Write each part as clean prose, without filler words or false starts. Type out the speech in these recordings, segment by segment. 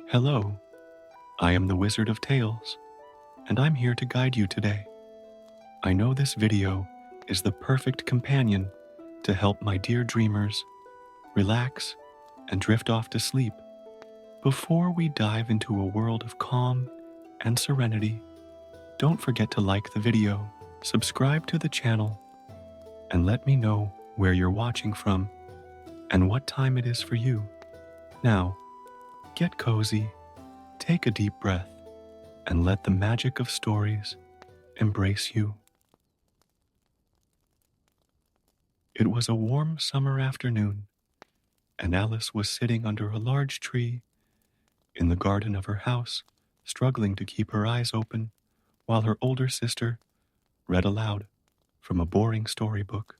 Hello, I am the Wizard of Tales, and I'm here to guide you today. I know this video is the perfect companion to help my dear dreamers relax and drift off to sleep. Before we dive into a world of calm and serenity, don't forget to like the video, subscribe to the channel, and let me know where you're watching from and what time it is for you. Now, get cozy, take a deep breath, and let the magic of stories embrace you. It was a warm summer afternoon, and Alice was sitting under a large tree in the garden of her house, struggling to keep her eyes open while her older sister read aloud from a boring storybook.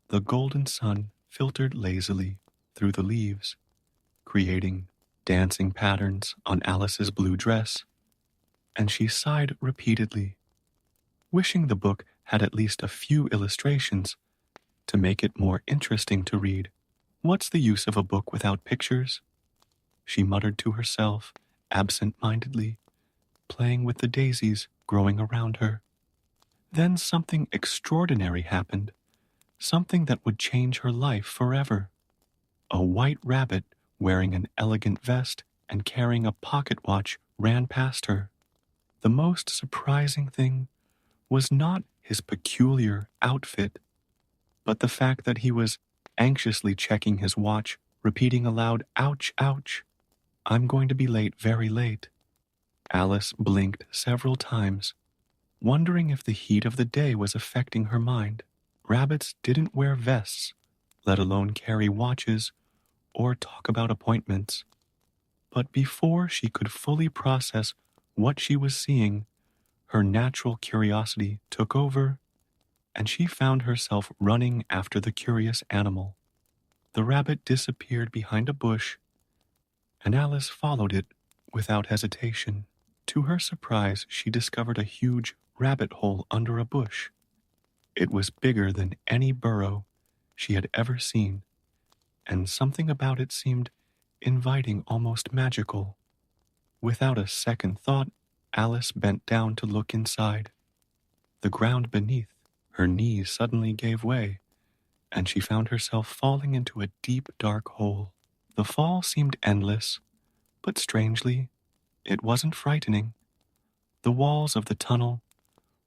The golden sun filtered lazily through the leaves, creating dancing patterns on Alice's blue dress, and she sighed repeatedly, wishing the book had at least a few illustrations to make it more interesting to read. What's the use of a book without pictures? She muttered to herself, absent-mindedly, playing with the daisies growing around her. Then something extraordinary happened, something that would change her life forever. A white rabbit wearing an elegant vest and carrying a pocket watch ran past her. The most surprising thing was not his peculiar outfit, but the fact that he was anxiously checking his watch, repeating aloud, "Ouch, ouch, I'm going to be late, very late." Alice blinked several times, wondering if the heat of the day was affecting her mind. Rabbits didn't wear vests, let alone carry watches or talk about appointments. But before she could fully process what she was seeing, her natural curiosity took over, and she found herself running after the curious animal. The rabbit disappeared behind a bush, and Alice followed it without hesitation. To her surprise, she discovered a huge rabbit hole under a bush. It was bigger than any burrow she had ever seen, and something about it seemed inviting, almost magical. Without a second thought, Alice bent down to look inside. The ground beneath her knees suddenly gave way, and she found herself falling into a deep, dark hole. The fall seemed endless, but strangely, it wasn't frightening. The walls of the tunnel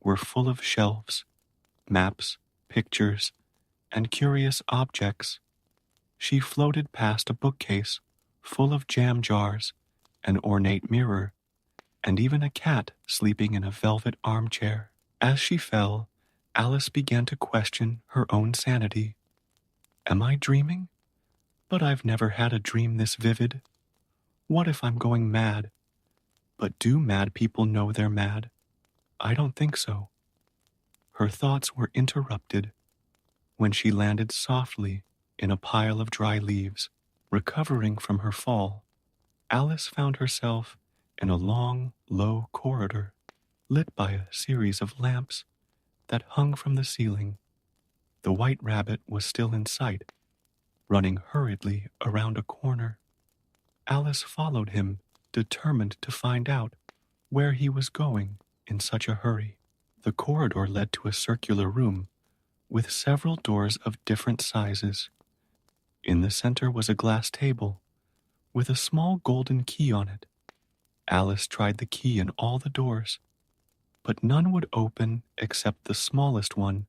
were full of shelves, maps, pictures, and curious objects. She floated past a bookcase full of jam jars, an ornate mirror, and even a cat sleeping in a velvet armchair. As she fell, Alice began to question her own sanity. Am I dreaming? But I've never had a dream this vivid. What if I'm going mad? But do mad people know they're mad? I don't think so. Her thoughts were interrupted when she landed softly in a pile of dry leaves. Recovering from her fall, Alice found herself in a long, low corridor, lit by a series of lamps that hung from the ceiling. The white rabbit was still in sight, running hurriedly around a corner. Alice followed him, determined to find out where he was going in such a hurry. The corridor led to a circular room with several doors of different sizes. In the center was a glass table with a small golden key on it. Alice tried the key in all the doors, but none would open except the smallest one,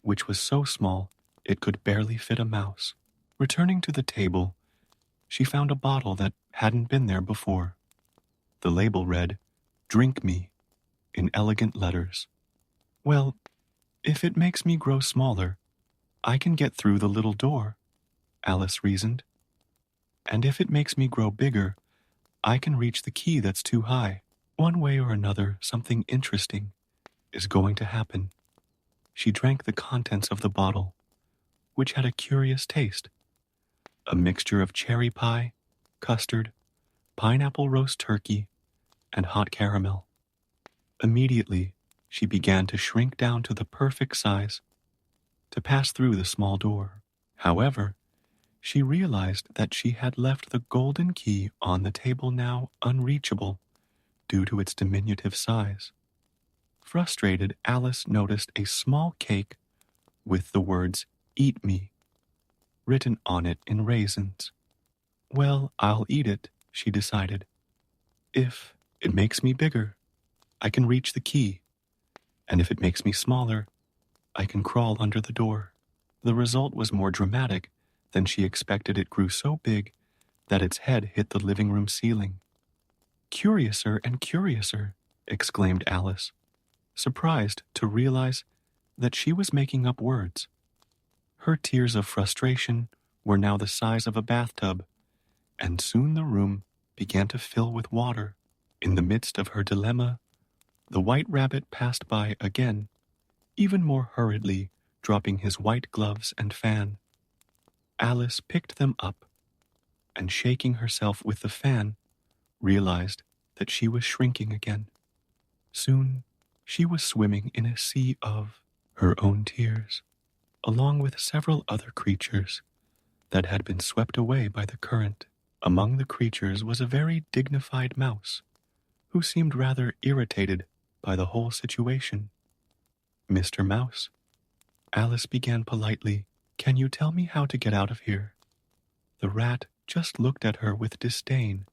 which was so small it could barely fit a mouse. Returning to the table, she found a bottle that hadn't been there before. The label read, "Drink me," in elegant letters. Well, if it makes me grow smaller, I can get through the little door, Alice reasoned. And if it makes me grow bigger, I can reach the key that's too high. One way or another, something interesting is going to happen. She drank the contents of the bottle, which had a curious taste. A mixture of cherry pie, custard, pineapple roast turkey, and hot caramel. Immediately, she began to shrink down to the perfect size to pass through the small door. However, She realized that she had left the golden key on the table, now unreachable due to its diminutive size. Frustrated, Alice noticed a small cake with the words, "Eat me," written on it in raisins. Well, I'll eat it, she decided. If it makes me bigger, I can reach the key, and if it makes me smaller, I can crawl under the door. The result was more dramatic than she expected. It grew so big that its head hit the living room ceiling. "Curiouser and curiouser," exclaimed Alice, surprised to realize that she was making up words. Her tears of frustration were now the size of a bathtub, and soon the room began to fill with water. In the midst of her dilemma, the White Rabbit passed by again, even more hurriedly, dropping his white gloves and fan. Alice picked them up, and shaking herself with the fan, realized that she was shrinking again. Soon, she was swimming in a sea of her own tears, along with several other creatures that had been swept away by the current. Among the creatures was a very dignified mouse, who seemed rather irritated by the whole situation. "Mr. Mouse," Alice began politely, "can you tell me how to get out of here?" The rat just looked at her with disdain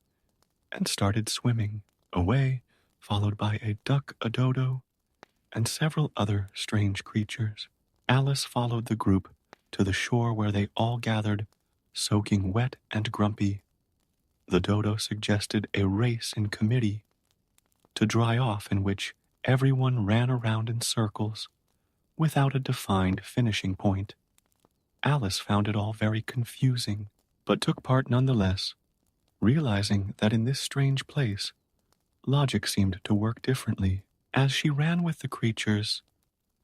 and started swimming away, followed by a duck, a dodo, and several other strange creatures. Alice followed the group to the shore where they all gathered, soaking wet and grumpy. The dodo suggested a race in committee to dry off, in which everyone ran around in circles without a defined finishing point. Alice found it all very confusing, but took part nonetheless, realizing that in this strange place, logic seemed to work differently. As she ran with the creatures,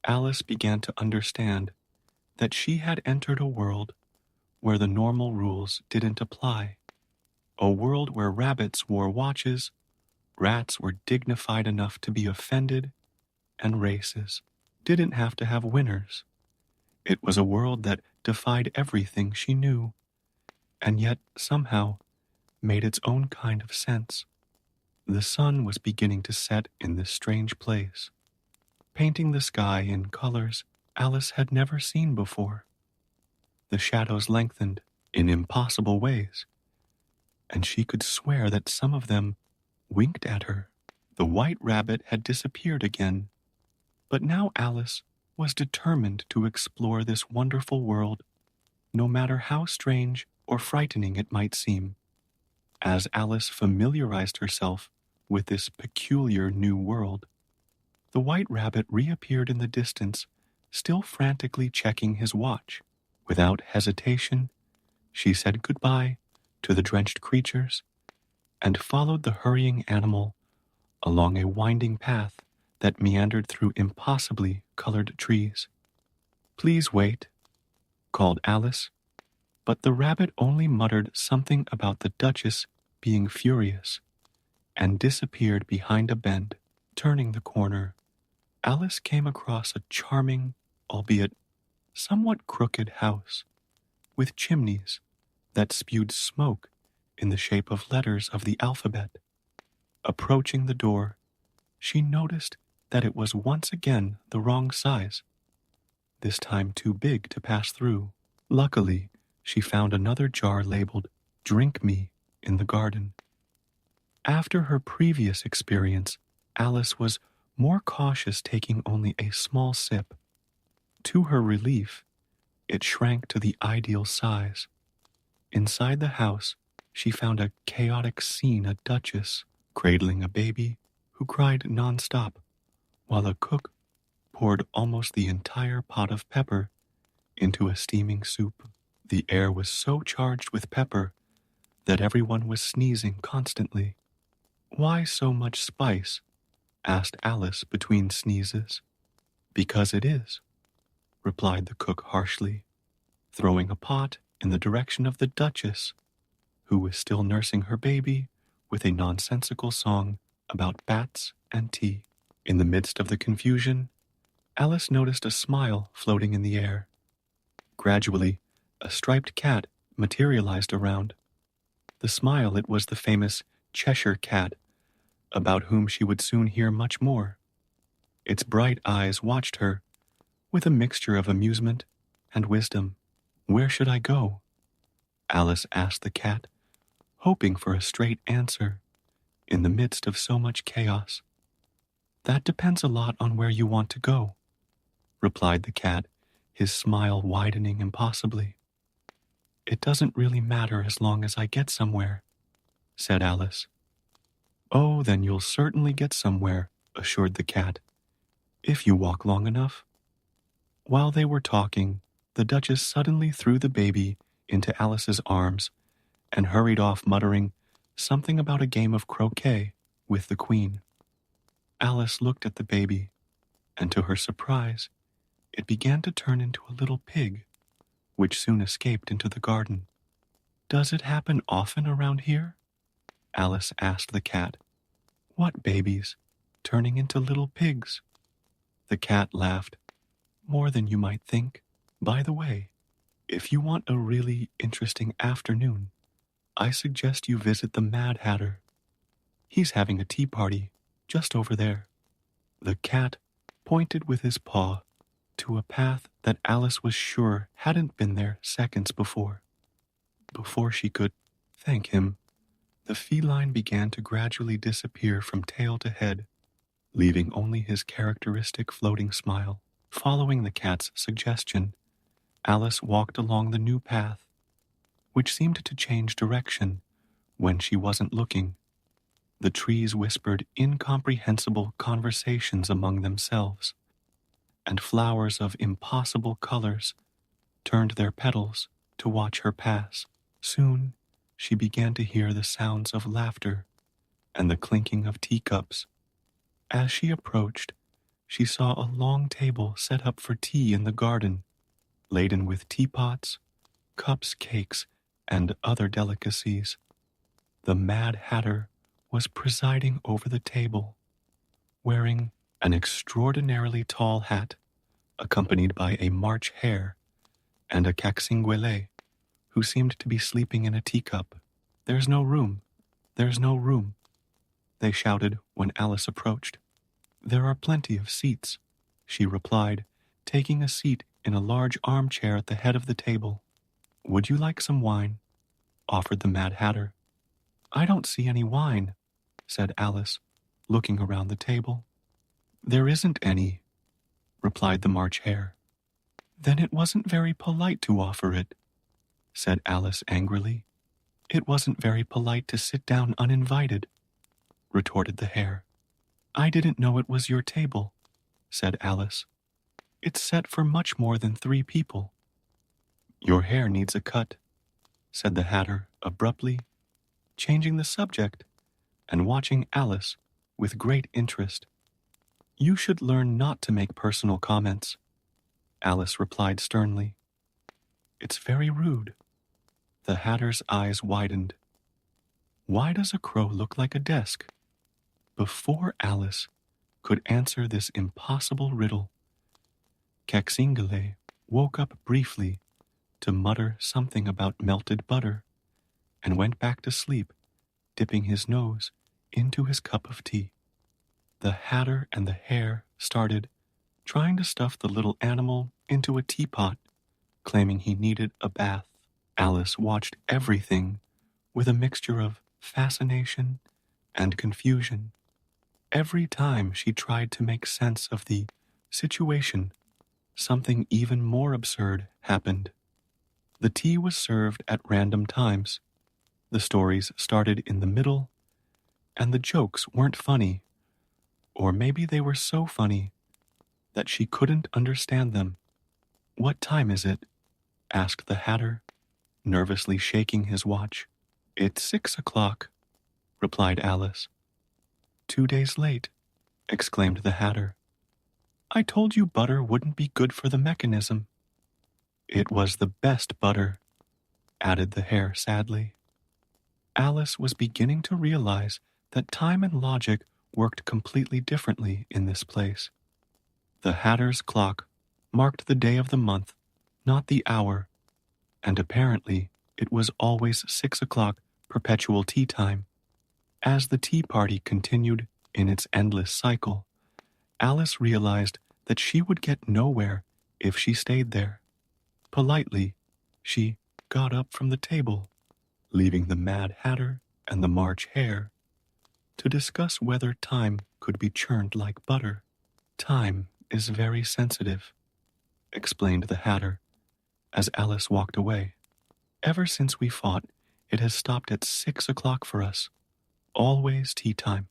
Alice began to understand that she had entered a world where the normal rules didn't apply. A world where rabbits wore watches, rats were dignified enough to be offended, and races didn't have to have winners. It was a world that defied everything she knew, and yet somehow made its own kind of sense. The sun was beginning to set in this strange place, painting the sky in colors Alice had never seen before. The shadows lengthened in impossible ways, and she could swear that some of them winked at her. The White Rabbit had disappeared again, but now Alice was determined to explore this wonderful world, no matter how strange or frightening it might seem. As Alice familiarized herself with this peculiar new world, the White Rabbit reappeared in the distance, still frantically checking his watch. Without hesitation, she said goodbye to the drenched creatures and followed the hurrying animal along a winding path that meandered through impossibly colored trees. "Please wait," called Alice, but the rabbit only muttered something about the Duchess being furious and disappeared behind a bend. Turning the corner, Alice came across a charming, albeit somewhat crooked house, with chimneys that spewed smoke in the shape of letters of the alphabet. Approaching the door, she noticed that it was once again the wrong size, this time too big to pass through. Luckily, she found another jar labeled "Drink Me" in the garden. After her previous experience, Alice was more cautious, taking only a small sip. To her relief, it shrank to the ideal size. Inside the house, she found a chaotic scene: a duchess cradling a baby who cried non-stop, while a cook poured almost the entire pot of pepper into a steaming soup. The air was so charged with pepper that everyone was sneezing constantly. "Why so much spice?" asked Alice between sneezes. "Because it is," replied the cook harshly, throwing a pot in the direction of the Duchess, who was still nursing her baby with a nonsensical song about bats and tea. In the midst of the confusion, Alice noticed a smile floating in the air. Gradually, a striped cat materialized around. The smile, it was the famous Cheshire cat, about whom she would soon hear much more. Its bright eyes watched her with a mixture of amusement and wisdom. Where should I go? Alice asked the cat, hoping for a straight answer in the midst of so much chaos. That depends a lot on where you want to go, replied the cat, his smile widening impossibly. It doesn't really matter as long as I get somewhere, said Alice. Oh, then you'll certainly get somewhere, assured the cat, if you walk long enough. While they were talking, the Duchess suddenly threw the baby into Alice's arms and hurried off muttering something about a game of croquet with the Queen. Alice looked at the baby, and to her surprise, it began to turn into a little pig, which soon escaped into the garden. Does it happen often around here? Alice asked the cat. What babies? Turning into little pigs? The cat laughed. More than you might think. By the way, if you want a really interesting afternoon, I suggest you visit the Mad Hatter. He's having a tea party just over there. The cat pointed with his paw to a path that Alice was sure hadn't been there seconds before. Before she could thank him, the feline began to gradually disappear from tail to head, leaving only his characteristic floating smile. Following the cat's suggestion, Alice walked along the new path, which seemed to change direction when she wasn't looking. The trees whispered incomprehensible conversations among themselves, and flowers of impossible colors turned their petals to watch her pass. Soon, she began to hear the sounds of laughter and the clinking of teacups. As she approached, she saw a long table set up for tea in the garden, laden with teapots, cups, cakes, and other delicacies. The Mad Hatter was presiding over the table, wearing an extraordinarily tall hat, accompanied by a March hare and a caxinguele, who seemed to be sleeping in a teacup. There's no room, there's no room, they shouted when Alice approached. There are plenty of seats, she replied, taking a seat in a large armchair at the head of the table. Would you like some wine? Offered the Mad Hatter. I don't see any wine, said Alice, looking around the table. There isn't any, replied the March Hare. Then it wasn't very polite to offer it, said Alice angrily. It wasn't very polite to sit down uninvited, retorted the hare. I didn't know it was your table, said Alice. It's set for much more than 3 people. Your hair needs a cut, said the Hatter abruptly, changing the subject and watching Alice with great interest. You should learn not to make personal comments, Alice replied sternly. It's very rude. The Hatter's eyes widened. Why does a crow look like a desk? Before Alice could answer this impossible riddle, Caxingale woke up briefly to mutter something about melted butter and went back to sleep, dipping his nose into his cup of tea. The Hatter and the hare started trying to stuff the little animal into a teapot, claiming he needed a bath. Alice watched everything with a mixture of fascination and confusion. Every time she tried to make sense of the situation, something even more absurd happened. The tea was served at random times. The stories started in the middle, and the jokes weren't funny, or maybe they were so funny that she couldn't understand them. What time is it? Asked the Hatter, nervously shaking his watch. It's 6 o'clock, replied Alice. 2 days late, exclaimed the Hatter. I told you butter wouldn't be good for the mechanism. It was the best butter, added the hare sadly. Alice was beginning to realize that time and logic worked completely differently in this place. The Hatter's clock marked the day of the month, not the hour, and apparently It was always 6 o'clock, perpetual tea time. As the tea party continued in its endless cycle, Alice realized that she would get nowhere if she stayed there. Politely, she got up from the table, leaving the Mad Hatter and the March Hare to discuss whether time could be churned like butter. Time is very sensitive, explained the Hatter as Alice walked away. Ever since we fought, it has stopped at 6 o'clock for us. Always tea time.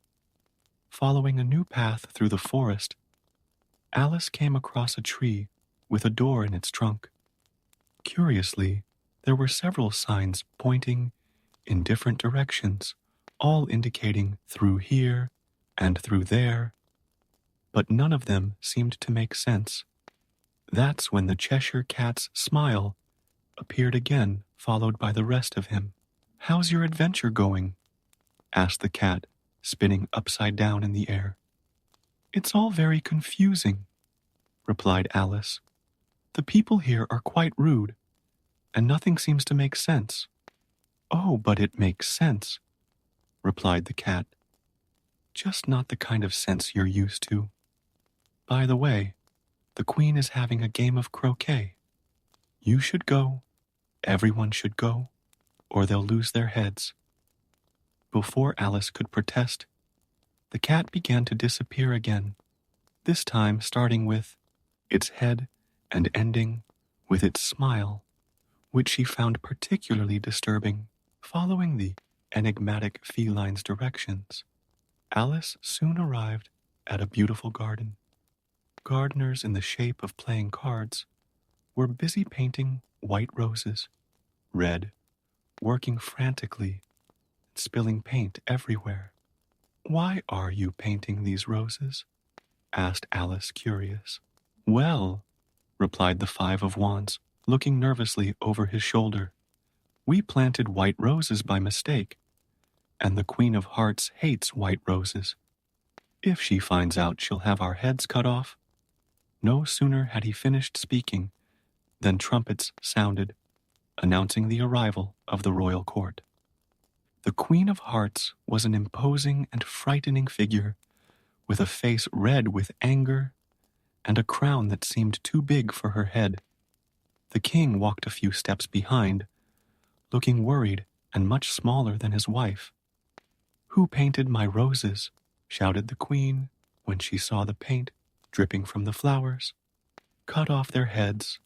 Following a new path through the forest, Alice came across a tree with a door in its trunk. Curiously, there were several signs pointing in different directions, all indicating through here and through there, but none of them seemed to make sense. That's when the Cheshire Cat's smile appeared again, followed by the rest of him. "How's your adventure going?" asked the cat, spinning upside down in the air. "It's all very confusing," replied Alice. "The people here are quite rude, and nothing seems to make sense." "Oh, but it makes sense," replied the cat. "Just not the kind of sense you're used to. By the way, the Queen is having a game of croquet. You should go, everyone should go, or they'll lose their heads." Before Alice could protest, the cat began to disappear again, this time starting with its head and ending with its smile, which she found particularly disturbing. Following the enigmatic feline's directions, Alice soon arrived at a beautiful garden. Gardeners in the shape of playing cards were busy painting white roses, red, working frantically, and spilling paint everywhere. "Why are you painting these roses?" asked Alice, curious. "Well," replied the Five of Wands, looking nervously over his shoulder, "we planted white roses by mistake, and the Queen of Hearts hates white roses. If she finds out, she'll have our heads cut off." No sooner had he finished speaking than trumpets sounded, announcing the arrival of the royal court. The Queen of Hearts was an imposing and frightening figure, with a face red with anger and a crown that seemed too big for her head. The king walked a few steps behind, looking worried and much smaller than his wife. "Who painted my roses?" shouted the queen when she saw the paint dripping from the flowers. "Cut off their heads."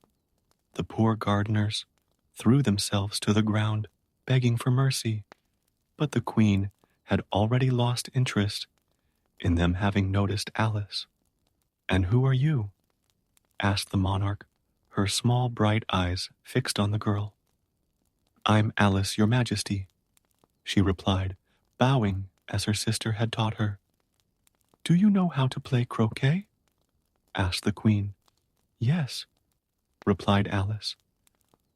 The poor gardeners threw themselves to the ground, begging for mercy, but the queen had already lost interest in them, having noticed Alice. "And who are you?" asked the monarch, her small bright eyes fixed on the girl. "I'm Alice, your majesty," she replied, bowing as her sister had taught her. "Do you know how to play croquet?" asked the queen. "Yes," replied Alice,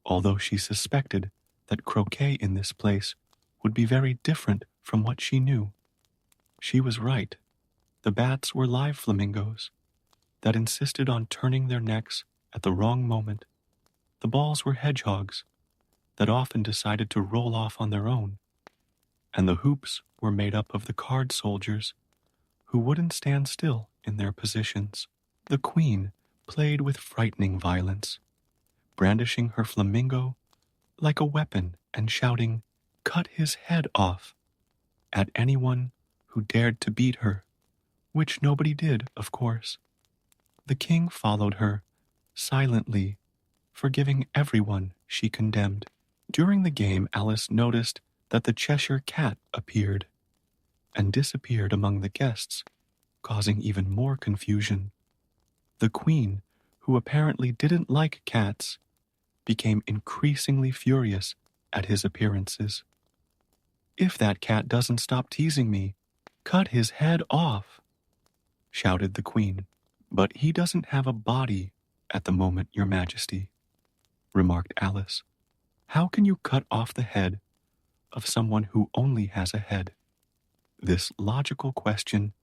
although she suspected that croquet in this place would be very different from what she knew. She was right. The bats were live flamingos that insisted on turning their necks at the wrong moment. The balls were hedgehogs that often decided to roll off on their own. And the hoops were made up of the card soldiers who wouldn't stand still in their positions. The queen played with frightening violence, brandishing her flamingo like a weapon and shouting, "Cut his head off," at anyone who dared to beat her, which nobody did, of course. The king followed her, silently, forgiving everyone she condemned. During the game, Alice noticed that the Cheshire Cat appeared and disappeared among the guests, causing even more confusion. The queen, who apparently didn't like cats, became increasingly furious at his appearances. "If that cat doesn't stop teasing me, cut his head off," shouted the queen. "But he doesn't have a body at the moment, your majesty," remarked Alice. "How can you cut off the head of someone who only has a head?" This logical question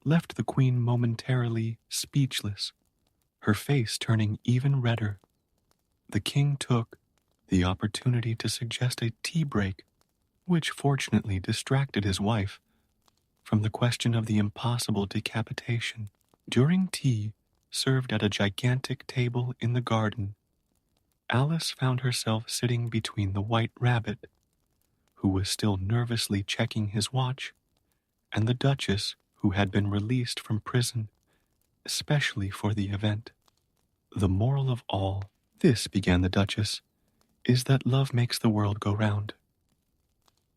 left the queen momentarily speechless, her face turning even redder. The king took the opportunity to suggest a tea break, which fortunately distracted his wife from the question of the impossible decapitation. During tea, served at a gigantic table in the garden, Alice found herself sitting between the White Rabbit, who was still nervously checking his watch, and the Duchess, who had been released from prison, especially for the event. The moral of all this, began the Duchess, is that love makes the world go round.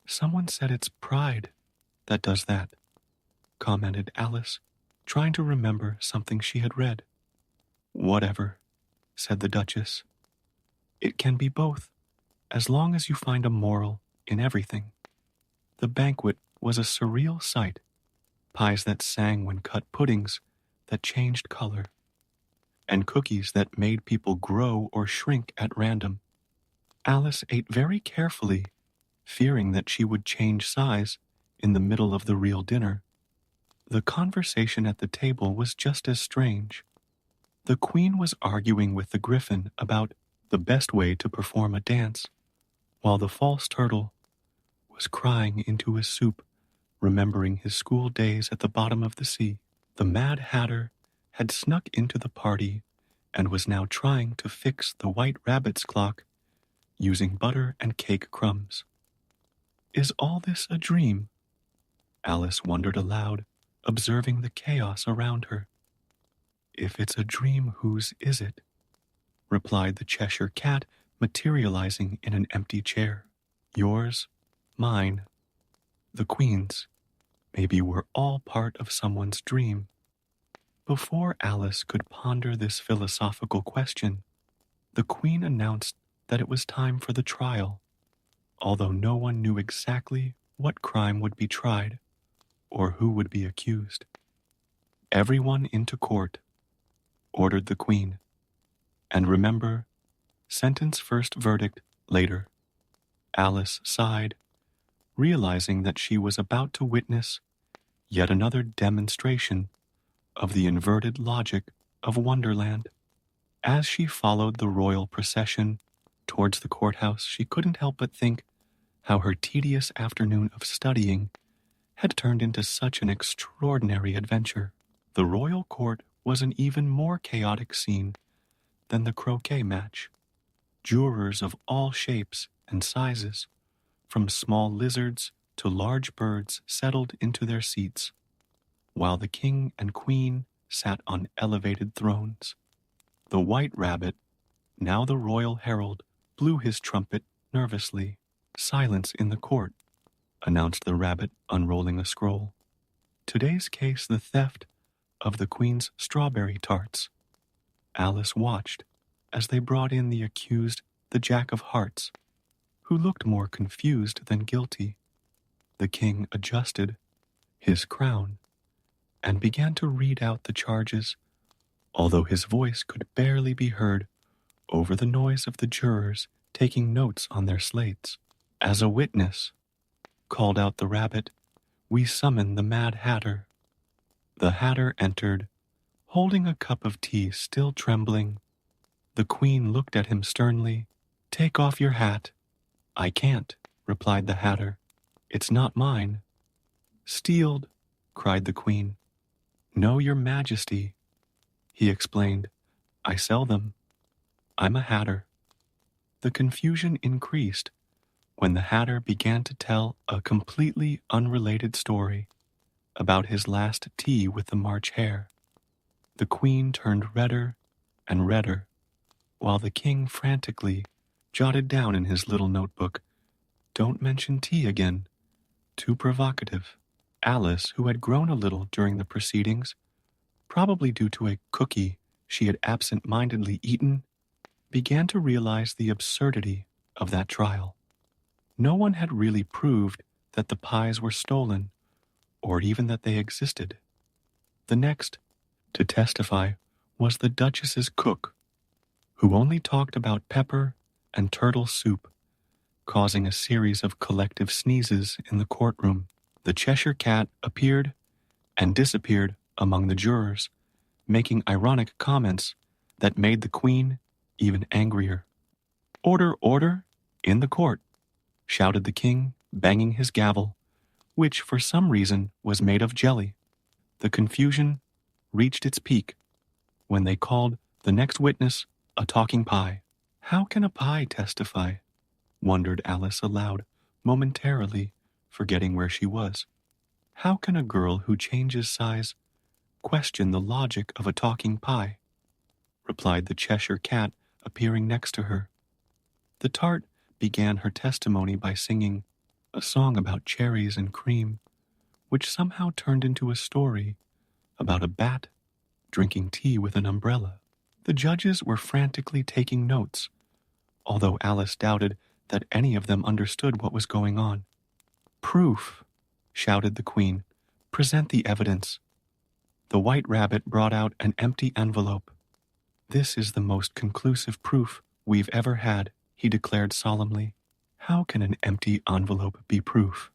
Someone said it's pride that does that, commented Alice, trying to remember something she had read. Whatever, said the Duchess. It can be both, as long as you find a moral in everything. The banquet was a surreal sight. Pies that sang when cut, puddings that changed color, and cookies that made people grow or shrink at random. Alice ate very carefully, fearing that she would change size in the middle of the real dinner. The conversation at the table was just as strange. The Queen was arguing with the Griffin about the best way to perform a dance, while the false turtle was crying into his soup, remembering his school days at the bottom of the sea. The Mad Hatter had snuck into the party and was now trying to fix the White Rabbit's clock using butter and cake crumbs. Is all this a dream? Alice wondered aloud, observing the chaos around her. If it's a dream, whose is it? Replied the Cheshire Cat, materializing in an empty chair. Yours, mine, the Queen's. Maybe we're all part of someone's dream. Before Alice could ponder this philosophical question, the Queen announced that it was time for the trial, although no one knew exactly what crime would be tried or who would be accused. Everyone into court, ordered the Queen. And remember, sentence first, verdict later. Alice sighed, realizing that she was about to witness yet another demonstration of the inverted logic of Wonderland. As she followed the royal procession towards the courthouse, she couldn't help but think how her tedious afternoon of studying had turned into such an extraordinary adventure. The royal court was an even more chaotic scene than the croquet match. Jurors of all shapes and sizes, from small lizards to large birds, settled into their seats, while the king and queen sat on elevated thrones. The White Rabbit, now the royal herald, blew his trumpet nervously. Silence in the court, announced the rabbit, unrolling a scroll. Today's case, the theft of the Queen's strawberry tarts. Alice watched as they brought in the accused, the Jack of Hearts, who looked more confused than guilty. The king adjusted his crown and began to read out the charges, although his voice could barely be heard over the noise of the jurors taking notes on their slates. As a witness, called out the rabbit, we summon the Mad Hatter. The Hatter entered, holding a cup of tea, still trembling. The Queen looked at him sternly. Take off your hat. I can't, replied the Hatter. It's not mine. Stealed, cried the Queen. No, your Majesty, he explained. I sell them. I'm a hatter. The confusion increased when the Hatter began to tell a completely unrelated story about his last tea with the March Hare. The Queen turned redder and redder, while the King frantically jotted down in his little notebook, "Don't mention tea again. Too provocative." Alice, who had grown a little during the proceedings, probably due to a cookie she had absent-mindedly eaten, began to realize the absurdity of that trial. No one had really proved that the pies were stolen, or even that they existed. The next to testify was the Duchess's cook, who only talked about pepper and turtle soup, causing a series of collective sneezes in the courtroom. The Cheshire Cat appeared and disappeared among the jurors, making ironic comments that made the Queen even angrier. Order, order, in the court, shouted the king, banging his gavel, which for some reason was made of jelly. The confusion reached its peak when they called the next witness a talking pie. How can a pie testify? Wondered Alice aloud, momentarily forgetting where she was. How can a girl who changes size question the logic of a talking pie? Replied the Cheshire Cat, appearing next to her. The tart began her testimony by singing a song about cherries and cream, which somehow turned into a story about a bat drinking tea with an umbrella. The judges were frantically taking notes, although Alice doubted that any of them understood what was going on. Proof, shouted the Queen. Present the evidence. The White Rabbit brought out an empty envelope. This is the most conclusive proof we've ever had, he declared solemnly. How can an empty envelope be proof?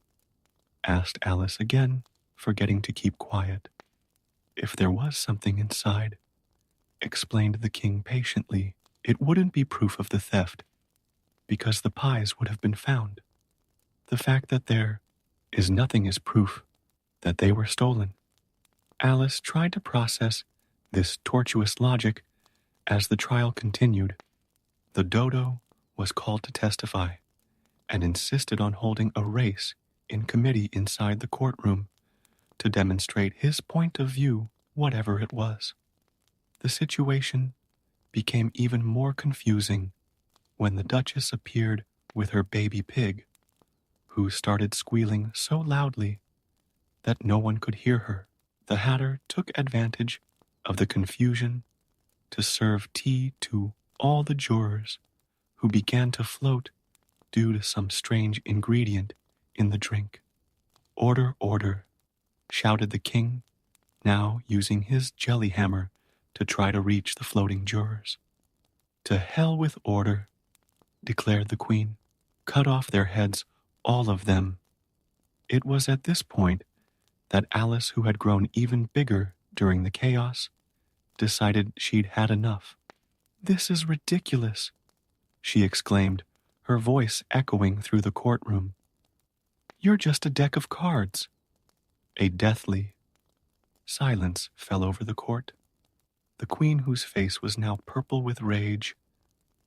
Asked Alice again, forgetting to keep quiet. If there was something inside, explained the king patiently, it wouldn't be proof of the theft, because the pies would have been found. The fact that there is nothing is proof that they were stolen. Alice tried to process this tortuous logic as the trial continued. The dodo was called to testify and insisted on holding a race in committee inside the courtroom to demonstrate his point of view, whatever it was. The situation became even more confusing when the Duchess appeared with her baby pig, who started squealing so loudly that no one could hear her. The Hatter took advantage of the confusion to serve tea to all the jurors, who began to float due to some strange ingredient in the drink. Order, order, shouted the king, now using his jelly hammer to try to reach the floating jurors. To hell with order, declared the queen. Cut off their heads, all of them. It was at this point that Alice, who had grown even bigger during the chaos, decided she'd had enough. This is ridiculous, she exclaimed, her voice echoing through the courtroom. You're just a deck of cards. A deathly silence fell over the court. The queen, whose face was now purple with rage,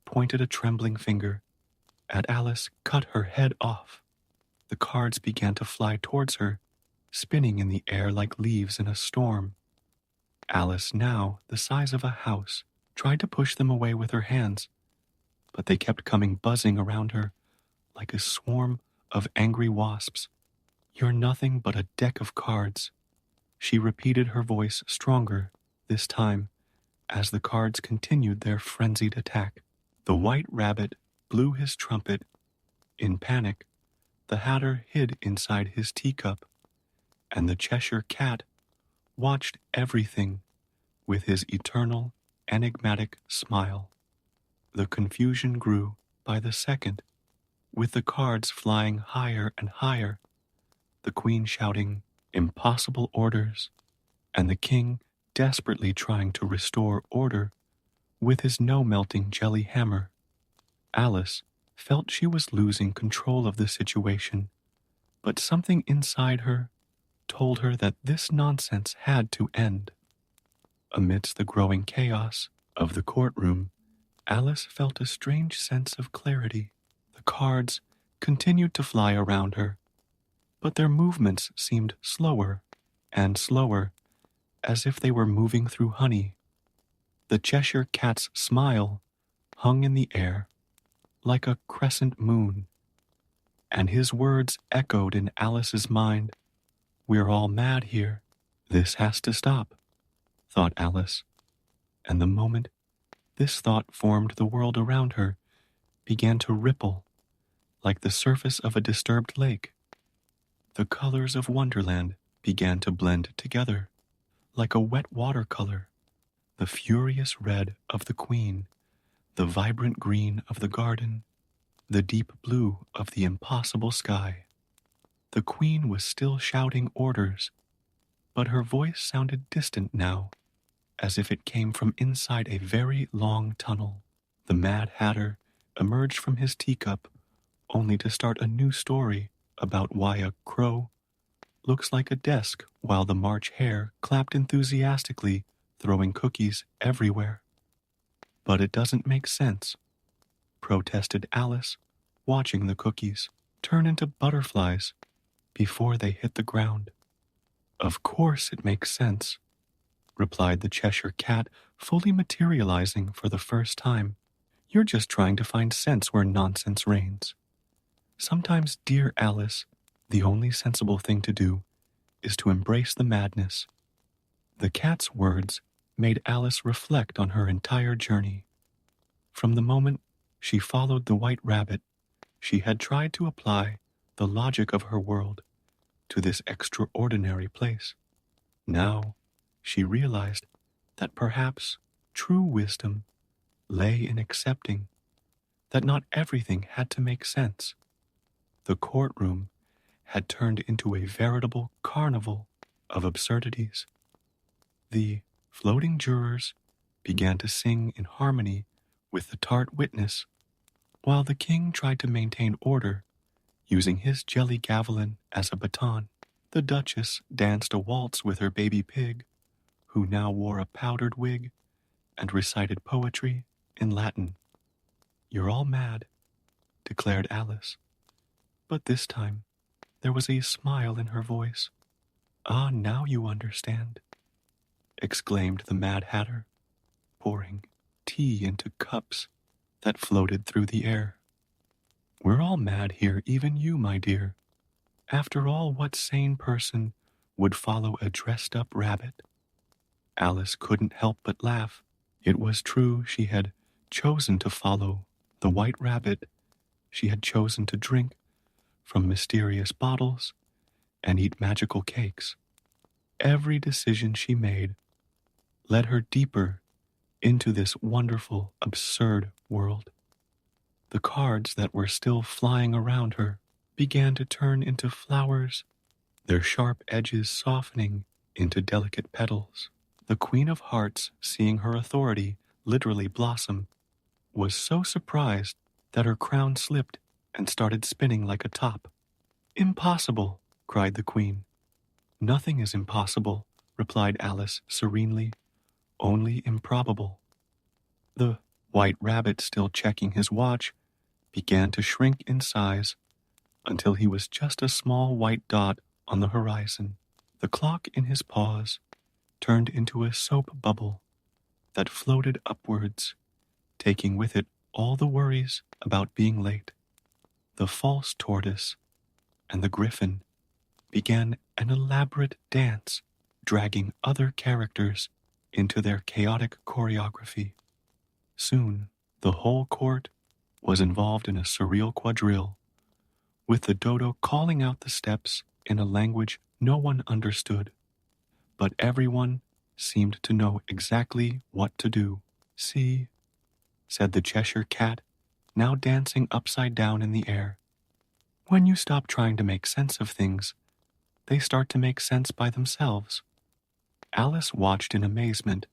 pointed a trembling finger at Alice. Cut her head off. The cards began to fly towards her, spinning in the air like leaves in a storm. Alice, now the size of a house, tried to push them away with her hands, but they kept coming buzzing around her like a swarm of angry wasps. You're nothing but a deck of cards, she repeated, her voice stronger this time as the cards continued their frenzied attack. The White Rabbit blew his trumpet. In panic, the Hatter hid inside his teacup, and the Cheshire Cat watched everything with his eternal, enigmatic smile. The confusion grew by the second, with the cards flying higher and higher, the queen shouting impossible orders, and the king desperately trying to restore order with his no-melting jelly hammer. Alice felt she was losing control of the situation, but something inside her told her that this nonsense had to end. Amidst the growing chaos of the courtroom, Alice felt a strange sense of clarity. The cards continued to fly around her, but their movements seemed slower and slower, as if they were moving through honey. The Cheshire Cat's smile hung in the air like a crescent moon, and his words echoed in Alice's mind. We're all mad here. This has to stop, thought Alice, and the moment this thought formed, the world around her began to ripple like the surface of a disturbed lake. The colors of Wonderland began to blend together like a wet watercolor. The furious red of the queen, the vibrant green of the garden, the deep blue of the impossible sky. The queen was still shouting orders, but her voice sounded distant now, as if it came from inside a very long tunnel. The Mad Hatter emerged from his teacup only to start a new story about why a crow looks like a desk while the March hare clapped enthusiastically, throwing cookies everywhere. But it doesn't make sense, protested Alice, watching the cookies turn into butterflies before they hit the ground. Of course it makes sense, replied the Cheshire Cat, fully materializing for the first time. You're just trying to find sense where nonsense reigns. Sometimes, dear Alice, the only sensible thing to do is to embrace the madness. The cat's words made Alice reflect on her entire journey. From the moment she followed the White Rabbit, she had tried to apply the logic of her world to this extraordinary place. Now, she realized that perhaps true wisdom lay in accepting that not everything had to make sense. The courtroom had turned into a veritable carnival of absurdities. The floating jurors began to sing in harmony with the tart witness, while the king tried to maintain order using his jelly javelin as a baton. The duchess danced a waltz with her baby pig, who now wore a powdered wig and recited poetry in Latin. You're all mad, declared Alice. But this time, there was a smile in her voice. Ah, now you understand, exclaimed the Mad Hatter, pouring tea into cups that floated through the air. We're all mad here, even you, my dear. After all, what sane person would follow a dressed-up rabbit? Alice couldn't help but laugh. It was true she had chosen to follow the White Rabbit. She had chosen to drink from mysterious bottles and eat magical cakes. Every decision she made led her deeper into this wonderful, absurd world. The cards that were still flying around her began to turn into flowers, their sharp edges softening into delicate petals. The Queen of Hearts, seeing her authority literally blossom, was so surprised that her crown slipped and started spinning like a top. Impossible, cried the Queen. Nothing is impossible, replied Alice serenely. Only improbable. The White Rabbit, still checking his watch, began to shrink in size until he was just a small white dot on the horizon. The clock in his paws turned into a soap bubble that floated upwards, taking with it all the worries about being late. The false tortoise and the griffin began an elaborate dance, dragging other characters into their chaotic choreography. Soon, the whole court was involved in a surreal quadrille, with the dodo calling out the steps in a language no one understood. But everyone seemed to know exactly what to do. See, said the Cheshire Cat, now dancing upside down in the air. When you stop trying to make sense of things, they start to make sense by themselves. Alice watched in amazement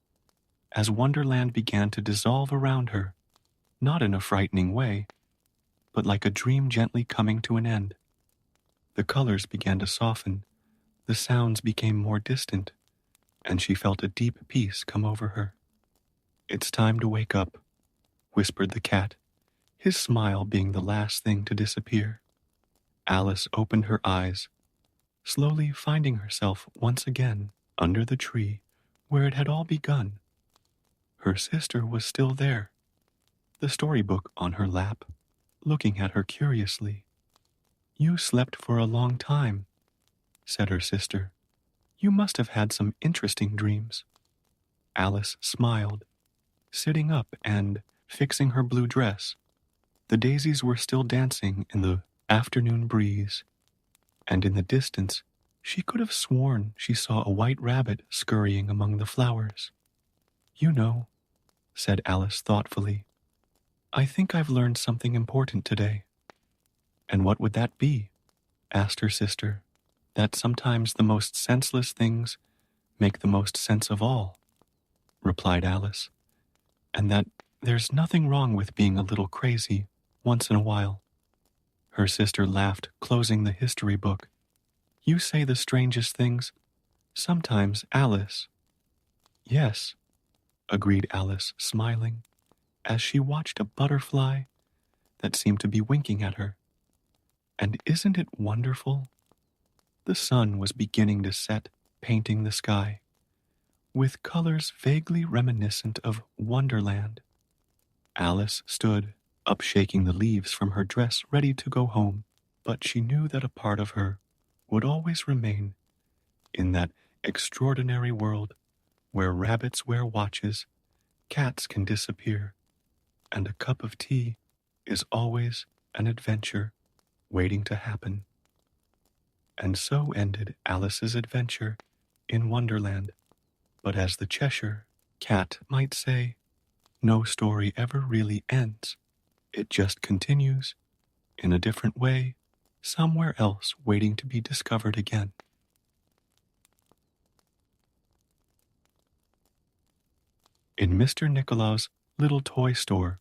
as Wonderland began to dissolve around her, not in a frightening way, but like a dream gently coming to an end. The colors began to soften, the sounds became more distant, and she felt a deep peace come over her. It's time to wake up, whispered the cat, his smile being the last thing to disappear. Alice opened her eyes, slowly finding herself once again under the tree where it had all begun. Her sister was still there, the storybook on her lap, looking at her curiously. You slept for a long time, said her sister. You must have had some interesting dreams. Alice smiled, sitting up and fixing her blue dress. The daisies were still dancing in the afternoon breeze, and in the distance she could have sworn she saw a white rabbit scurrying among the flowers. You know, said Alice thoughtfully, I think I've learned something important today. And what would that be? Asked her sister. That sometimes the most senseless things make the most sense of all, replied Alice, and that there's nothing wrong with being a little crazy. once in a while. Her sister laughed, closing the history book. You say the strangest things. Sometimes, Alice. Yes, agreed Alice, smiling, as she watched a butterfly that seemed to be winking at her. And isn't it wonderful? The sun was beginning to set, painting the sky, with colors vaguely reminiscent of Wonderland. Alice stood up, shaking the leaves from her dress, ready to go home, but she knew that a part of her would always remain in that extraordinary world where rabbits wear watches, cats can disappear, and a cup of tea is always an adventure waiting to happen. And so ended Alice's adventure in Wonderland. But as the Cheshire Cat might say, no story ever really ends. It just continues in a different way, somewhere else waiting to be discovered again. In Mr. Nicolaus' little toy store,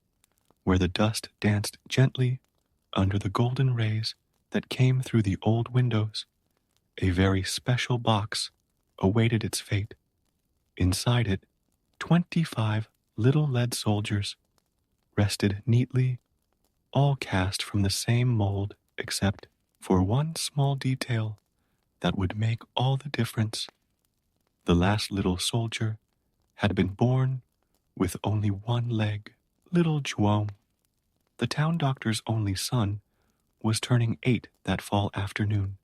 where the dust danced gently under the golden rays that came through the old windows, a very special box awaited its fate. Inside it, 25 little lead soldiers rested neatly, all cast from the same mold except for one small detail that would make all the difference. The last little soldier had been born with only one leg. Little João, the town doctor's only son, was turning 8 that fall afternoon,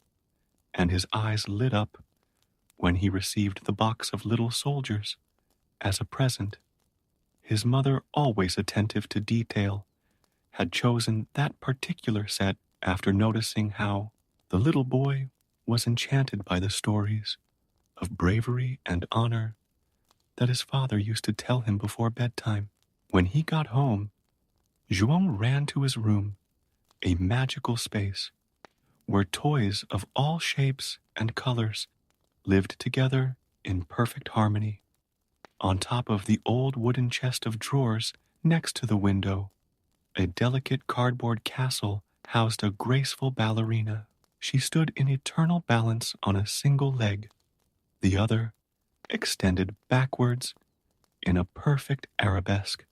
and his eyes lit up when he received the box of little soldiers as a present. His mother, always attentive to detail, had chosen that particular set after noticing how the little boy was enchanted by the stories of bravery and honor that his father used to tell him before bedtime. When he got home, João ran to his room, a magical space where toys of all shapes and colors lived together in perfect harmony. On top of the old wooden chest of drawers next to the window, a delicate cardboard castle housed a graceful ballerina. She stood in eternal balance on a single leg, the other extended backwards in a perfect arabesque,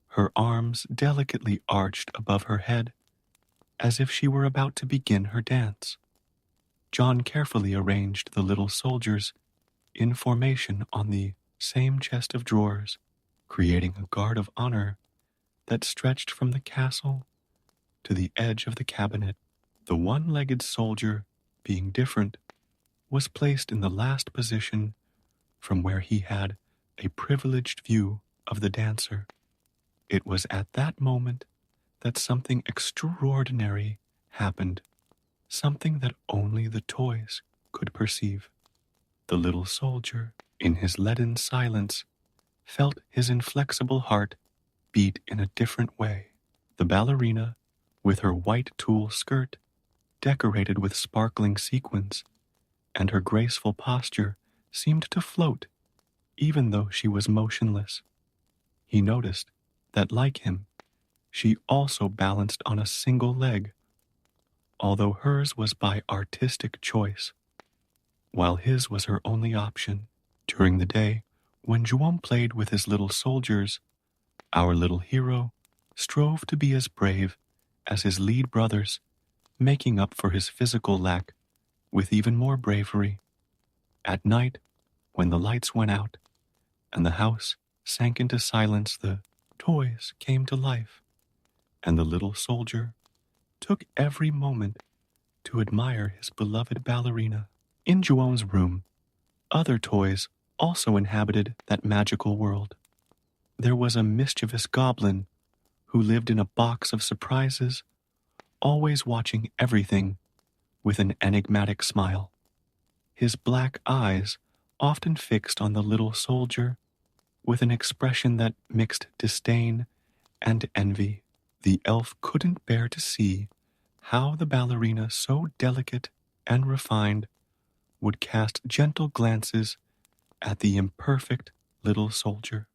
her arms delicately arched above her head as if she were about to begin her dance. John carefully arranged the little soldiers in formation on the same chest of drawers, creating a guard of honor that stretched from the castle to the edge of the cabinet. The one-legged soldier, being different, was placed in the last position from where he had a privileged view of the dancer. It was at that moment that something extraordinary happened, something that only the toys could perceive. The little soldier, in his leaden silence, felt his inflexible heart beat in a different way. The ballerina, with her white tulle skirt decorated with sparkling sequins, and her graceful posture, seemed to float, even though she was motionless. He noticed that, like him, she also balanced on a single leg, although hers was by artistic choice, while his was her only option. During the day, when João played with his little soldiers, our little hero strove to be as brave as his lead brothers, making up for his physical lack with even more bravery. At night, when the lights went out and the house sank into silence, the toys came to life, and the little soldier took every moment to admire his beloved ballerina. In João's room, other toys also inhabited that magical world. There was a mischievous goblin who lived in a box of surprises, always watching everything with an enigmatic smile. His black eyes often fixed on the little soldier with an expression that mixed disdain and envy. The elf couldn't bear to see how the ballerina, so delicate and refined, would cast gentle glances at the imperfect little soldier.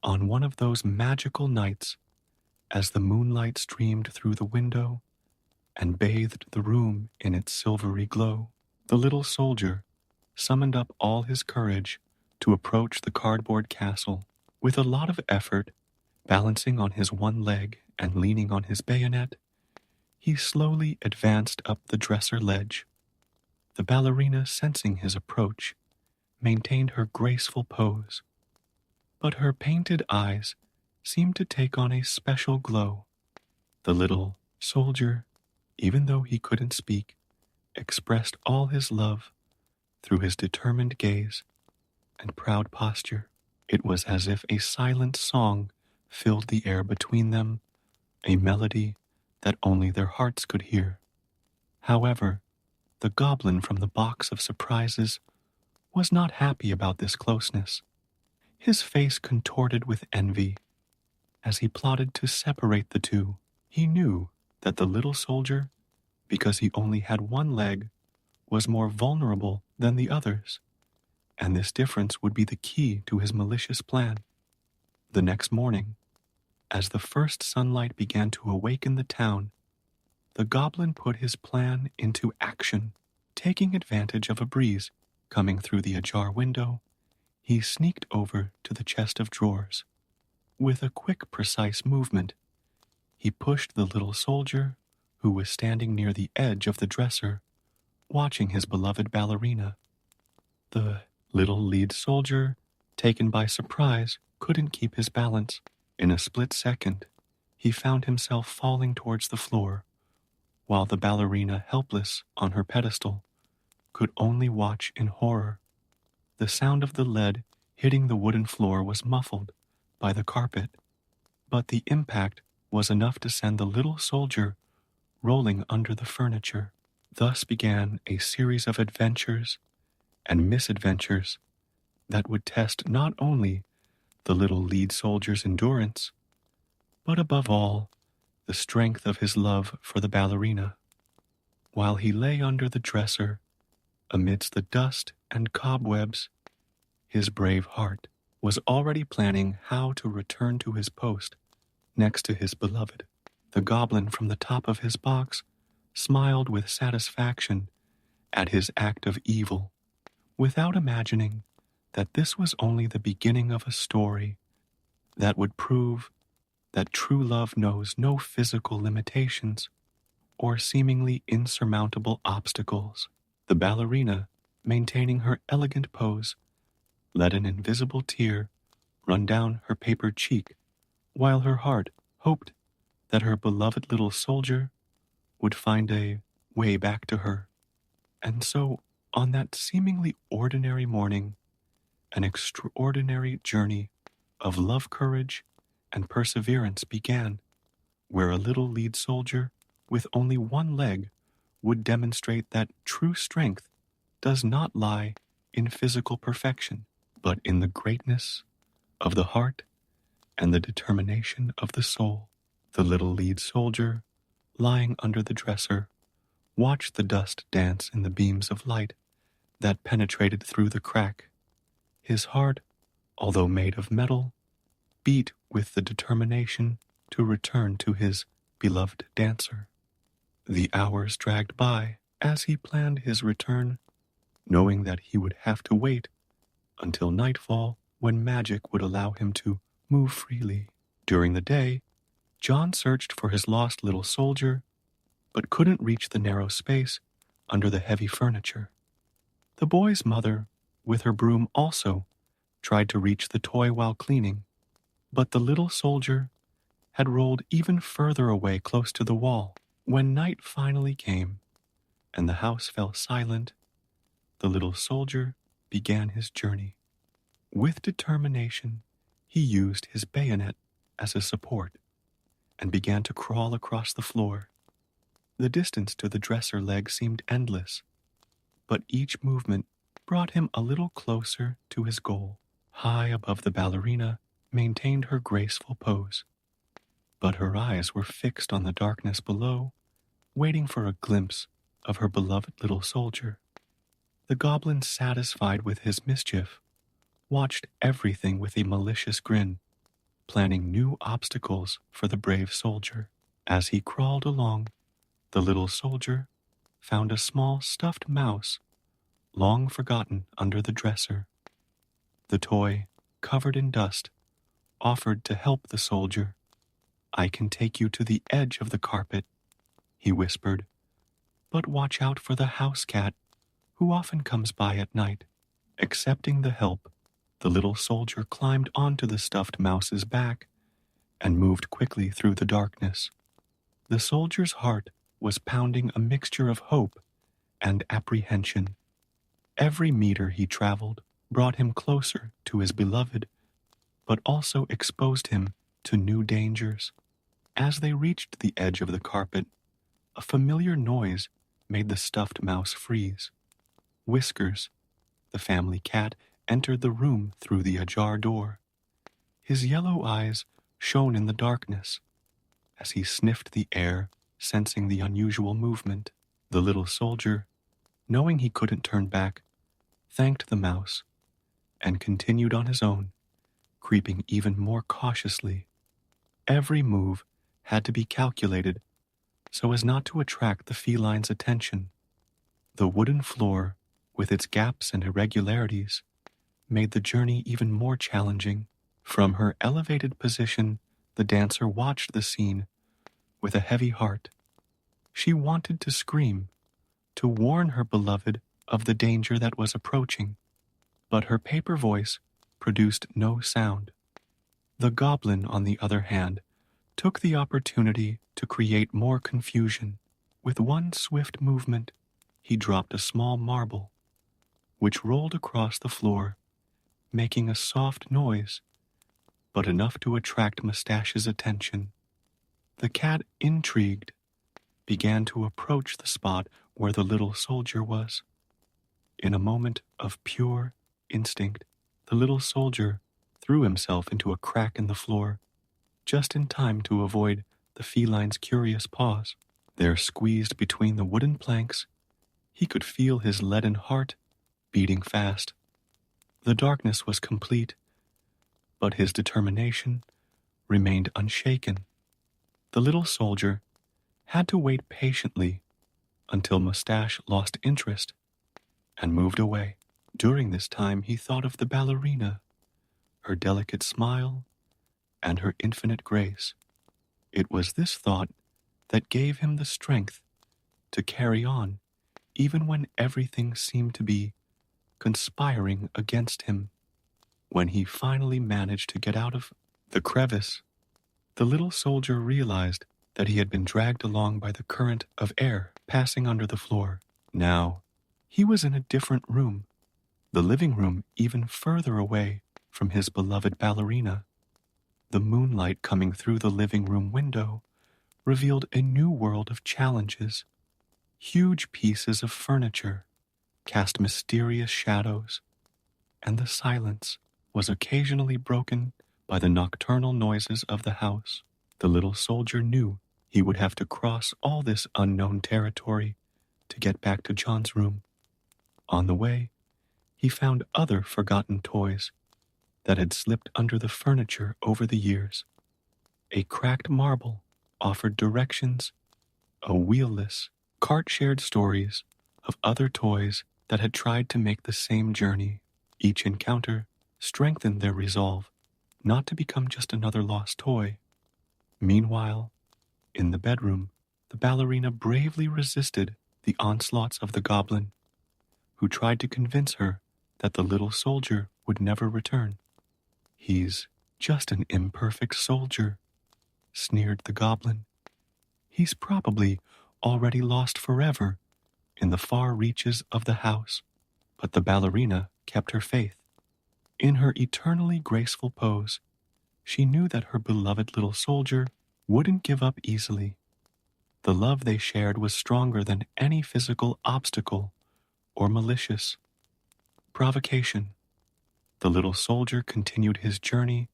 On one of those magical nights, as the moonlight streamed through the window and bathed the room in its silvery glow. The little soldier summoned up all his courage to approach the cardboard castle. With a lot of effort, balancing on his one leg and leaning on his bayonet, he slowly advanced up the dresser ledge. The ballerina, sensing his approach, maintained her graceful pose, but her painted eyes seemed to take on a special glow. The little soldier, even though he couldn't speak, expressed all his love through his determined gaze and proud posture. It was as if a silent song filled the air between them, a melody that only their hearts could hear. However, the goblin from the box of surprises was not happy about this closeness. His face contorted with envy as he plotted to separate the two. He knew that the little soldier, because he only had one leg, was more vulnerable than the others, and this difference would be the key to his malicious plan. The next morning, as the first sunlight began to awaken the town, the goblin put his plan into action. Taking advantage of a breeze coming through the ajar window, he sneaked over to the chest of drawers. With a quick, precise movement, he pushed the little soldier, who was standing near the edge of the dresser, watching his beloved ballerina. The little lead soldier, taken by surprise, couldn't keep his balance. In a split second, he found himself falling towards the floor, while the ballerina, helpless on her pedestal, could only watch in horror. The sound of the lead hitting the wooden floor was muffled by the carpet, but the impact was enough to send the little soldier rolling under the furniture. Thus began a series of adventures and misadventures that would test not only the little lead soldier's endurance, but above all, the strength of his love for the ballerina. While he lay under the dresser, amidst the dust and cobwebs, his brave heart was already planning how to return to his post next to his beloved. The goblin from the top of his box smiled with satisfaction at his act of evil, without imagining that this was only the beginning of a story that would prove that true love knows no physical limitations or seemingly insurmountable obstacles. The ballerina, maintaining her elegant pose, let an invisible tear run down her paper cheek, while her heart hoped that her beloved little soldier would find a way back to her. And so, on that seemingly ordinary morning, an extraordinary journey of love, courage, and perseverance began, where a little lead soldier with only one leg would demonstrate that true strength does not lie in physical perfection, but in the greatness of the heart and the determination of the soul. The little lead soldier, lying under the dresser, watched the dust dance in the beams of light that penetrated through the crack. His heart, although made of metal, beat with the determination to return to his beloved dancer. The hours dragged by as he planned his return, knowing that he would have to wait until nightfall, when magic would allow him to move freely. During the day, John searched for his lost little soldier, but couldn't reach the narrow space under the heavy furniture. The boy's mother, with her broom, also tried to reach the toy while cleaning, but the little soldier had rolled even further away close to the wall. When night finally came and the house fell silent, the little soldier began his journey. With determination, he used his bayonet as a support and began to crawl across the floor. The distance to the dresser leg seemed endless, but each movement brought him a little closer to his goal. High above the ballerina maintained her graceful pose, but her eyes were fixed on the darkness below, waiting for a glimpse of her beloved little soldier. The goblin, satisfied with his mischief, watched everything with a malicious grin. planning new obstacles for the brave soldier. As he crawled along, the little soldier found a small stuffed mouse long forgotten under the dresser. The toy, covered in dust, offered to help the soldier. "I can take you to the edge of the carpet," he whispered, "but watch out for the house cat, who often comes by at night." Accepting the help, the little soldier climbed onto the stuffed mouse's back and moved quickly through the darkness. The soldier's heart was pounding a mixture of hope and apprehension. Every meter he traveled brought him closer to his beloved, but also exposed him to new dangers. As they reached the edge of the carpet, a familiar noise made the stuffed mouse freeze. Whiskers, the family cat, entered the room through the ajar door. His yellow eyes shone in the darkness as he sniffed the air, sensing the unusual movement. The little soldier, knowing he couldn't turn back, thanked the mouse and continued on his own, creeping even more cautiously. Every move had to be calculated so as not to attract the feline's attention. The wooden floor, with its gaps and irregularities, made the journey even more challenging. From her elevated position, the dancer watched the scene with a heavy heart. She wanted to scream, to warn her beloved of the danger that was approaching, but her paper voice produced no sound. The goblin, on the other hand, took the opportunity to create more confusion. With one swift movement, he dropped a small marble, which rolled across the floor, making a soft noise, but enough to attract Mustache's attention. The cat, intrigued, began to approach the spot where the little soldier was. In a moment of pure instinct, the little soldier threw himself into a crack in the floor, just in time to avoid the feline's curious paws. There, squeezed between the wooden planks, he could feel his leaden heart beating fast. The darkness was complete, but his determination remained unshaken. The little soldier had to wait patiently until Mustache lost interest and moved away. During this time, he thought of the ballerina, her delicate smile, and her infinite grace. It was this thought that gave him the strength to carry on, even when everything seemed to be conspiring against him. When he finally managed to get out of the crevice, the little soldier realized that he had been dragged along by the current of air passing under the floor. Now, he was in a different room, the living room even further away from his beloved ballerina. The moonlight coming through the living room window revealed a new world of challenges. Huge pieces of furniture cast mysterious shadows, and the silence was occasionally broken by the nocturnal noises of the house. The little soldier knew he would have to cross all this unknown territory to get back to John's room. On the way, he found other forgotten toys that had slipped under the furniture over the years. A cracked marble offered directions, a wheelless cart shared stories of other toys that had tried to make the same journey. Each encounter strengthened their resolve not to become just another lost toy. Meanwhile, in the bedroom, the ballerina bravely resisted the onslaughts of the goblin, who tried to convince her that the little soldier would never return. "He's just an imperfect soldier," sneered the goblin. "He's probably already lost forever in the far reaches of the house." But the ballerina kept her faith. In her eternally graceful pose, she knew that her beloved little soldier wouldn't give up easily. The love they shared was stronger than any physical obstacle or malicious provocation. The little soldier continued his journey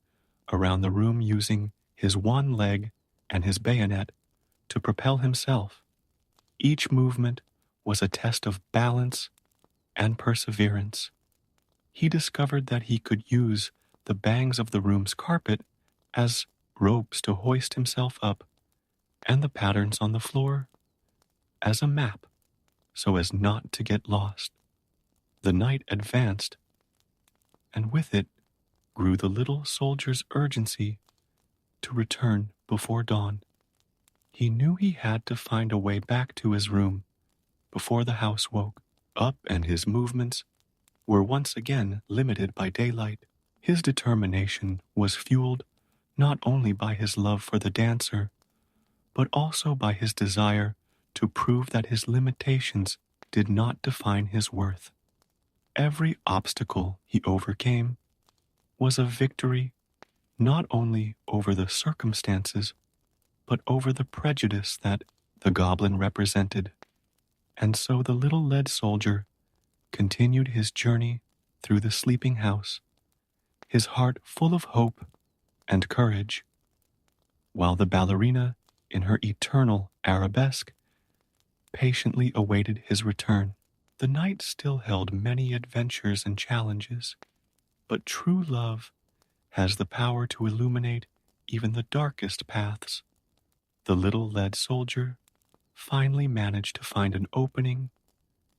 around the room using his one leg and his bayonet to propel himself. Each movement was a test of balance and perseverance. He discovered that he could use the bangs of the room's carpet has ropes to hoist himself up, and the patterns on the floor as a map so as not to get lost. The night advanced, and with it grew the little soldier's urgency to return before dawn. He knew he had to find a way back to his room before the house woke up and his movements were once again limited by daylight. His determination was fueled not only by his love for the dancer, but also by his desire to prove that his limitations did not define his worth. Every obstacle he overcame was a victory not only over the circumstances, but over the prejudice that the goblin represented. And so the little lead soldier continued his journey through the sleeping house, his heart full of hope and courage, while the ballerina, in her eternal arabesque, patiently awaited his return. The night still held many adventures and challenges, but true love has the power to illuminate even the darkest paths. The little lead soldier finally managed to find an opening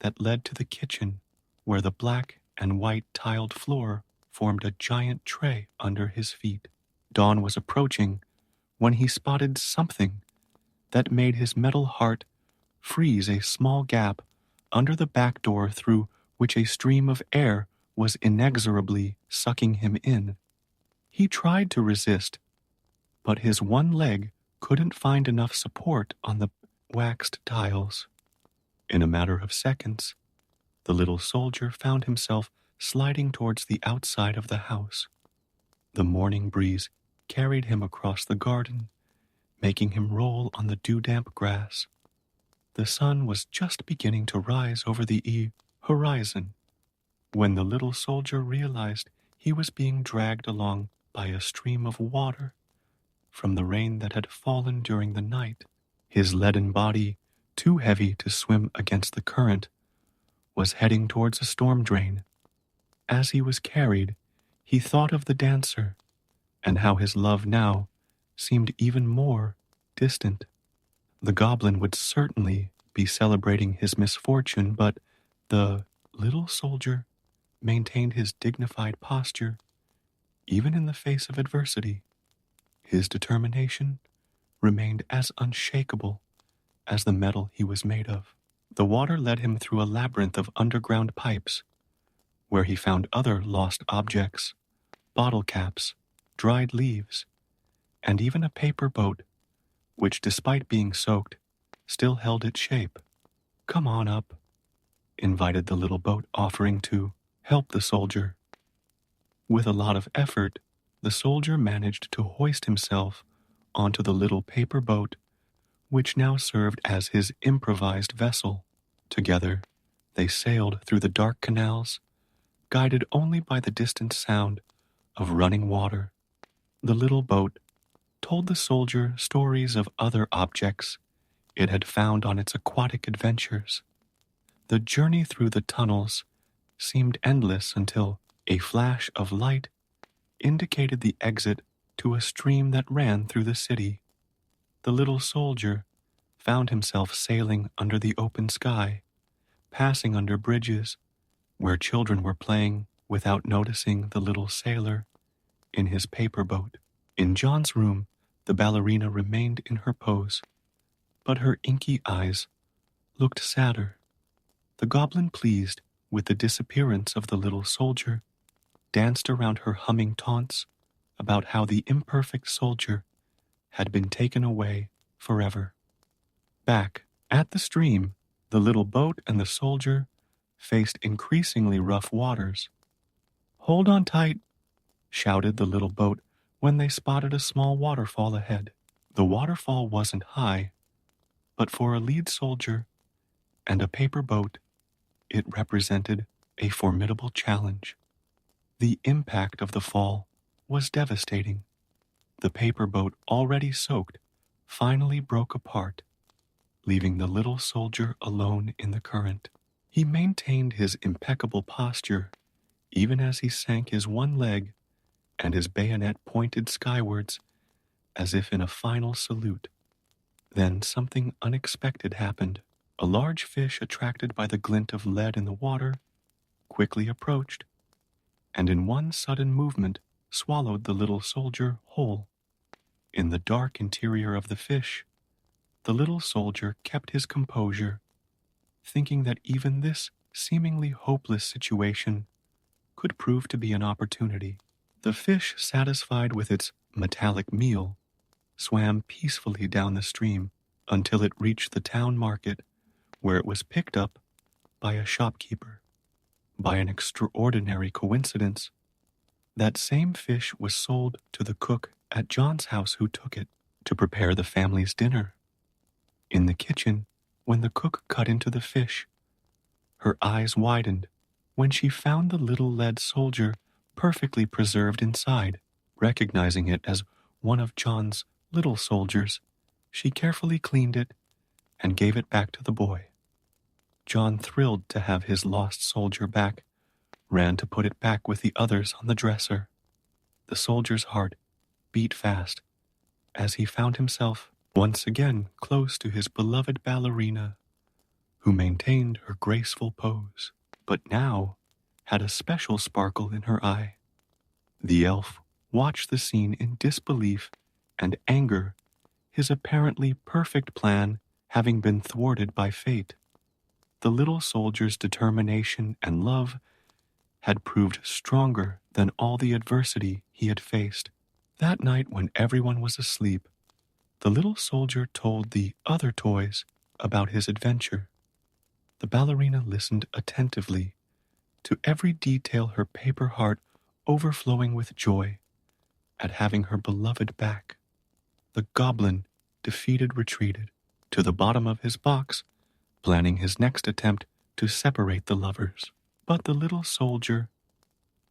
that led to the kitchen, where the black and white tiled floor formed a giant tray under his feet. Dawn was approaching when he spotted something that made his metal heart freeze a small gap under the back door through which a stream of air was inexorably sucking him in. He tried to resist, but his one leg couldn't find enough support on the waxed tiles. In a matter of seconds, the little soldier found himself sliding towards the outside of the house. The morning breeze carried him across the garden, making him roll on the dew-damp grass. The sun was just beginning to rise over the horizon when the little soldier realized he was being dragged along by a stream of water from the rain that had fallen during the night. His leaden body, too heavy to swim against the current, was heading towards a storm drain. As he was carried, he thought of the dancer and how his love now seemed even more distant. The goblin would certainly be celebrating his misfortune, but the little soldier maintained his dignified posture even in the face of adversity. His determination remained as unshakable as the metal he was made of. The water led him through a labyrinth of underground pipes, where he found other lost objects, bottle caps, dried leaves, and even a paper boat, which, despite being soaked, still held its shape. "Come on up," invited the little boat, offering to help the soldier. With a lot of effort, the soldier managed to hoist himself onto the little paper boat, which now served as his improvised vessel. Together, they sailed through the dark canals, guided only by the distant sound of running water. The little boat told the soldier stories of other objects it had found on its aquatic adventures. The journey through the tunnels seemed endless until a flash of light indicated the exit to a stream that ran through the city. The little soldier found himself sailing under the open sky, passing under bridges where children were playing without noticing the little sailor in his paper boat. In John's room, the ballerina remained in her pose, but her inky eyes looked sadder. The goblin, pleased with the disappearance of the little soldier, danced around her, humming taunts about how the imperfect soldier had been taken away forever. Back at the stream, the little boat and the soldier faced increasingly rough waters. "Hold on tight," shouted the little boat when they spotted a small waterfall ahead. The waterfall wasn't high, but for a lead soldier and a paper boat, it represented a formidable challenge. The impact of the fall was devastating. The paper boat, already soaked, finally broke apart, leaving the little soldier alone in the current. He maintained his impeccable posture, even as he sank his one leg and his bayonet pointed skywards as if in a final salute. Then something unexpected happened. A large fish, attracted by the glint of lead in the water, quickly approached, and in one sudden movement swallowed the little soldier whole. In the dark interior of the fish, the little soldier kept his composure, thinking that even this seemingly hopeless situation could prove to be an opportunity. The fish, satisfied with its metallic meal, swam peacefully down the stream until it reached the town market, where it was picked up by a shopkeeper. By an extraordinary coincidence, that same fish was sold to the cook at John's house, who took it to prepare the family's dinner. In the kitchen, when the cook cut into the fish, her eyes widened when she found the little lead soldier perfectly preserved inside. Recognizing it as one of John's little soldiers, she carefully cleaned it and gave it back to the boy. John, thrilled to have his lost soldier back, ran to put it back with the others on the dresser. The soldier's heart beat fast as he found himself once again close to his beloved ballerina, who maintained her graceful pose, but now had a special sparkle in her eye. The elf watched the scene in disbelief and anger, his apparently perfect plan having been thwarted by fate. The little soldier's determination and love had proved stronger than all the adversity he had faced. That night, when everyone was asleep, the little soldier told the other toys about his adventure. The ballerina listened attentively to every detail, her paper heart overflowing with joy at having her beloved back. The goblin, defeated, retreated to the bottom of his box, planning his next attempt to separate the lovers. But the little soldier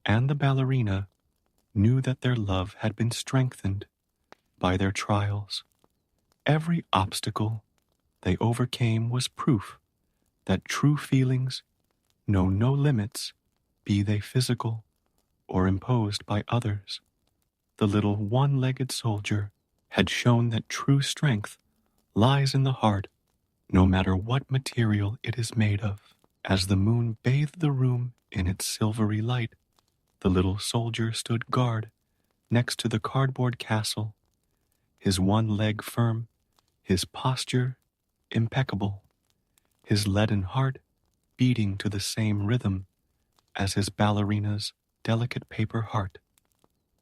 and the ballerina knew that their love had been strengthened by their trials. Every obstacle they overcame was proof that true feelings know no limits, be they physical or imposed by others. The little one-legged soldier had shown that true strength lies in the heart, no matter what material it is made of. As the moon bathed the room in its silvery light, the little soldier stood guard next to the cardboard castle, his one leg firm, his posture impeccable, his leaden heart beating to the same rhythm as his ballerina's delicate paper heart.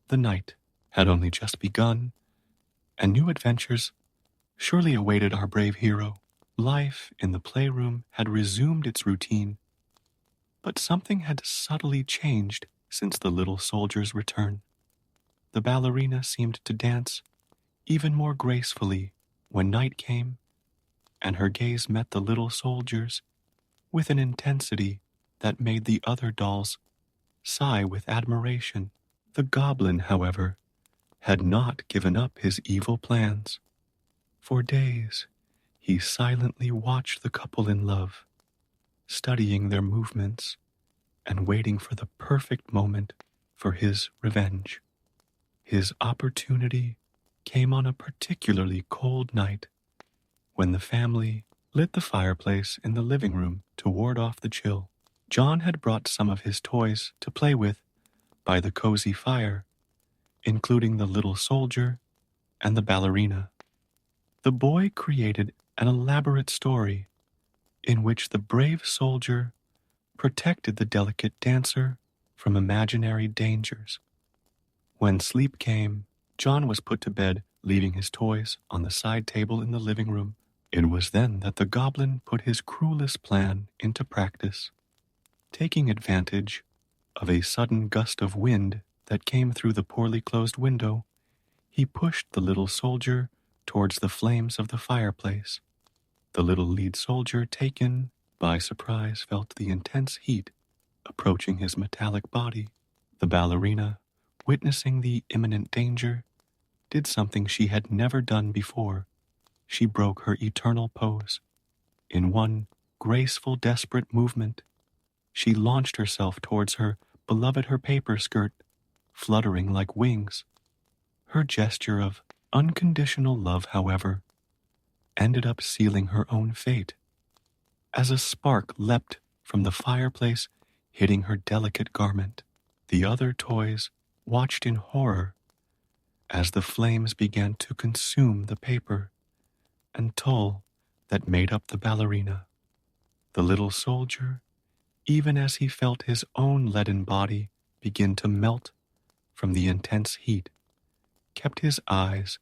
The night had only just begun, and new adventures surely awaited our brave hero. Life in the playroom had resumed its routine, but something had subtly changed since the little soldier's return. The ballerina seemed to dance even more gracefully when night came, and her gaze met the little soldier's with an intensity that made the other dolls sigh with admiration. The goblin, however, had not given up his evil plans. For days, he silently watched the couple in love, studying their movements and waiting for the perfect moment for his revenge. His opportunity came on a particularly cold night when the family lit the fireplace in the living room to ward off the chill. John had brought some of his toys to play with by the cozy fire, including the little soldier and the ballerina. The boy created an elaborate story in which the brave soldier protected the delicate dancer from imaginary dangers. When sleep came, John was put to bed, leaving his toys on the side table in the living room. It was then that the goblin put his cruelest plan into practice. Taking advantage of a sudden gust of wind that came through the poorly closed window, he pushed the little soldier towards the flames of the fireplace. The little lead soldier, taken by surprise, felt the intense heat approaching his metallic body. The ballerina, witnessing the imminent danger, did something she had never done before. She broke her eternal pose. In one graceful, desperate movement, she launched herself towards her beloved, her paper skirt fluttering like wings. Her gesture of Unconditional love, however, ended up sealing her own fate. As a spark leapt from the fireplace, hitting her delicate garment, the other toys watched in horror as the flames began to consume the paper and tulle that made up the ballerina. The little soldier, even as he felt his own leaden body begin to melt from the intense heat, kept his eyes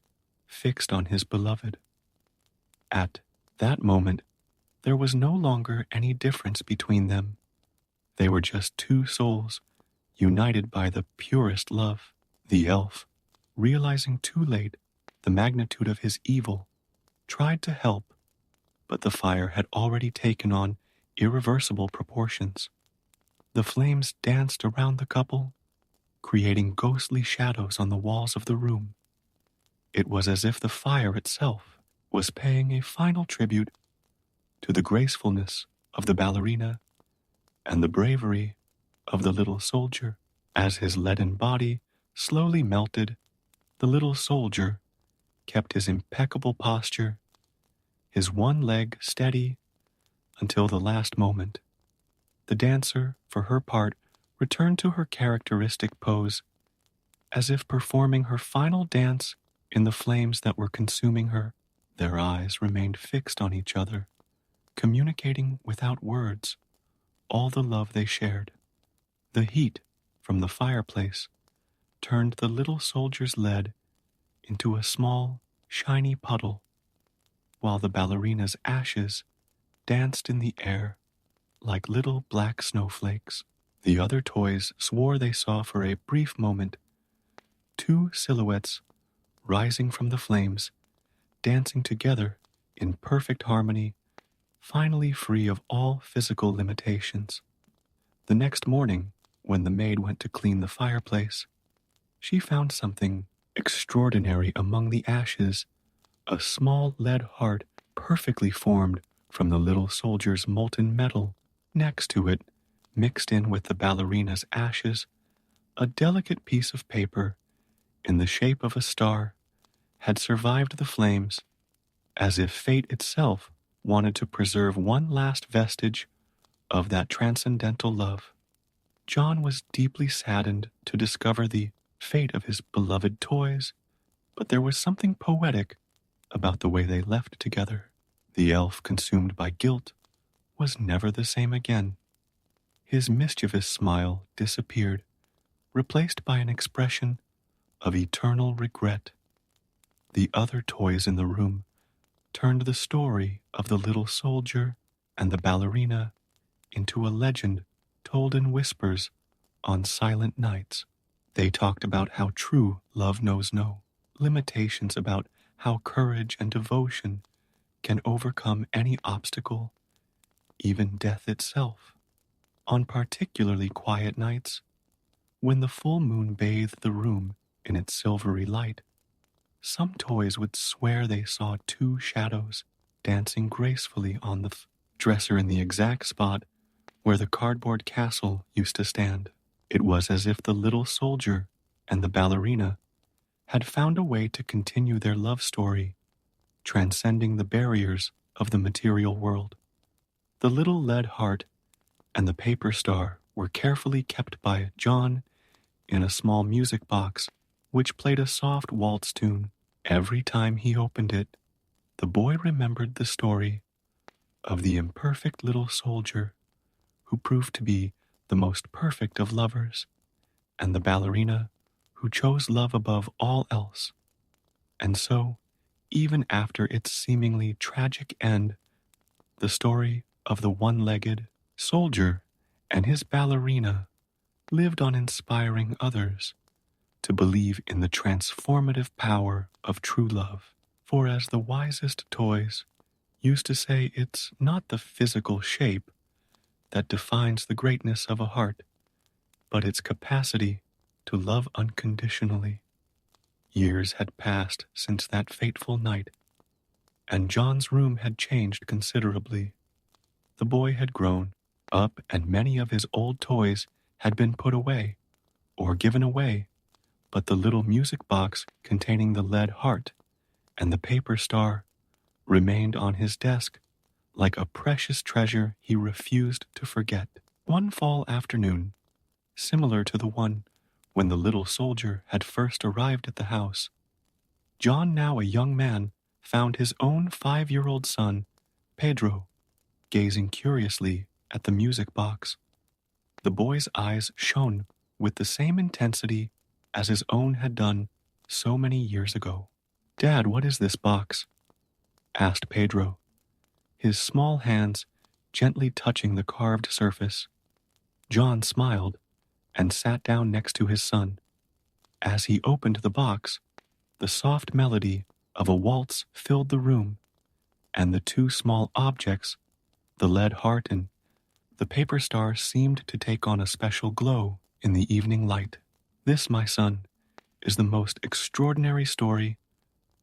fixed on his beloved. At that moment, there was no longer any difference between them. They were just two souls united by the purest love. The elf, realizing too late the magnitude of his evil, tried to help, but the fire had already taken on irreversible proportions. The flames danced around the couple, creating ghostly shadows on the walls of the room. It was as if the fire itself was paying a final tribute to the gracefulness of the ballerina and the bravery of the little soldier. As his leaden body slowly melted, the little soldier kept his impeccable posture, his one leg steady until the last moment. The dancer, for her part, returned to her characteristic pose, as if performing her final dance in the flames that were consuming her. Their eyes remained fixed on each other, communicating without words all the love they shared. The heat from the fireplace turned the little soldier's lead into a small, shiny puddle, while the ballerina's ashes danced in the air like little black snowflakes. The other toys swore they saw for a brief moment two silhouettes rising from the flames, dancing together in perfect harmony, finally free of all physical limitations. The next morning, when the maid went to clean the fireplace, she found something extraordinary among the ashes, a small lead heart perfectly formed from the little soldier's molten metal. Next to it, mixed in with the ballerina's ashes, a delicate piece of paper in the shape of a star had survived the flames, as if fate itself wanted to preserve one last vestige of that transcendental love. John was deeply saddened to discover the fate of his beloved toys, but there was something poetic about the way they left together. The elf, consumed by guilt, was never the same again. His mischievous smile disappeared, replaced by an expression of eternal regret. The other toys in the room turned the story of the little soldier and the ballerina into a legend told in whispers on silent nights. They talked about how true love knows no limitations, about how courage and devotion can overcome any obstacle, even death itself. On particularly quiet nights, when the full moon bathed the room in its silvery light, some toys would swear they saw two shadows dancing gracefully on the dresser in the exact spot where the cardboard castle used to stand. It was as if the little soldier and the ballerina had found a way to continue their love story, transcending the barriers of the material world. The little lead heart and the paper star were carefully kept by John in a small music box which played a soft waltz tune. Every time he opened it, the boy remembered the story of the imperfect little soldier who proved to be the most perfect of lovers, and the ballerina who chose love above all else. And so, even after its seemingly tragic end, the story of the one-legged soldier and his ballerina lived on, inspiring others to believe in the transformative power of true love. For as the wisest toys used to say, it's not the physical shape that defines the greatness of a heart, but its capacity to love unconditionally. Years had passed since that fateful night, and John's room had changed considerably. The boy had grown up, and many of his old toys had been put away or given away, but the little music box containing the lead heart and the paper star remained on his desk like a precious treasure he refused to forget. One fall afternoon, similar to the one when the little soldier had first arrived at the house, John, now a young man, found his own 5-year-old son, Pedro, gazing curiously at the music box. The boy's eyes shone with the same intensity as his own had done so many years ago. "Dad, what is this box?" asked Pedro, his small hands gently touching the carved surface. John smiled and sat down next to his son. As he opened the box, the soft melody of a waltz filled the room, and the two small objects, the lead heart and the paper star, seemed to take on a special glow in the evening light. "This, my son, is the most extraordinary story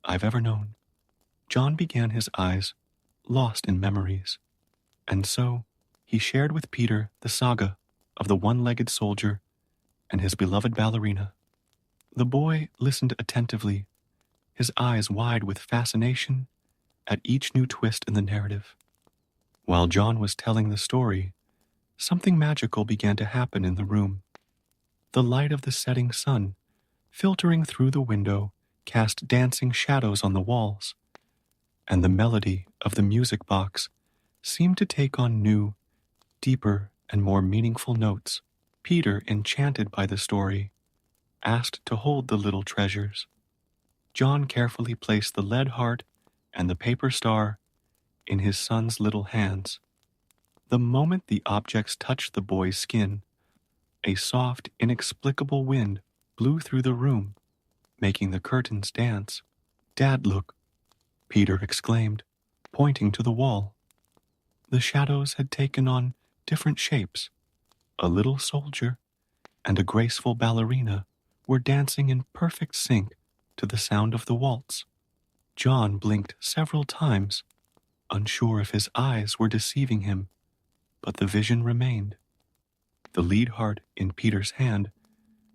I've ever known." John began, his eyes lost in memories, and so he shared with Peter the saga of the one-legged soldier and his beloved ballerina. The boy listened attentively, his eyes wide with fascination at each new twist in the narrative. While John was telling the story, something magical began to happen in the room. The light of the setting sun, filtering through the window, cast dancing shadows on the walls, and the melody of the music box seemed to take on new, deeper, and more meaningful notes. Peter, enchanted by the story, asked to hold the little treasures. John carefully placed the lead heart and the paper star in his son's little hands. The moment the objects touched the boy's skin, a soft, inexplicable wind blew through the room, making the curtains dance. "Dad, look," Peter exclaimed, pointing to the wall. The shadows had taken on different shapes. A little soldier and a graceful ballerina were dancing in perfect sync to the sound of the waltz. John blinked several times, unsure if his eyes were deceiving him, but the vision remained. The lead heart in Peter's hand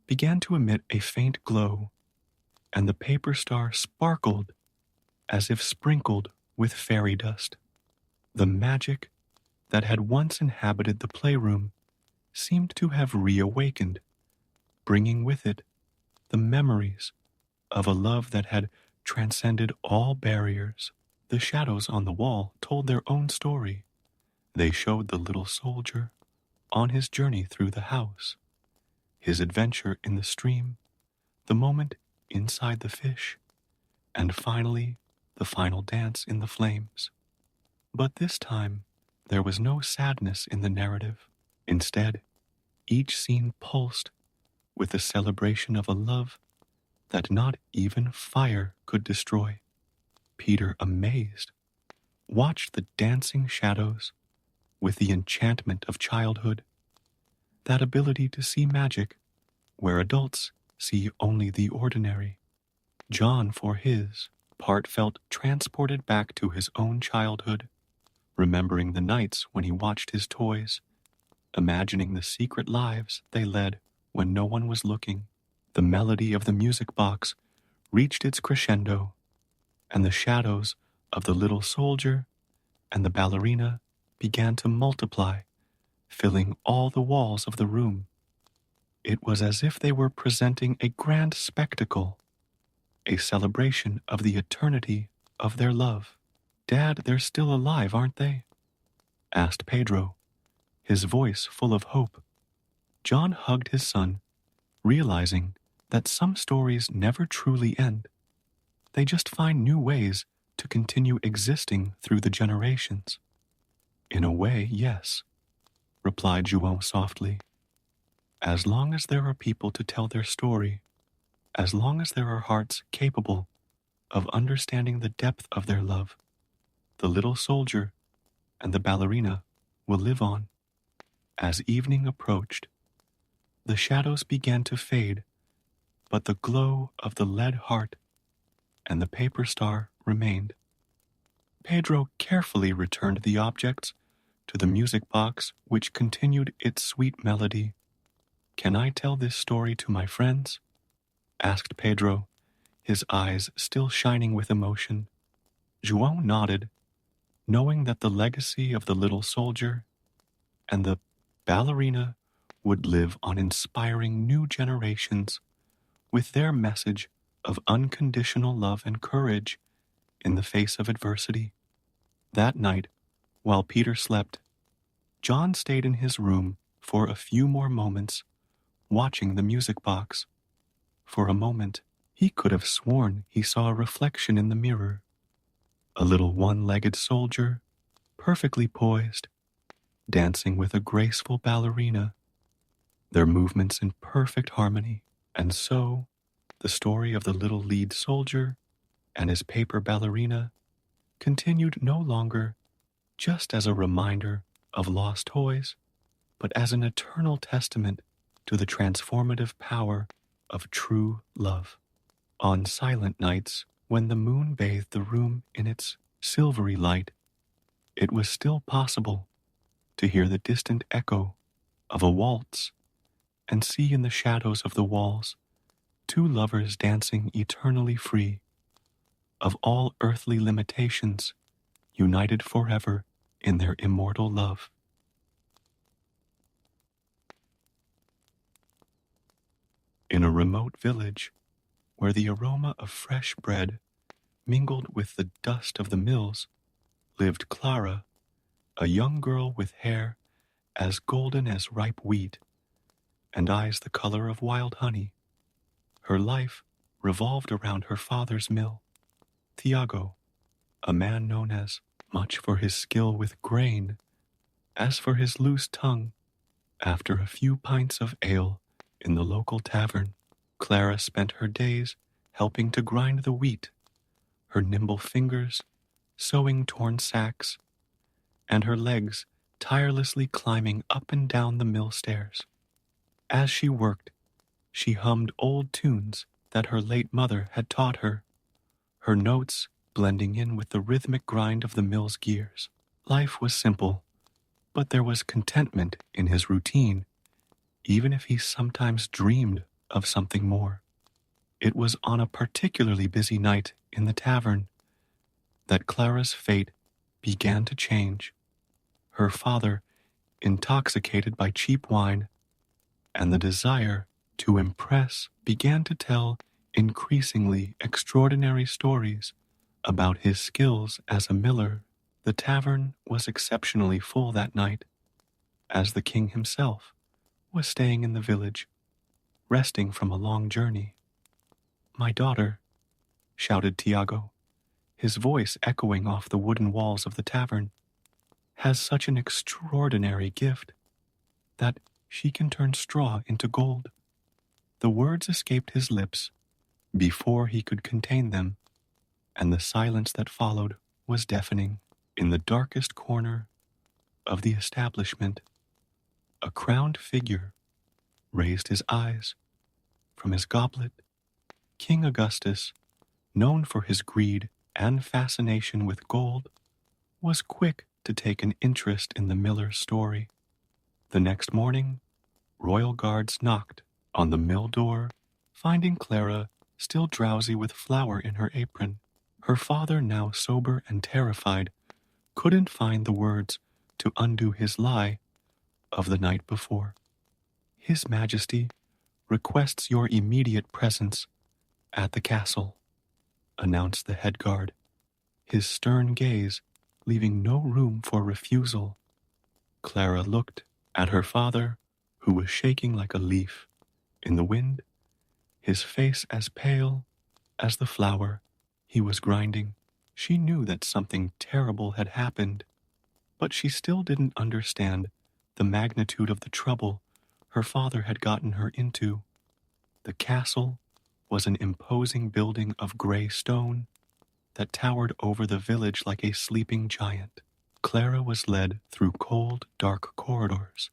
began to emit a faint glow, and the paper star sparkled as if sprinkled with fairy dust. The magic that had once inhabited the playroom seemed to have reawakened, bringing with it the memories of a love that had transcended all barriers. The shadows on the wall told their own story. They showed the little soldier on his journey through the house, his adventure in the stream, the moment inside the fish, and finally the final dance in the flames. But this time, there was no sadness in the narrative. Instead, each scene pulsed with the celebration of a love that not even fire could destroy. Peter, amazed, watched the dancing shadows with the enchantment of childhood, that ability to see magic where adults see only the ordinary. John, for his part, felt transported back to his own childhood, remembering the nights when he watched his toys, imagining the secret lives they led when no one was looking. The melody of the music box reached its crescendo, and the shadows of the little soldier and the ballerina began to multiply, filling all the walls of the room. It was as if they were presenting a grand spectacle, a celebration of the eternity of their love. "Dad, they're still alive, aren't they?" asked Pedro, his voice full of hope. John hugged his son, realizing that some stories never truly end. They just find new ways to continue existing through the generations. "In a way, yes," replied Juan softly. "As long as there are people to tell their story, as long as there are hearts capable of understanding the depth of their love, the little soldier and the ballerina will live on." As evening approached, the shadows began to fade, but the glow of the lead heart and the paper star remained. Pedro carefully returned the objects to the music box, which continued its sweet melody. "Can I tell this story to my friends?" asked Pedro, his eyes still shining with emotion. João nodded, knowing that the legacy of the little soldier and the ballerina would live on, inspiring new generations with their message of unconditional love and courage in the face of adversity. That night, while Peter slept, John stayed in his room for a few more moments, watching the music box. For a moment, he could have sworn he saw a reflection in the mirror. A little one-legged soldier, perfectly poised, dancing with a graceful ballerina, their movements in perfect harmony. And so, the story of the little lead soldier and his paper ballerina continued no longer just as a reminder of lost toys, but as an eternal testament to the transformative power of true love. On silent nights, when the moon bathed the room in its silvery light, it was still possible to hear the distant echo of a waltz and see in the shadows of the walls two lovers dancing eternally free of all earthly limitations, united forever in their immortal love. In a remote village, where the aroma of fresh bread mingled with the dust of the mills, lived Clara, a young girl with hair as golden as ripe wheat and eyes the color of wild honey. Her life revolved around her father's mill, Thiago, a man known as much for his skill with grain as for his loose tongue. After a few pints of ale in the local tavern, Clara spent her days helping to grind the wheat, her nimble fingers sewing torn sacks, and her legs tirelessly climbing up and down the mill stairs. As she worked, she hummed old tunes that her late mother had taught her, her notes blending in with the rhythmic grind of the mill's gears. Life was simple, but there was contentment in his routine, even if he sometimes dreamed of something more. It was on a particularly busy night in the tavern that Clara's fate began to change. Her father, intoxicated by cheap wine, and the desire to impress, began to tell increasingly extraordinary stories about his skills as a miller. The tavern was exceptionally full that night, as the king himself was staying in the village, resting from a long journey. "My daughter," shouted Tiago, his voice echoing off the wooden walls of the tavern, "has such an extraordinary gift that she can turn straw into gold." The words escaped his lips before he could contain them, and the silence that followed was deafening. In the darkest corner of the establishment, a crowned figure raised his eyes from his goblet. King Augustus, known for his greed and fascination with gold, was quick to take an interest in the miller's story. The next morning, royal guards knocked on the mill door, finding Clara still drowsy with flour in her apron. Her father, now sober and terrified, couldn't find the words to undo his lie of the night before. "His Majesty requests your immediate presence at the castle," announced the head guard, his stern gaze leaving no room for refusal. Clara looked at her father, who was shaking like a leaf in the wind, his face as pale as the flour he was grinding. She knew that something terrible had happened, but she still didn't understand the magnitude of the trouble her father had gotten her into. The castle was an imposing building of gray stone that towered over the village like a sleeping giant. Clara was led through cold, dark corridors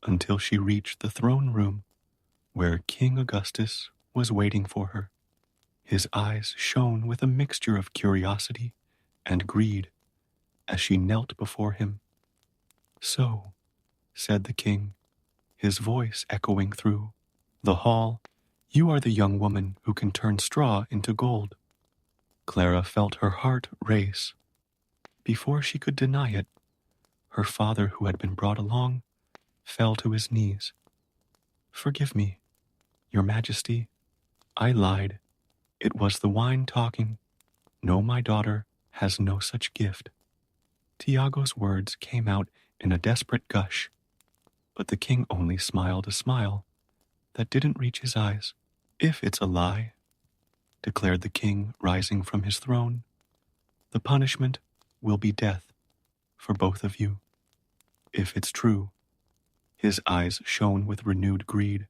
until she reached the throne room where King Augustus was waiting for her. His eyes shone with a mixture of curiosity and greed as she knelt before him. "So," said the king, his voice echoing through the hall, You are the young woman who can turn straw into gold. Clara felt her heart race. Before she could deny it, her father, who had been brought along, fell to his knees. Forgive me, your majesty. I lied. It was the wine talking. No, my daughter has no such gift. Tiago's words came out in a desperate gush, but the king only smiled a smile that didn't reach his eyes. If it's a lie, declared the king, rising from his throne, the punishment will be death for both of you. If it's true, his eyes shone with renewed greed.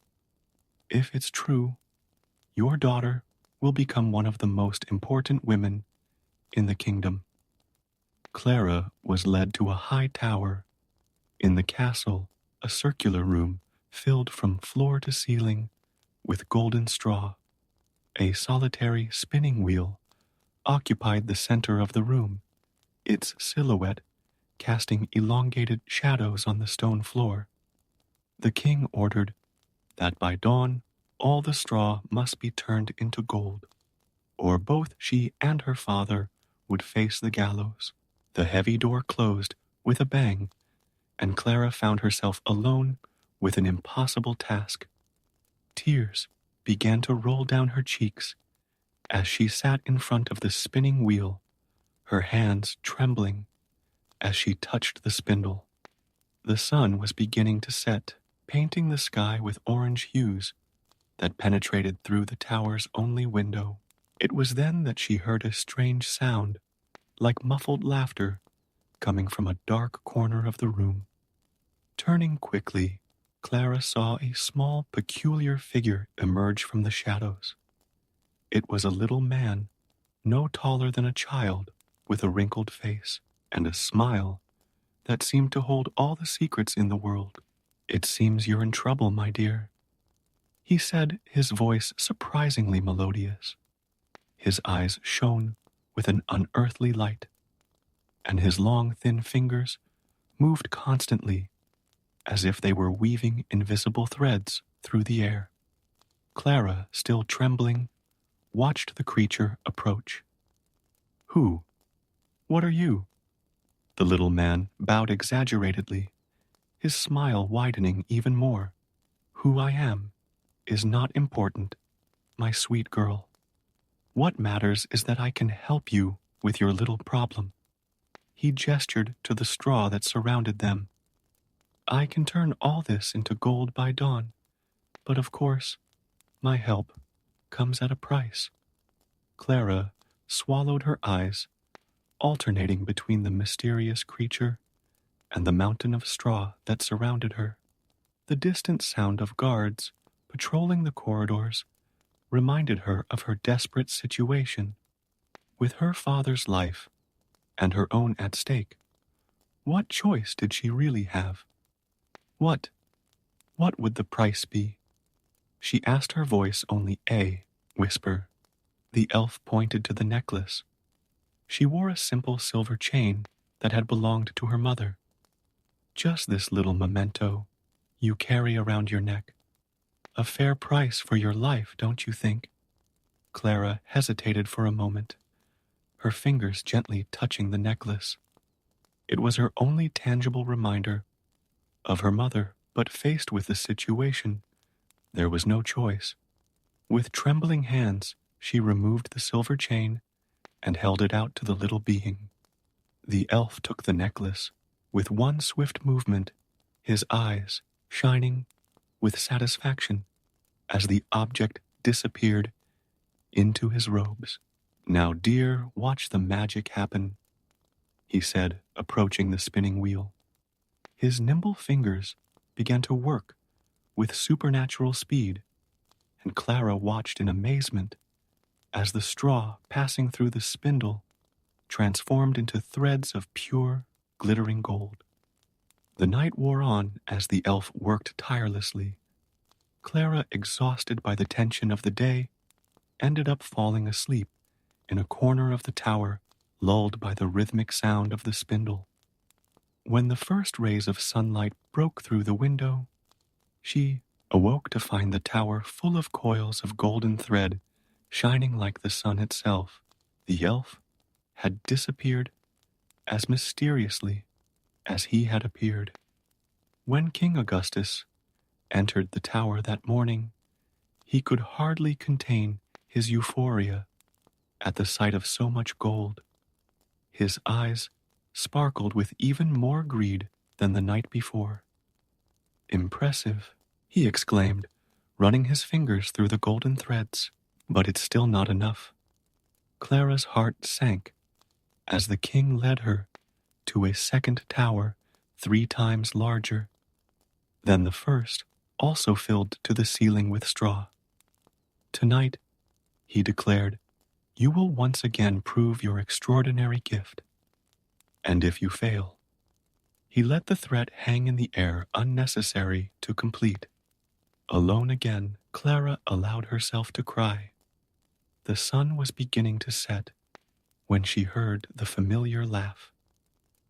If it's true, your daughter will become one of the most important women in the kingdom. Clara was led to a high tower. In the castle, a circular room filled from floor to ceiling with golden straw. A solitary spinning wheel occupied the center of the room, its silhouette casting elongated shadows on the stone floor. The king ordered that by dawn all the straw must be turned into gold, or both she and her father would face the gallows. The heavy door closed with a bang, and Clara found herself alone with an impossible task. Tears began to roll down her cheeks as she sat in front of the spinning wheel, her hands trembling as she touched the spindle. The sun was beginning to set, painting the sky with orange hues that penetrated through the tower's only window. It was then that she heard a strange sound, like muffled laughter, coming from a dark corner of the room. Turning quickly, Clara saw a small, peculiar figure emerge from the shadows. It was a little man, no taller than a child, with a wrinkled face and a smile that seemed to hold all the secrets in the world. It seems you're in trouble, my dear, he said, his voice surprisingly melodious. His eyes shone with an unearthly light, and his long, thin fingers moved constantly as if they were weaving invisible threads through the air. Clara, still trembling, watched the creature approach. Who? What are you? The little man bowed exaggeratedly, his smile widening even more. Who I am is not important, my sweet girl. What matters is that I can help you with your little problem. He gestured to the straw that surrounded them. I can turn all this into gold by dawn, but of course, my help comes at a price. Clara swallowed her eyes, alternating between the mysterious creature and the mountain of straw that surrounded her. The distant sound of guards patrolling the corridors reminded her of her desperate situation. With her father's life and her own at stake, what choice did she really have? What would the price be? She asked, her voice only a whisper. The elf pointed to the necklace. She wore a simple silver chain that had belonged to her mother. Just this little memento you carry around your neck. A fair price for your life, don't you think? Clara hesitated for a moment, her fingers gently touching the necklace. It was her only tangible reminder of her mother, but faced with the situation, there was no choice. With trembling hands, she removed the silver chain and held it out to the little being. The elf took the necklace with one swift movement, his eyes shining with satisfaction as the object disappeared into his robes. Now, dear, watch the magic happen, he said, approaching the spinning wheel. His nimble fingers began to work with supernatural speed, and Clara watched in amazement as the straw passing through the spindle transformed into threads of pure, glittering gold. The night wore on as the elf worked tirelessly. Clara, exhausted by the tension of the day, ended up falling asleep in a corner of the tower, lulled by the rhythmic sound of the spindle. When the first rays of sunlight broke through the window, she awoke to find the tower full of coils of golden thread shining like the sun itself. The elf had disappeared as mysteriously as he had appeared. When King Augustus entered the tower that morning, he could hardly contain his euphoria at the sight of so much gold. His eyes sparkled with even more greed than the night before. "Impressive," he exclaimed, running his fingers through the golden threads. "But it's still not enough." Clara's heart sank as the king led her to a second tower 3 times larger than the first, also filled to the ceiling with straw. "Tonight," he declared, "you will once again prove your extraordinary gift. And if you fail—" He let the threat hang in the air, unnecessary to complete. Alone again, Clara allowed herself to cry. The sun was beginning to set when she heard the familiar laugh.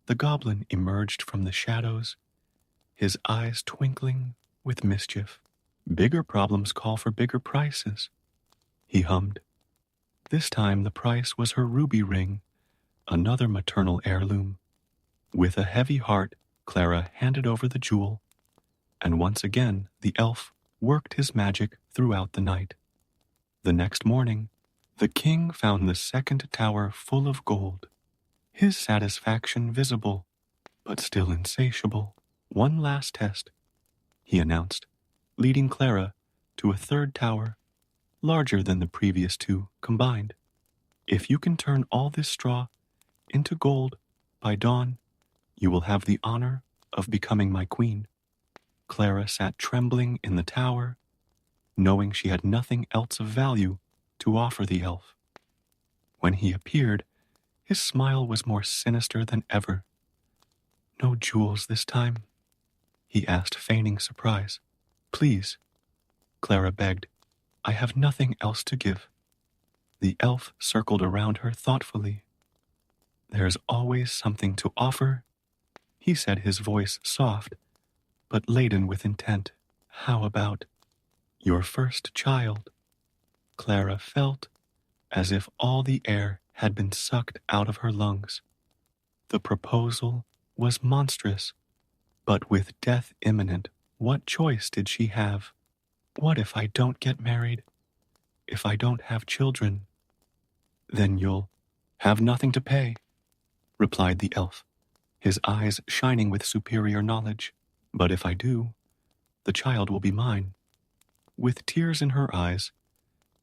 The goblin emerged from the shadows, his eyes twinkling with mischief. "Bigger problems call for bigger prices," he hummed. This time the price was her ruby ring, another maternal heirloom. With a heavy heart, Clara handed over the jewel, and once again the elf worked his magic throughout the night. The next morning, the king found the second tower full of gold, his satisfaction visible, but still insatiable. "One last test," he announced, leading Clara to a third tower, larger than the previous 2 combined. "If you can turn all this straw into gold by dawn, you will have the honor of becoming my queen." Clara sat trembling in the tower, knowing she had nothing else of value to offer the elf. When he appeared, his smile was more sinister than ever. "No jewels this time?" he asked, feigning surprise. "Please," Clara begged. "I have nothing else to give." The elf circled around her thoughtfully. "There's always something to offer," he said, his voice soft, but laden with intent. "How about your first child?" Clara felt as if all the air had been sucked out of her lungs. The proposal was monstrous, but with death imminent, what choice did she have? "What if I don't get married? If I don't have children?" "Then you'll have nothing to pay," replied the elf, his eyes shining with superior knowledge. "But if I do, the child will be mine." With tears in her eyes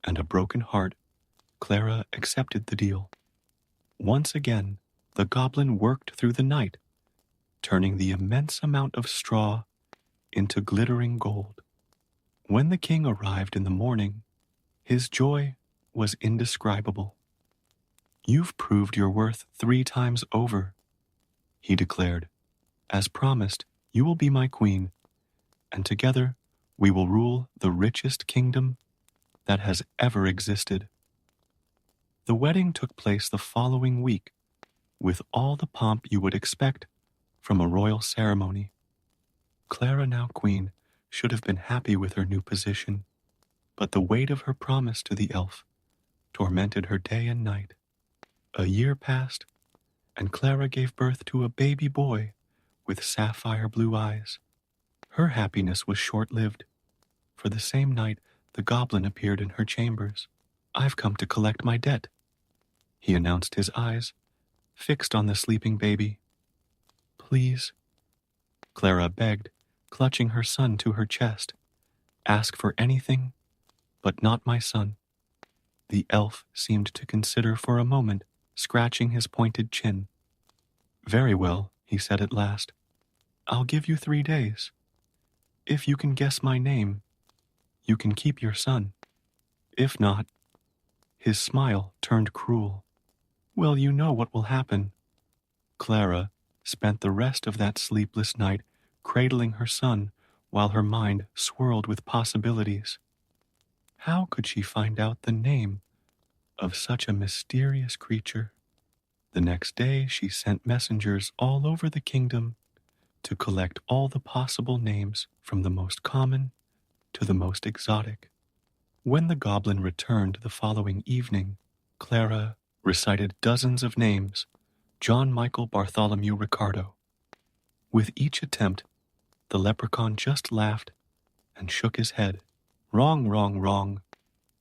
and a broken heart, Clara accepted the deal. Once again, the goblin worked through the night, turning the immense amount of straw into glittering gold. When the king arrived in the morning, his joy was indescribable. "You've proved your worth 3 times over," he declared. "As promised, you will be my queen, and together we will rule the richest kingdom that has ever existed." The wedding took place the following week, with all the pomp you would expect from a royal ceremony. Clara, now queen, should have been happy with her new position, but the weight of her promise to the elf tormented her day and night. A year passed, and Clara gave birth to a baby boy with sapphire blue eyes. Her happiness was short-lived, for the same night the goblin appeared in her chambers. "I've come to collect my debt," he announced, his eyes fixed on the sleeping baby. "Please," Clara begged, clutching her son to her chest. "Ask for anything, but not my son." The elf seemed to consider for a moment, scratching his pointed chin. "Very well," he said at last. "I'll give you 3 days. If you can guess my name, you can keep your son. If not—" His smile turned cruel. "Well, you know what will happen." Clara spent the rest of that sleepless night cradling her son while her mind swirled with possibilities. How could she find out the name of such a mysterious creature? The next day she sent messengers all over the kingdom to collect all the possible names from the most common to the most exotic. When the goblin returned the following evening, Clara recited dozens of names: John Michael Bartholomew Ricardo. With each attempt, the leprechaun just laughed and shook his head. Wrong, wrong, wrong,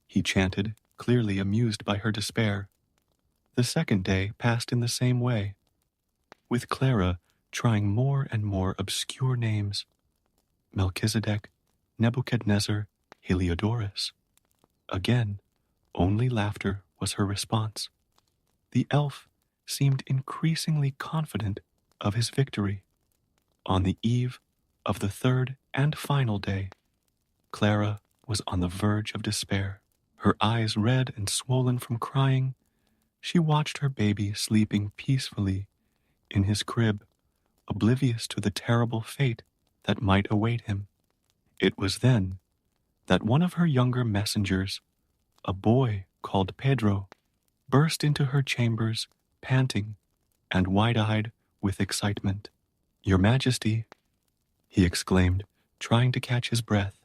he chanted, clearly amused by her despair. The second day passed in the same way, with Clara trying more and more obscure names: Melchizedek, Nebuchadnezzar, Heliodorus. Again, only laughter was her response. The elf seemed increasingly confident of his victory. On the eve of the third and final day, Clara was on the verge of despair. Her eyes red and swollen from crying, she watched her baby sleeping peacefully in his crib, oblivious to the terrible fate that might await him. It was then that one of her younger messengers, a boy called Pedro, burst into her chambers, panting and wide-eyed with excitement. "Your Majesty," he exclaimed, trying to catch his breath,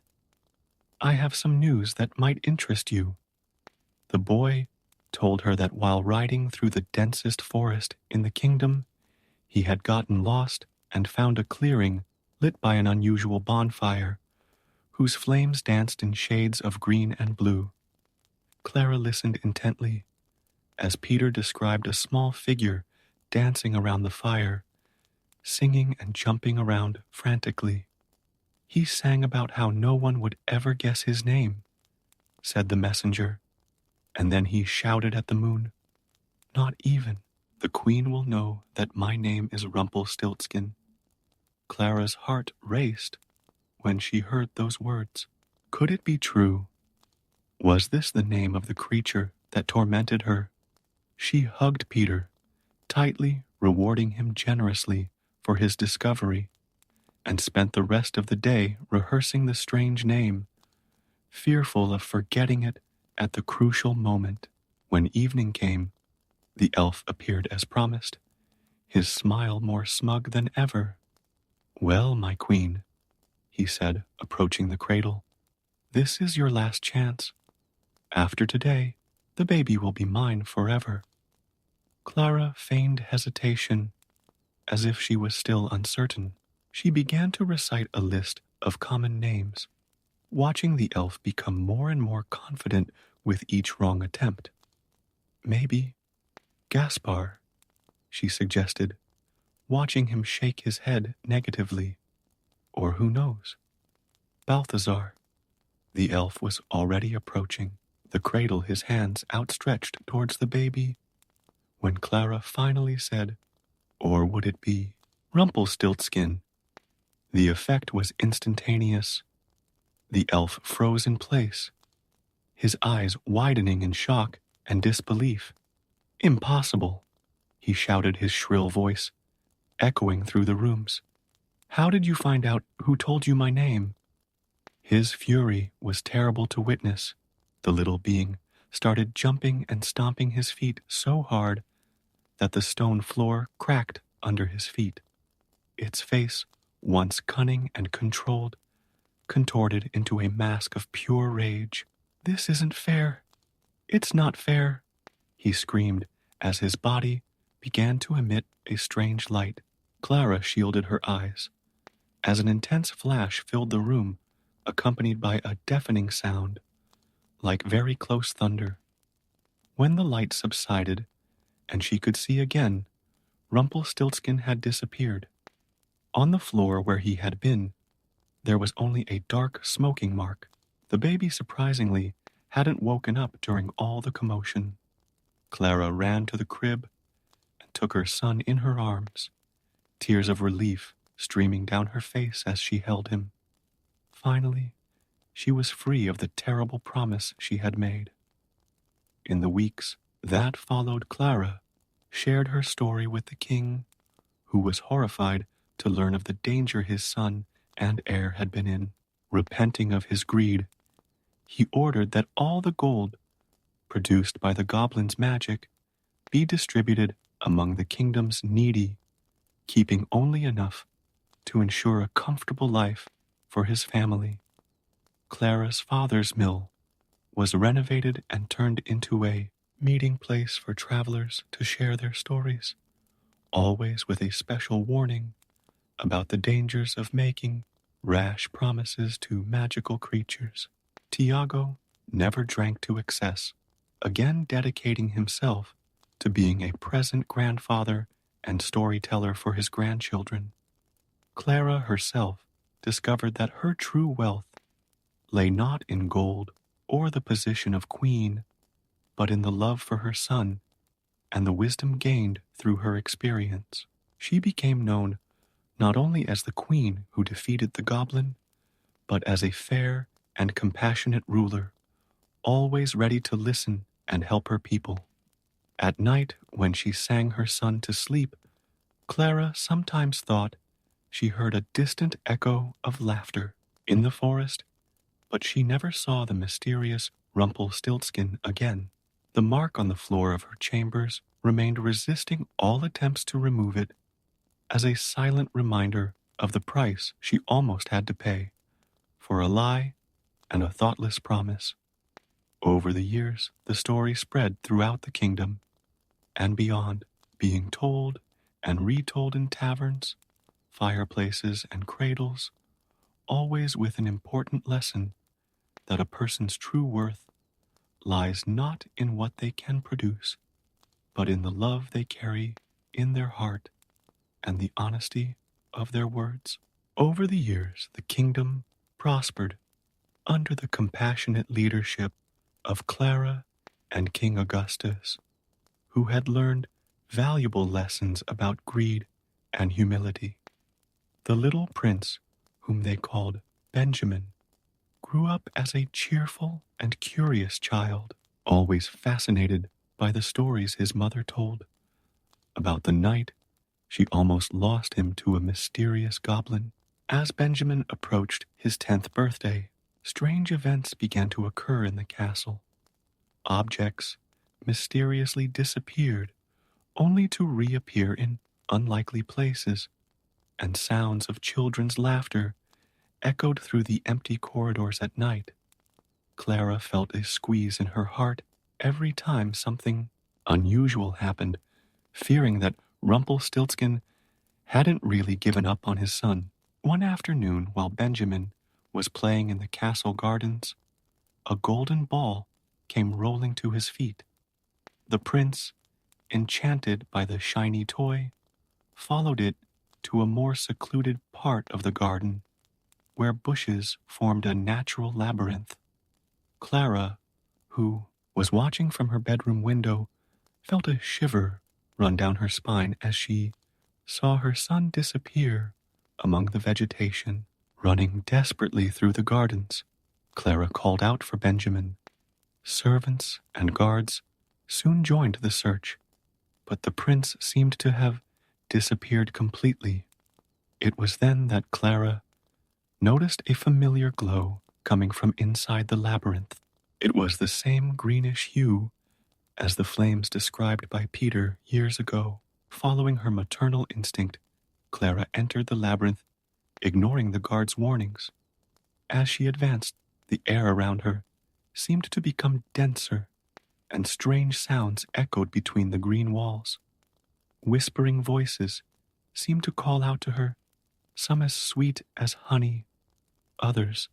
"I have some news that might interest you." The boy told her that while riding through the densest forest in the kingdom, he had gotten lost and found a clearing lit by an unusual bonfire, whose flames danced in shades of green and blue. Clara listened intently as Peter described a small figure dancing around the fire, singing and jumping around frantically. "He sang about how no one would ever guess his name," said the messenger, and then he shouted at the moon, "Not even the queen will know that my name is Rumpelstiltskin." Clara's heart raced when she heard those words. Could it be true? Was this the name of the creature that tormented her? She hugged Peter, tightly rewarding him generously for his discovery, and spent the rest of the day rehearsing the strange name, fearful of forgetting it at the crucial moment. When evening came, the elf appeared as promised, his smile more smug than ever. "Well, my queen," he said, approaching the cradle, "this is your last chance. After today, the baby will be mine forever." Clara feigned hesitation, as if she was still uncertain. She began to recite a list of common names, watching the elf become more and more confident with each wrong attempt. "Maybe Gaspar," she suggested, watching him shake his head negatively. "Or who knows? Balthazar." The elf was already approaching, the cradle his hands outstretched towards the baby, when Clara finally said, "Or would it be Rumpelstiltskin?" The effect was instantaneous. The elf froze in place, his eyes widening in shock and disbelief. "Impossible!" he shouted, his shrill voice echoing through the rooms. "How did you find out who told you my name?" His fury was terrible to witness. The little being started jumping and stomping his feet so hard that the stone floor cracked under his feet. Its face, once cunning and controlled, contorted into a mask of pure rage. "This isn't fair. It's not fair," he screamed as his body began to emit a strange light. Clara shielded her eyes, as an intense flash filled the room, accompanied by a deafening sound, like very close thunder. When the light subsided and she could see again, Rumpelstiltskin had disappeared. On the floor where he had been, there was only a dark smoking mark. The baby, surprisingly, hadn't woken up during all the commotion. Clara ran to the crib and took her son in her arms, tears of relief streaming down her face as she held him. Finally, she was free of the terrible promise she had made. In the weeks that followed, Clara shared her story with the king, who was horrified to learn of the danger his son and heir had been in. Repenting of his greed, he ordered that all the gold produced by the goblin's magic be distributed among the kingdom's needy, keeping only enough to ensure a comfortable life for his family. Clara's father's mill was renovated and turned into a meeting place for travelers to share their stories, always with a special warning about the dangers of making rash promises to magical creatures. Tiago never drank to excess, again dedicating himself to being a present grandfather and storyteller for his grandchildren. Clara herself discovered that her true wealth lay not in gold or the position of queen, but in the love for her son and the wisdom gained through her experience. She became known not only as the queen who defeated the goblin, but as a fair and compassionate ruler, always ready to listen and help her people. At night, when she sang her son to sleep, Clara sometimes thought she heard a distant echo of laughter in the forest, but she never saw the mysterious Rumpelstiltskin again. The mark on the floor of her chambers remained, resisting all attempts to remove it, as a silent reminder of the price she almost had to pay for a lie and a thoughtless promise. Over the years, the story spread throughout the kingdom and beyond, being told and retold in taverns, fireplaces, and cradles, always with an important lesson that a person's true worth lies not in what they can produce, but in the love they carry in their heart and the honesty of their words. Over the years, the kingdom prospered under the compassionate leadership of Clara and King Augustus, who had learned valuable lessons about greed and humility. The little prince, whom they called Benjamin, grew up as a cheerful and curious child, always fascinated by the stories his mother told about the night she almost lost him to a mysterious goblin. As Benjamin approached his 10th birthday, strange events began to occur in the castle. Objects mysteriously disappeared, only to reappear in unlikely places, and sounds of children's laughter echoed through the empty corridors at night. Clara felt a squeeze in her heart every time something unusual happened, fearing that Rumpelstiltskin hadn't really given up on his son. One afternoon, while Benjamin was playing in the castle gardens, a golden ball came rolling to his feet. The prince, enchanted by the shiny toy, followed it to a more secluded part of the garden, where bushes formed a natural labyrinth. Clara, who was watching from her bedroom window, felt a shiver run down her spine as she saw her son disappear among the vegetation. Running desperately through the gardens, Clara called out for Benjamin. Servants and guards soon joined the search, but the prince seemed to have disappeared completely. It was then that Clara noticed a familiar glow coming from inside the labyrinth. It was the same greenish hue as the flames described by Peter years ago. Following her maternal instinct, Clara entered the labyrinth, ignoring the guard's warnings. As she advanced, the air around her seemed to become denser, and strange sounds echoed between the green walls. Whispering voices seemed to call out to her, some as sweet as honey, others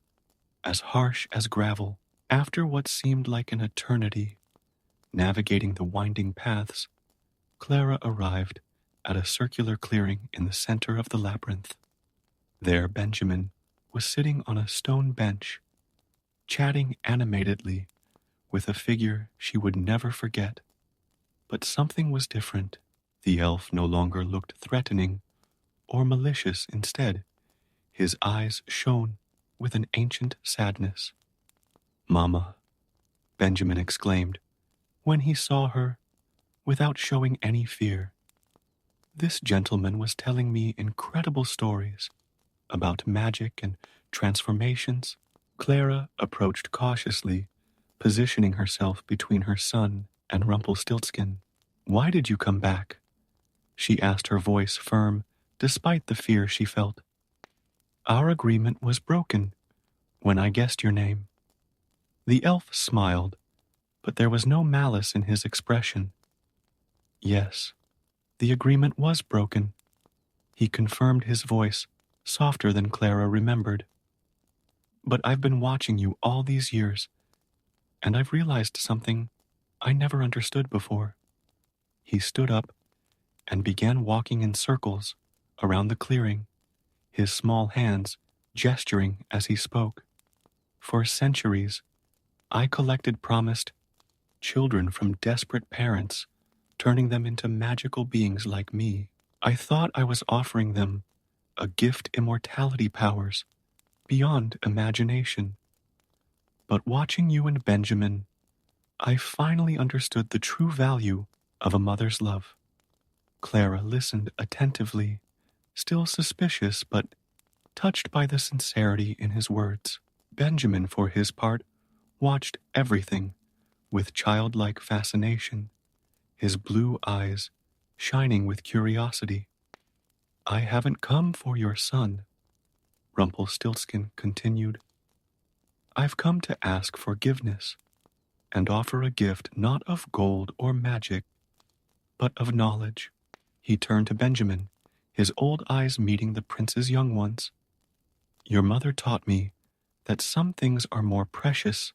as harsh as gravel. After what seemed like an eternity, navigating the winding paths, Clara arrived at a circular clearing in the center of the labyrinth. There Benjamin was sitting on a stone bench, chatting animatedly with a figure she would never forget. But something was different. The elf no longer looked threatening or malicious. Instead, his eyes shone with an ancient sadness. "Mama," Benjamin exclaimed when he saw her without showing any fear. "This gentleman was telling me incredible stories about magic and transformations." Clara approached cautiously, positioning herself between her son and Rumpelstiltskin. "Why did you come back?" she asked, her voice firm despite the fear she felt. "Our agreement was broken. when I guessed your name." The elf smiled, but there was no malice in his expression. "Yes, the agreement was broken," he confirmed, his voice softer than Clara remembered. "But I've been watching you all these years, and I've realized something I never understood before." He stood up and began walking in circles around the clearing, his small hands gesturing as he spoke. "For centuries, I collected promised children from desperate parents, turning them into magical beings like me. I thought I was offering them a gift immortality powers beyond imagination. But watching you and Benjamin, I finally understood the true value of a mother's love." Clara listened attentively, still suspicious but touched by the sincerity in his words. Benjamin, for his part, watched everything with childlike fascination, his blue eyes shining with curiosity. "I haven't come for your son," Rumpelstiltskin continued. "I've come to ask forgiveness and offer a gift not of gold or magic, but of knowledge." He turned to Benjamin, his old eyes meeting the prince's young ones. "Your mother taught me that some things are more precious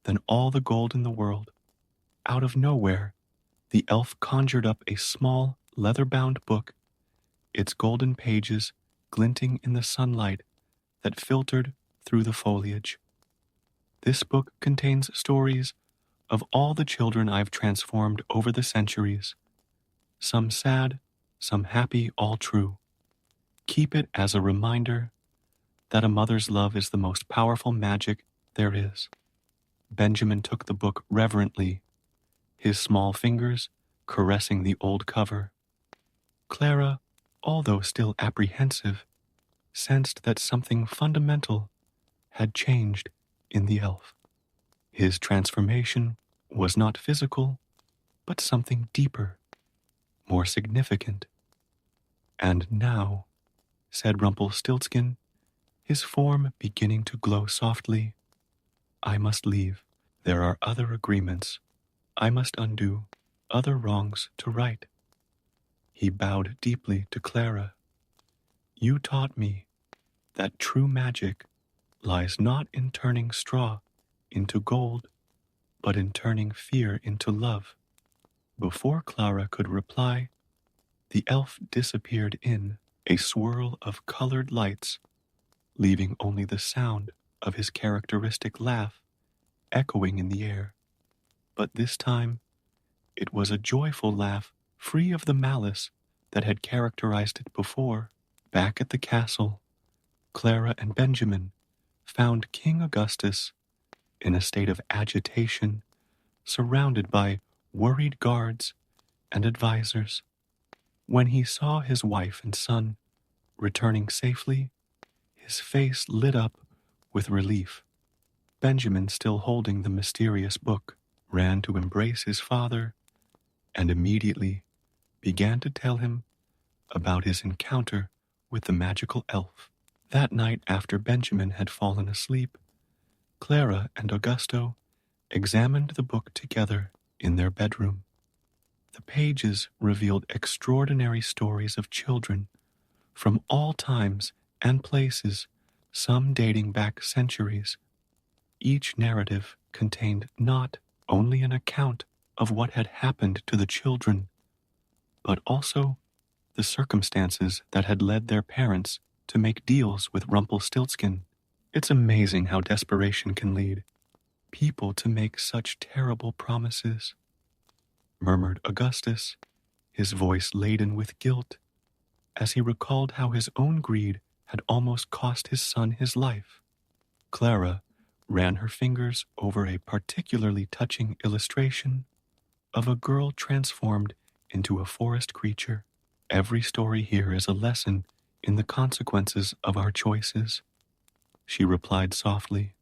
than all the gold in the world." Out of nowhere, the elf conjured up a small, leather-bound book, its golden pages glinting in the sunlight that filtered through the foliage. "This book contains stories of all the children I've transformed over the centuries. Some sad, some happy, all true. Keep it as a reminder that a mother's love is the most powerful magic there is." Benjamin took the book reverently, his small fingers caressing the old cover. Clara, although still apprehensive, sensed that something fundamental had changed in the elf. His transformation was not physical, but something deeper, more significant. "And now," said Rumpelstiltskin, his form beginning to glow softly, "I must leave. There are other agreements I must undo, other wrongs to right." He bowed deeply to Clara. "You taught me that true magic lies not in turning straw into gold, but in turning fear into love." Before Clara could reply, the elf disappeared in a swirl of colored lights, leaving only the sound of his characteristic laugh echoing in the air. But this time, it was a joyful laugh, free of the malice that had characterized it before. Back at the castle, Clara and Benjamin found King Augustus in a state of agitation, surrounded by worried guards and advisors. When he saw his wife and son returning safely, his face lit up with relief. Benjamin, still holding the mysterious book, ran to embrace his father and immediately began to tell him about his encounter with the magical elf. That night, after Benjamin had fallen asleep, Clara and Augusto examined the book together in their bedroom. The pages revealed extraordinary stories of children from all times and places, some dating back centuries. Each narrative contained not only an account of what had happened to the children, but also the circumstances that had led their parents to make deals with Rumpelstiltskin. It's amazing how desperation can lead people to make such terrible promises, murmured Augustus, his voice laden with guilt, as he recalled how his own greed had almost cost his son his life. Clara ran her fingers over a particularly touching illustration of a girl transformed into a forest creature. "Every story here is a lesson in the consequences of our choices," she replied softly.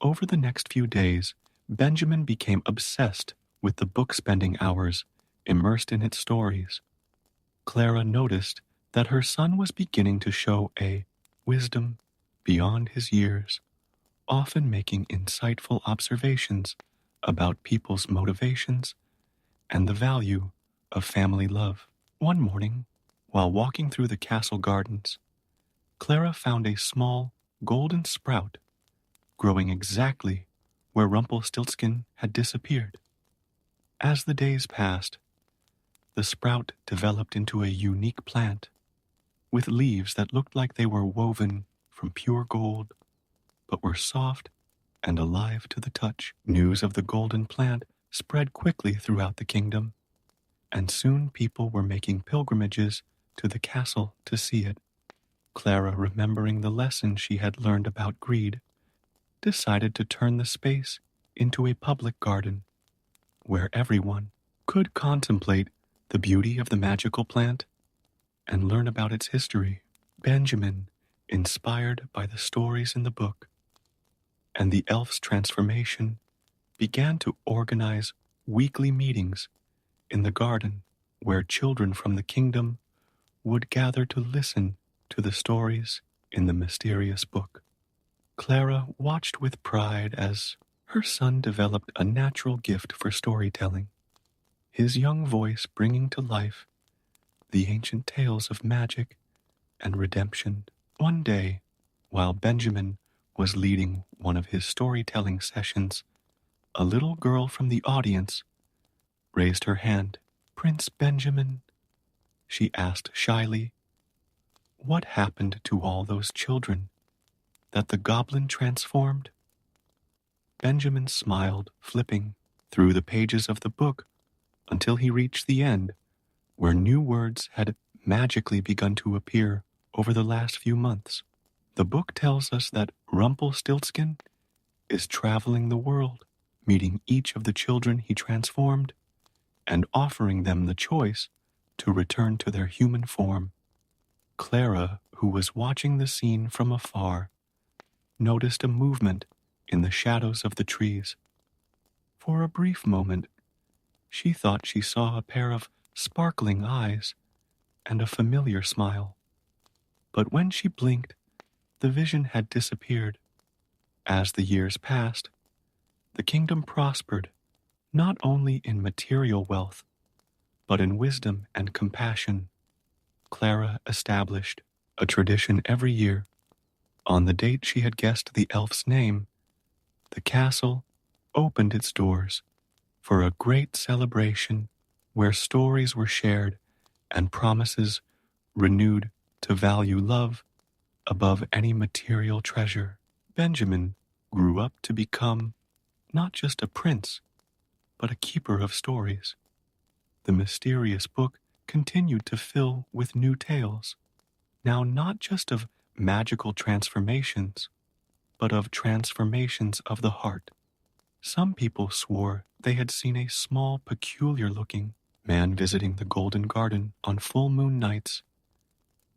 Over the next few days, Benjamin became obsessed with the book, spending hours immersed in its stories. Clara noticed that her son was beginning to show a wisdom beyond his years, often making insightful observations about people's motivations and the value of family love. One morning, while walking through the castle gardens, Clara found a small golden sprout growing exactly where Rumpelstiltskin had disappeared. As the days passed, the sprout developed into a unique plant with leaves that looked like they were woven from pure gold, but were soft and alive to the touch. News of the golden plant spread quickly throughout the kingdom, and soon people were making pilgrimages to the castle to see it. Clara, remembering the lesson she had learned about greed, decided to turn the space into a public garden where everyone could contemplate the beauty of the magical plant and learn about its history. Benjamin, inspired by the stories in the book and the elf's transformation, began to organize weekly meetings in the garden where children from the kingdom would gather to listen to the stories in the mysterious book. Clara watched with pride as her son developed a natural gift for storytelling, his young voice bringing to life the ancient tales of magic and redemption. One day, while Benjamin was leading one of his storytelling sessions, a little girl from the audience raised her hand. "Prince Benjamin," she asked shyly, "what happened to all those children that the goblin transformed?" Benjamin smiled, flipping through the pages of the book until he reached the end, where new words had magically begun to appear over the last few months. The book tells us that Rumpelstiltskin is traveling the world, meeting each of the children he transformed, and offering them the choice to return to their human form. Clara, who was watching the scene from afar, noticed a movement in the shadows of the trees. For a brief moment, she thought she saw a pair of sparkling eyes and a familiar smile. But when she blinked, the vision had disappeared. As the years passed, the kingdom prospered, not only in material wealth, but in wisdom and compassion. Clara established a tradition every year. On the date she had guessed the elf's name, the castle opened its doors for a great celebration where stories were shared and promises renewed to value love above any material treasure. Benjamin grew up to become not just a prince, but a keeper of stories. The mysterious book continued to fill with new tales, now not just of magical transformations, but of transformations of the heart. Some people swore they had seen a small, peculiar-looking man visiting the Golden Garden on full moon nights,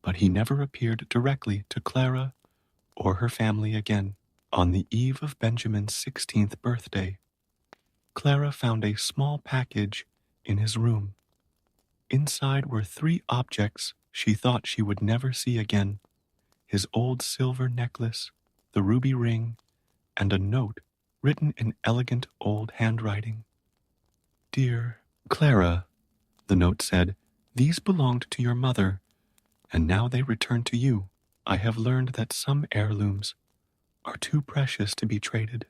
but he never appeared directly to Clara or her family again. On the eve of Benjamin's 16th birthday, Clara found a small package in his room. Inside were 3 objects she thought she would never see again: his old silver necklace, the ruby ring, and a note written in elegant old handwriting. "Dear Clara," the note said, "these belonged to your mother, and now they return to you. I have learned that some heirlooms are too precious to be traded.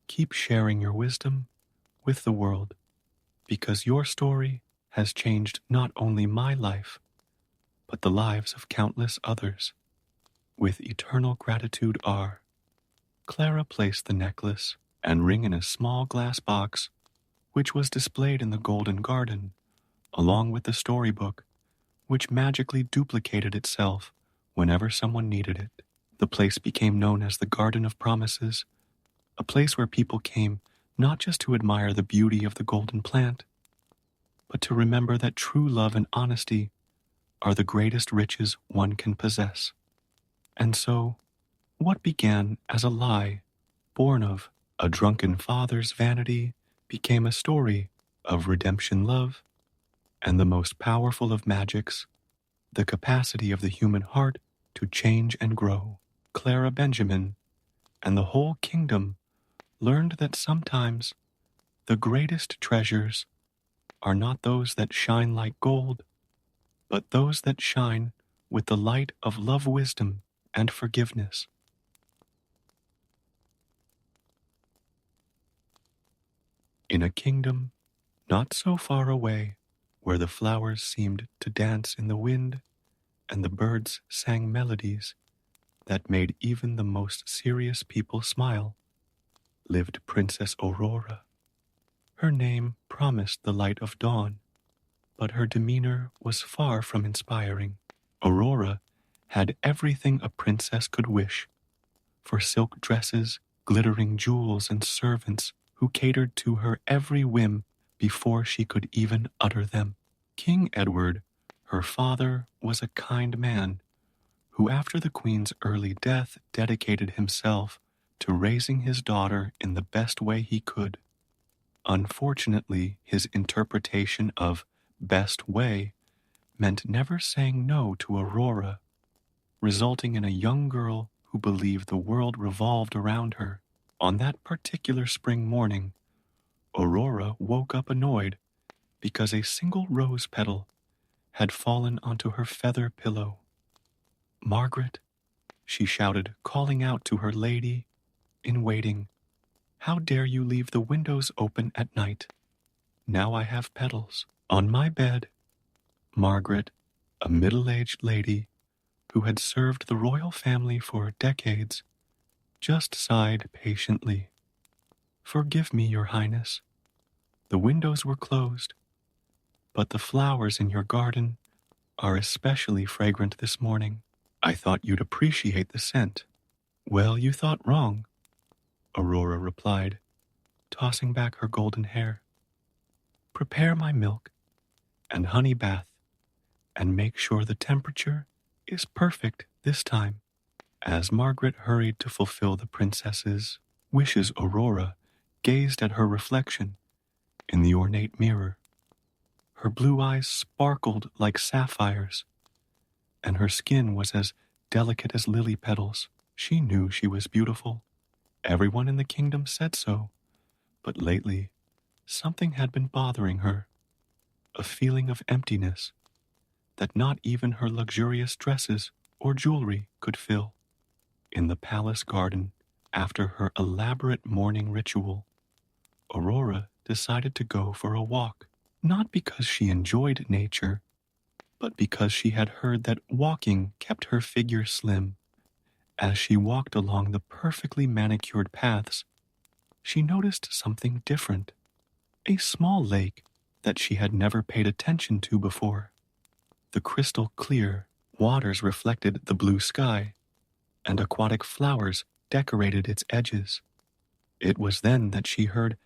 Keep sharing your wisdom with the world, because your story has changed not only my life, but the lives of countless others. With eternal gratitude, R." Clara placed the necklace and ring in a small glass box, which was displayed in the Golden Garden, along with the storybook, which magically duplicated itself whenever someone needed it. The place became known as the Garden of Promises, a place where people came not just to admire the beauty of the golden plant, but to remember that true love and honesty are the greatest riches one can possess. And so, what began as a lie, born of a drunken father's vanity, became a story of redemption, love, and the most powerful of magics, the capacity of the human heart to change and grow. Clara Benjamin, and the whole kingdom learned that sometimes the greatest treasures are not those that shine like gold, but those that shine with the light of love, wisdom, and forgiveness. In a kingdom not so far away, where the flowers seemed to dance in the wind and the birds sang melodies that made even the most serious people smile, lived Princess Aurora. Her name promised the light of dawn, but her demeanor was far from inspiring. Aurora had everything a princess could wish, for silk dresses, glittering jewels, and servants who catered to her every whim before she could even utter them. King Edward, her father, was a kind man who, after the Queen's early death, dedicated himself to raising his daughter in the best way he could. Unfortunately, his interpretation of best way meant never saying no to Aurora, resulting in a young girl who believed the world revolved around her. On that particular spring morning, Aurora woke up annoyed because a single rose petal had fallen onto her feather pillow. "Margaret," she shouted, calling out to her lady in waiting, "how dare you leave the windows open at night? Now I have petals on my bed." Margaret, a middle-aged lady who had served the royal family for decades, just sighed patiently. "Forgive me, Your Highness. The windows were closed, but the flowers in your garden are especially fragrant this morning. I thought you'd appreciate the scent." "Well, you thought wrong," Aurora replied, tossing back her golden hair. "Prepare my milk and honey bath, and make sure the temperature is perfect this time." As Margaret hurried to fulfill the princess's wishes, Aurora gazed at her reflection in the ornate mirror. Her blue eyes sparkled like sapphires, and her skin was as delicate as lily petals. She knew she was beautiful. Everyone in the kingdom said so, but lately something had been bothering her, a feeling of emptiness that not even her luxurious dresses or jewelry could fill. In the palace garden, after her elaborate morning ritual, Aurora decided to go for a walk, not because she enjoyed nature, but because she had heard that walking kept her figure slim. As she walked along the perfectly manicured paths, she noticed something different, a small lake that she had never paid attention to before. The crystal clear waters reflected the blue sky, and aquatic flowers decorated its edges. It was then that she heard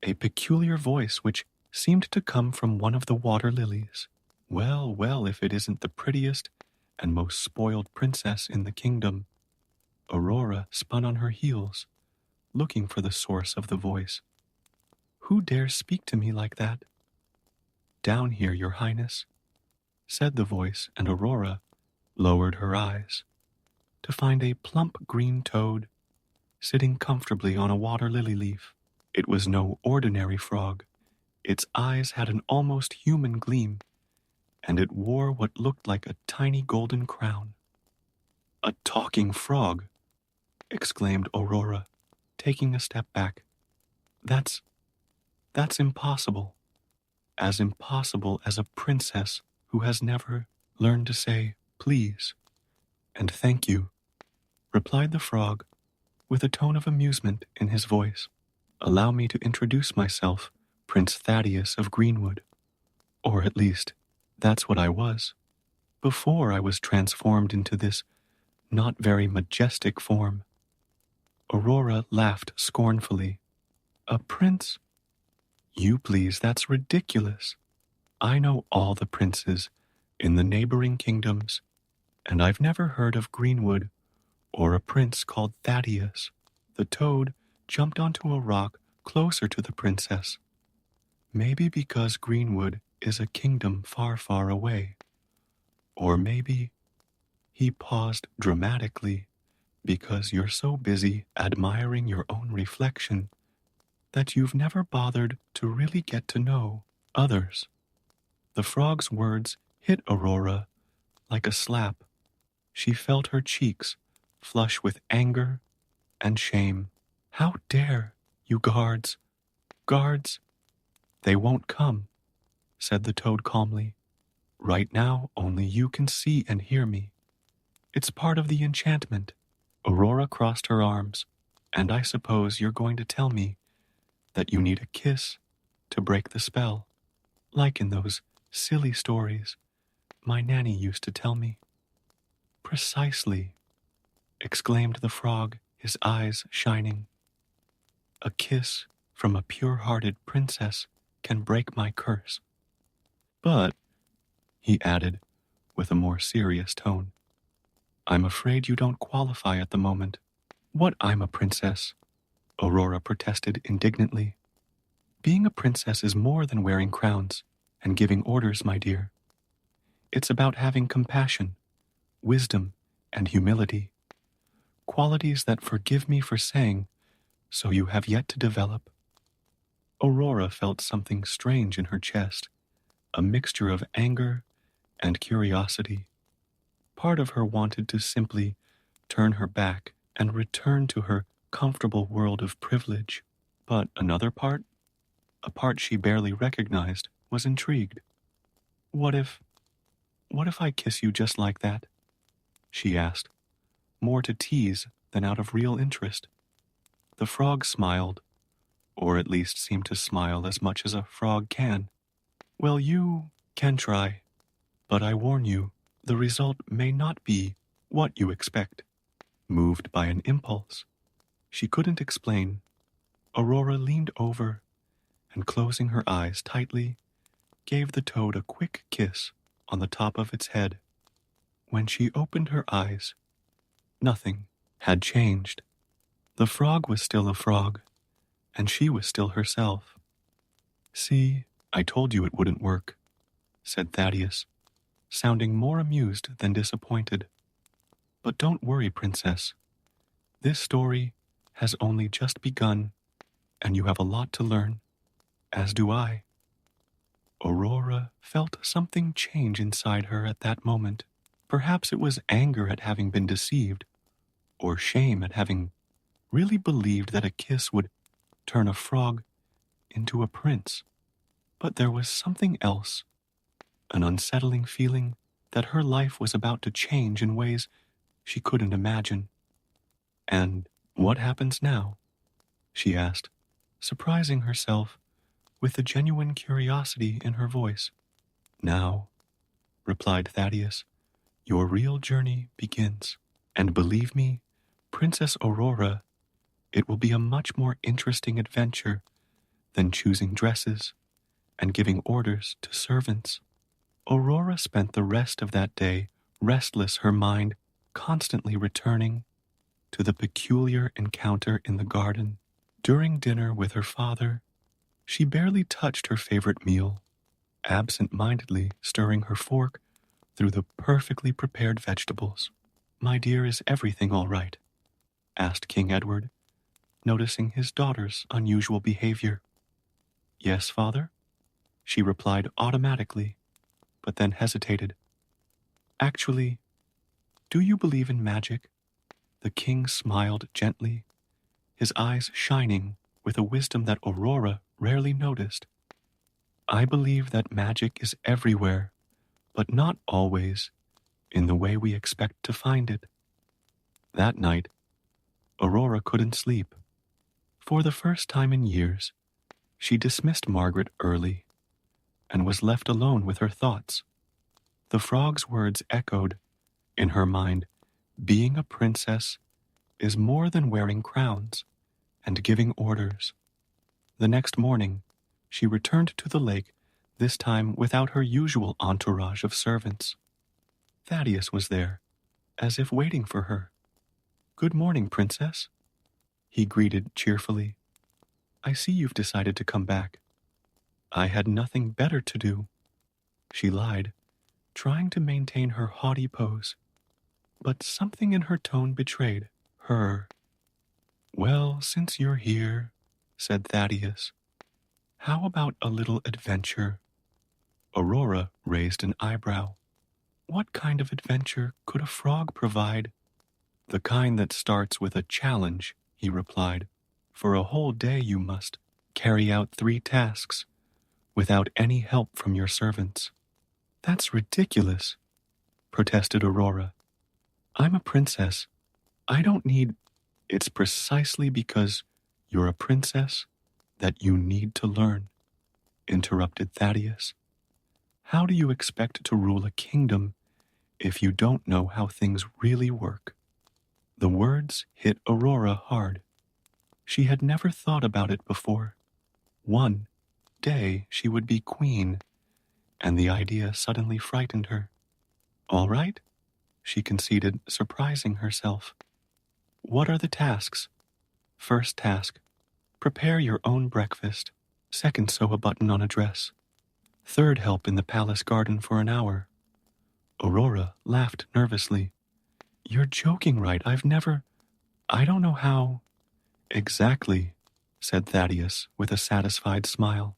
a peculiar voice which seemed to come from one of the water lilies. "Well, well, if it isn't the prettiest and most spoiled princess in the kingdom." Aurora spun on her heels, looking for the source of the voice. "Who dares speak to me like that?" "Down here, Your Highness," said the voice, and Aurora lowered her eyes to find a plump green toad sitting comfortably on a water lily leaf. It was no ordinary frog. Its eyes had an almost human gleam, and it wore what looked like a tiny golden crown. "A talking frog!" exclaimed Aurora, taking a step back. That's impossible. As impossible as a princess who has never learned to say please and thank you," replied the frog with a tone of amusement in his voice. "Allow me to introduce myself, Prince Thaddeus of Greenwood. Or at least, that's what I was, before I was transformed into this not very majestic form." Aurora laughed scornfully. "A prince? You please, that's ridiculous. I know all the princes in the neighboring kingdoms, and I've never heard of Greenwood or a prince called Thaddeus." The toad jumped onto a rock closer to the princess. "Maybe because Greenwood is a kingdom far, far away. Or maybe—" He paused dramatically, Because you're so busy admiring your own reflection that you've never bothered to really get to know others. The frog's words hit Aurora like a slap. She felt her cheeks flush with anger and shame. How dare you guards? Guards, they won't come, said the toad calmly. Right now, only you can see and hear me. It's part of the enchantment. Aurora crossed her arms. And I suppose you're going to tell me that you need a kiss to break the spell, like in those silly stories my nanny used to tell me. Precisely, exclaimed the frog, his eyes shining. A kiss from a pure-hearted princess can break my curse. But, he added with a more serious tone, I'm afraid you don't qualify at the moment. What, I'm a princess? Aurora protested indignantly. Being a princess is more than wearing crowns and giving orders, my dear. It's about having compassion, wisdom, and humility, qualities that, forgive me for saying, so you have yet to develop. Aurora felt something strange in her chest, a mixture of anger and curiosity. Part of her wanted to simply turn her back and return to her comfortable world of privilege, but another part, a part she barely recognized, was intrigued. What if I kiss you just like that? She asked, more to tease than out of real interest. The frog smiled, or at least seemed to smile as much as a frog can. Well, you can try, but I warn you, the result may not be what you expect. Moved by an impulse she couldn't explain, Aurora leaned over and, closing her eyes tightly, gave the toad a quick kiss on the top of its head. When she opened her eyes, nothing had changed. The frog was still a frog, and she was still herself. See, I told you it wouldn't work, said Thaddeus, sounding more amused than disappointed. But don't worry, princess. This story has only just begun, and you have a lot to learn, as do I. Aurora felt something change inside her at that moment. Perhaps it was anger at having been deceived, or shame at having really believed that a kiss would turn a frog into a prince. But there was something else, an unsettling feeling that her life was about to change in ways she couldn't imagine. And what happens now? She asked, surprising herself with a genuine curiosity in her voice. Now, replied Thaddeus, your real journey begins. And believe me, Princess Aurora, it will be a much more interesting adventure than choosing dresses and giving orders to servants. Aurora spent the rest of that day restless, her mind constantly returning to the peculiar encounter in the garden. During dinner with her father, she barely touched her favorite meal, absent-mindedly stirring her fork through the perfectly prepared vegetables. My dear, is everything all right? Asked King Edward, noticing his daughter's unusual behavior. Yes, father, she replied automatically, but then hesitated. Actually, do you believe in magic? The king smiled gently, his eyes shining with a wisdom that Aurora rarely noticed. I believe that magic is everywhere, but not always in the way we expect to find it. That night, Aurora couldn't sleep. For the first time in years, she dismissed Margaret early and was left alone with her thoughts. The frog's words echoed in her mind. Being a princess is more than wearing crowns and giving orders. The next morning, she returned to the lake, this time without her usual entourage of servants. Thaddeus was there, as if waiting for her. Good morning, princess, he greeted cheerfully. I see you've decided to come back. I had nothing better to do, she lied, trying to maintain her haughty pose. But something in her tone betrayed her. "Well, since you're here," said Thaddeus, "how about a little adventure?" Aurora raised an eyebrow. What kind of adventure could a frog provide? "The kind that starts with a challenge," he replied. "For a whole day you must carry out 3 tasks without any help from your servants." "That's ridiculous," protested Aurora. "I'm a princess. I don't need—" "It's precisely because you're a princess that you need to learn," interrupted Thaddeus. "How do you expect to rule a kingdom if you don't know how things really work?" The words hit Aurora hard. She had never thought about it before. One day she would be queen, and the idea suddenly frightened her. "All right," she conceded, surprising herself. "What are the tasks?" "First task, prepare your own breakfast. Second, sew a button on a dress. Third, help in the palace garden for an hour." Aurora laughed nervously. "You're joking, right? I don't know how—" "Exactly," said Thaddeus with a satisfied smile.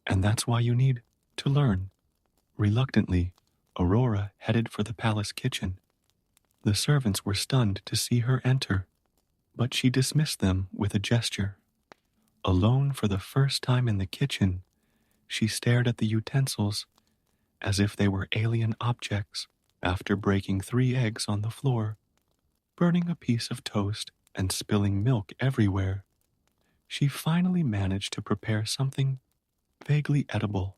"And that's why you need to learn." Reluctantly, Aurora headed for the palace kitchen. The servants were stunned to see her enter, but she dismissed them with a gesture. Alone for the first time in the kitchen, she stared at the utensils as if they were alien objects. After breaking 3 eggs on the floor, burning a piece of toast, and spilling milk everywhere, she finally managed to prepare something vaguely edible.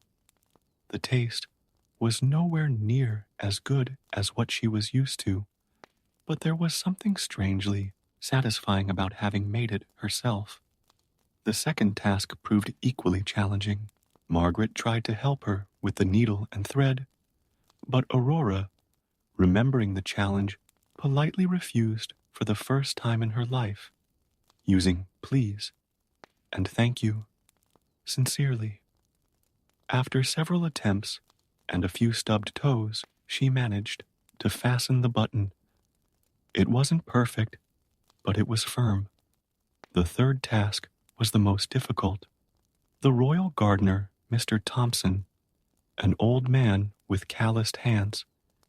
The taste was nowhere near as good as what she was used to, but there was something strangely satisfying about having made it herself. The second task proved equally challenging. Margaret tried to help her with the needle and thread, but Aurora, remembering the challenge, politely refused for the first time in her life, using "please" and "thank you" sincerely. After several attempts and a few stubbed toes, she managed to fasten the button. It wasn't perfect, but it was firm. The third task was the most difficult. The royal gardener, Mr. Thompson, an old man with calloused hands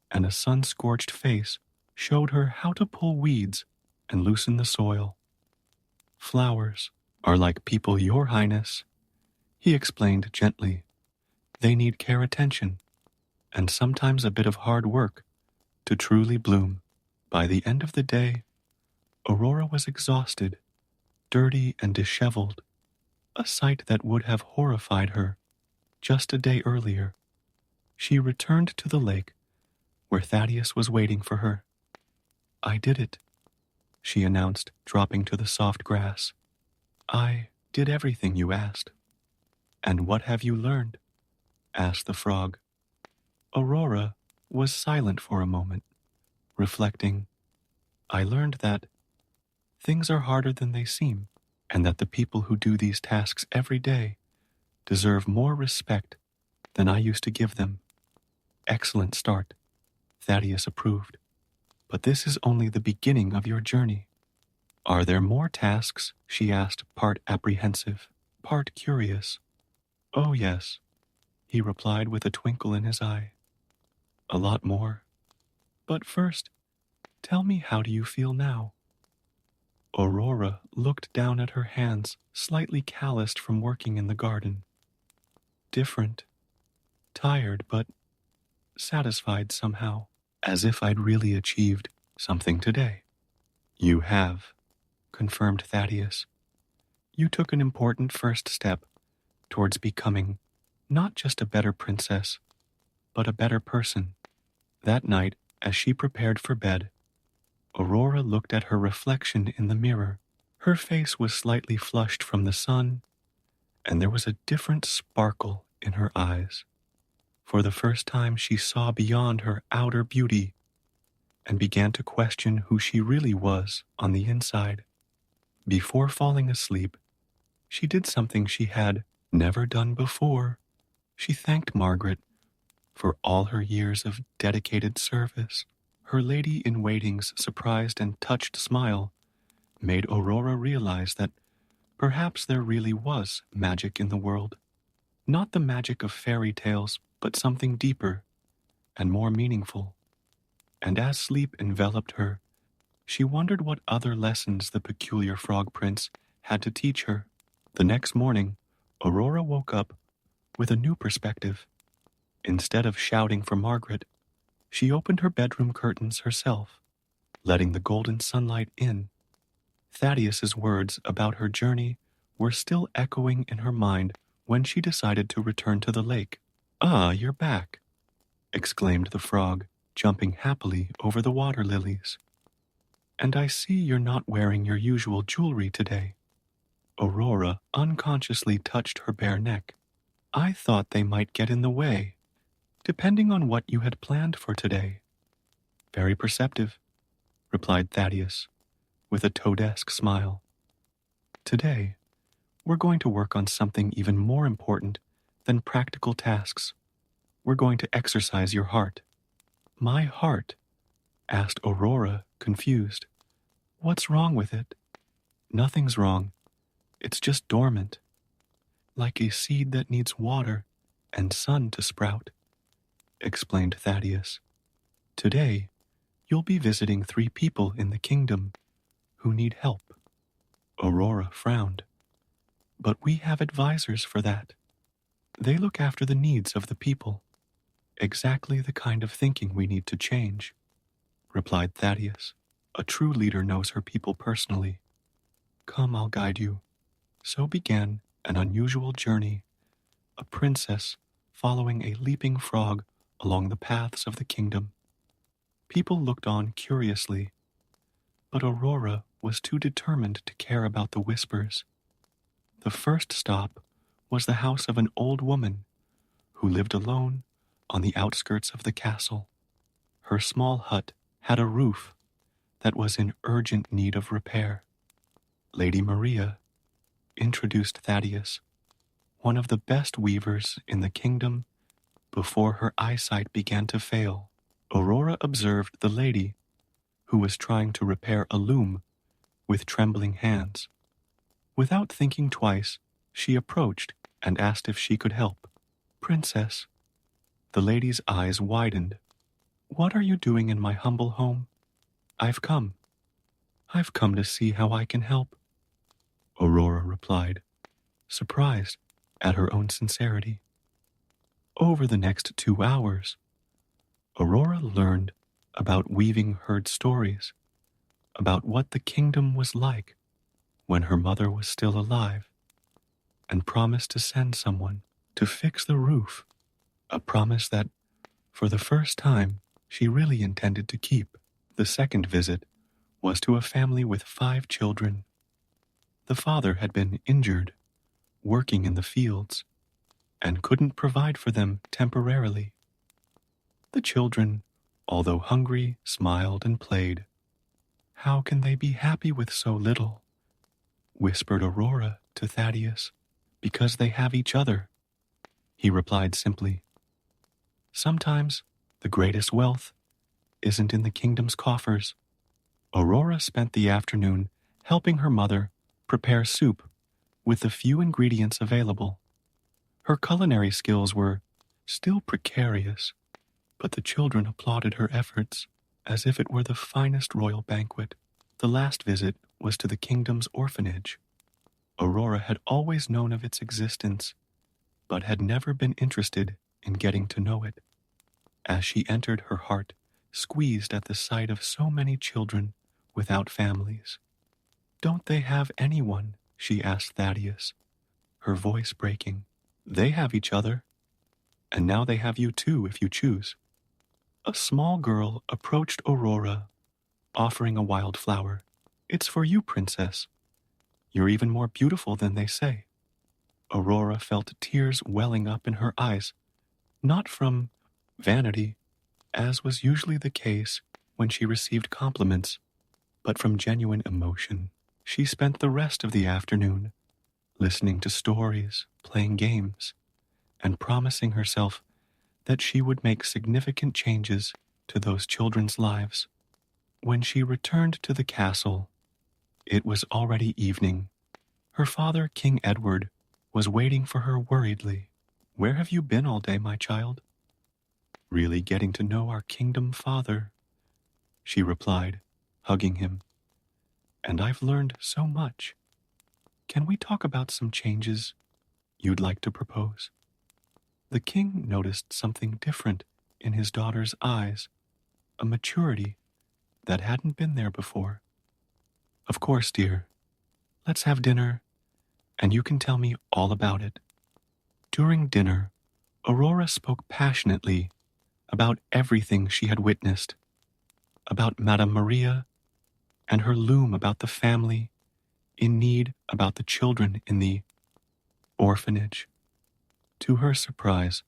and a sun-scorched face, showed her how to pull weeds and loosen the soil. "Flowers are like people, Your Highness," he explained gently. "They need care, attention, and sometimes a bit of hard work to truly bloom." By the end of the day, Aurora was exhausted, dirty and disheveled, a sight that would have horrified her just a day earlier. She returned to the lake where Thaddeus was waiting for her. "I did it," she announced, dropping to the soft grass. "I did everything you asked." "And what have you learned?" asked the frog. Aurora was silent for a moment, reflecting. "I learned that things are harder than they seem, and that the people who do these tasks every day deserve more respect than I used to give them." "Excellent start," Thaddeus approved. "But this is only the beginning of your journey." "Are there more tasks?" she asked, part apprehensive, part curious. "Oh, yes," he replied with a twinkle in his eye. "A lot more. But first, tell me, how do you feel now?" Aurora looked down at her hands, slightly calloused from working in the garden. "Different. Tired, but satisfied somehow, as if I'd really achieved something today." "You have," confirmed Thaddeus. "You took an important first step towards becoming not just a better princess, but a better person." That night, as she prepared for bed, Aurora looked at her reflection in the mirror. Her face was slightly flushed from the sun, and there was a different sparkle in her eyes. For the first time, she saw beyond her outer beauty and began to question who she really was on the inside. Before falling asleep, she did something she had never done before. She thanked Margaret for all her years of dedicated service. Her lady-in-waiting's surprised and touched smile made Aurora realize that perhaps there really was magic in the world. Not the magic of fairy tales, but something deeper and more meaningful. And as sleep enveloped her, she wondered what other lessons the peculiar frog prince had to teach her. The next morning, Aurora woke up with a new perspective. Instead of shouting for Margaret, she opened her bedroom curtains herself, letting the golden sunlight in. Thaddeus's words about her journey were still echoing in her mind when she decided to return to the lake. "Ah, you're back," exclaimed the frog, jumping happily over the water lilies. "And I see you're not wearing your usual jewelry today." Aurora unconsciously touched her bare neck. "I thought they might get in the way, depending on what you had planned for today." "Very perceptive," replied Thaddeus, with a toadesque smile. "Today, we're going to work on something even more important than practical tasks. We're going to exercise your heart." "My heart?" asked Aurora, confused. "What's wrong with it?" "Nothing's wrong. It's just dormant, like a seed that needs water and sun to sprout," explained Thaddeus. "Today, you'll be visiting 3 people in the kingdom who need help." Aurora frowned. "But we have advisors for that. They look after the needs of the people. Exactly the kind of thinking we need to change," replied Thaddeus. "A true leader knows her people personally. Come, I'll guide you." So began an unusual journey, a princess following a leaping frog along the paths of the kingdom. People looked on curiously, but Aurora was too determined to care about the whispers. The first stop was the house of an old woman who lived alone on the outskirts of the castle. Her small hut had a roof that was in urgent need of repair. Lady Maria introduced Thaddeus, one of the best weavers in the kingdom, before her eyesight began to fail. Aurora observed the lady, who was trying to repair a loom with trembling hands. Without thinking twice, she approached and asked if she could help. "Princess," the lady's eyes widened, "what are you doing in my humble home?" I've come to see how I can help," Aurora replied, surprised at her own sincerity. Over the next 2 hours, Aurora learned about weaving, heard stories about what the kingdom was like when her mother was still alive, and promised to send someone to fix the roof, a promise that, for the first time, she really intended to keep. The second visit was to a family with 5 children. The father had been injured, working in the fields, and couldn't provide for them temporarily. The children, although hungry, smiled and played. "How can they be happy with so little?" whispered Aurora to Thaddeus. "Because they have each other," he replied simply. "Sometimes the greatest wealth isn't in the kingdom's coffers." Aurora spent the afternoon helping her mother prepare soup with the few ingredients available. Her culinary skills were still precarious, but the children applauded her efforts as if it were the finest royal banquet. The last visit was to the kingdom's orphanage. Aurora had always known of its existence, but had never been interested in getting to know it. As she entered, her heart squeezed at the sight of so many children without families. "Don't they have anyone?" she asked Thaddeus, her voice breaking. "They have each other, and now they have you too if you choose." A small girl approached Aurora, offering a wild flower. "It's for you, princess. You're even more beautiful than they say." Aurora felt tears welling up in her eyes, not from vanity, as was usually the case when she received compliments, but from genuine emotion. She spent the rest of the afternoon listening to stories, playing games, and promising herself that she would make significant changes to those children's lives. When she returned to the castle, It was already evening. Her father, King Edward, was waiting for her worriedly. "Where have you been all day, my child?" "Really getting to know our kingdom father," she replied, hugging him. "And I've learned so much. Can we talk about some changes you'd like to propose?" The king noticed something different in his daughter's eyes, a maturity that hadn't been there before. "Of course, dear. Let's have dinner, and you can tell me all about it." During dinner, Aurora spoke passionately about everything she had witnessed, about Madame Maria and her loom about the family in need, about the children in the orphanage. To her surprise,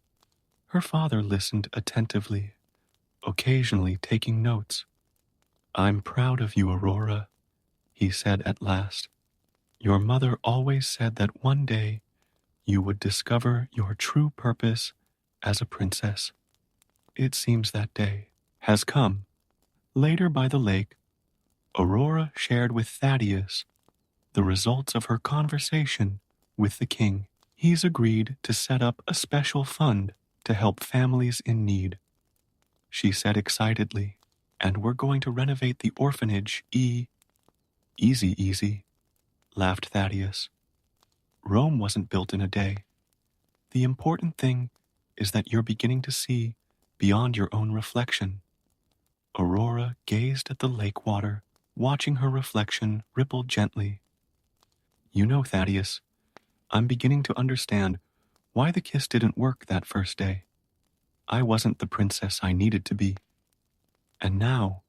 her father listened attentively, occasionally taking notes. "I'm proud of you, Aurora," he said at last. "Your mother always said that one day you would discover your true purpose as a princess. It seems that day has come." Later by the lake, Aurora shared with Thaddeus the results of her conversation with the king. He's agreed to set up a special fund to help families in need, she said excitedly. "And we're going to renovate the orphanage. Easy, easy," laughed Thaddeus. "Rome wasn't built in a day. The important thing is that you're beginning to see beyond your own reflection." Aurora gazed at the lake water, watching her reflection ripple gently. "You know, Thaddeus, I'm beginning to understand why the kiss didn't work that first day. I wasn't the princess I needed to be." "And now?"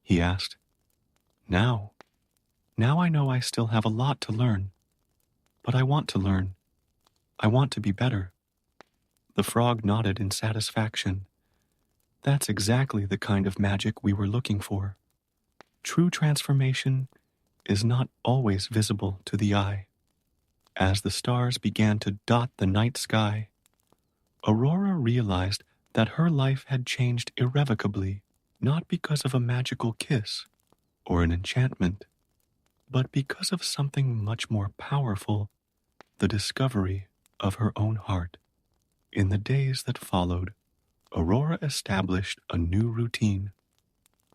he asked. Now I know I still have a lot to learn. But I want to learn. I want to be better." The frog nodded in satisfaction. "That's exactly the kind of magic we were looking for. True transformation is not always visible to the eye." As the stars began to dot the night sky, Aurora realized that her life had changed irrevocably, not because of a magical kiss or an enchantment, but because of something much more powerful, the discovery of her own heart. In the days that followed, Aurora established a new routine.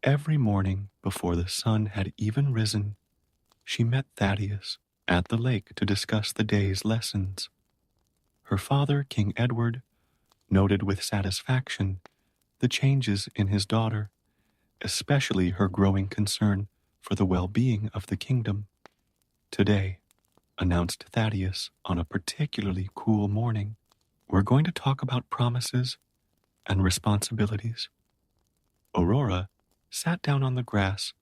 Every morning, before the sun had even risen, she met Thaddeus at the lake to discuss the day's lessons. Her father, King Edward, noted with satisfaction the changes in his daughter, especially her growing concern for the well-being of the kingdom. "Today," announced Thaddeus on a particularly cool morning, "we're going to talk about promises and responsibilities." Aurora sat down on the grass,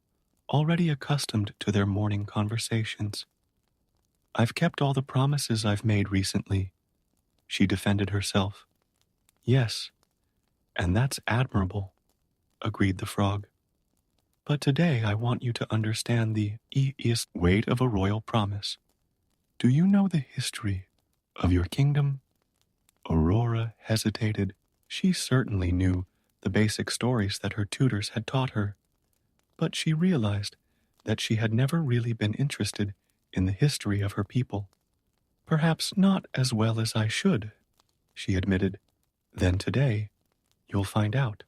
already accustomed to their morning conversations. "I've kept all the promises I've made recently," she defended herself. "Yes, and that's admirable," agreed the frog. "But today I want you to understand the weight of a royal promise. Do you know the history of your kingdom?" Aurora hesitated. She certainly knew the basic stories that her tutors had taught her, but she realized that she had never really been interested in the history of her people. "Perhaps not as well as I should," she admitted. "Then today, you'll find out.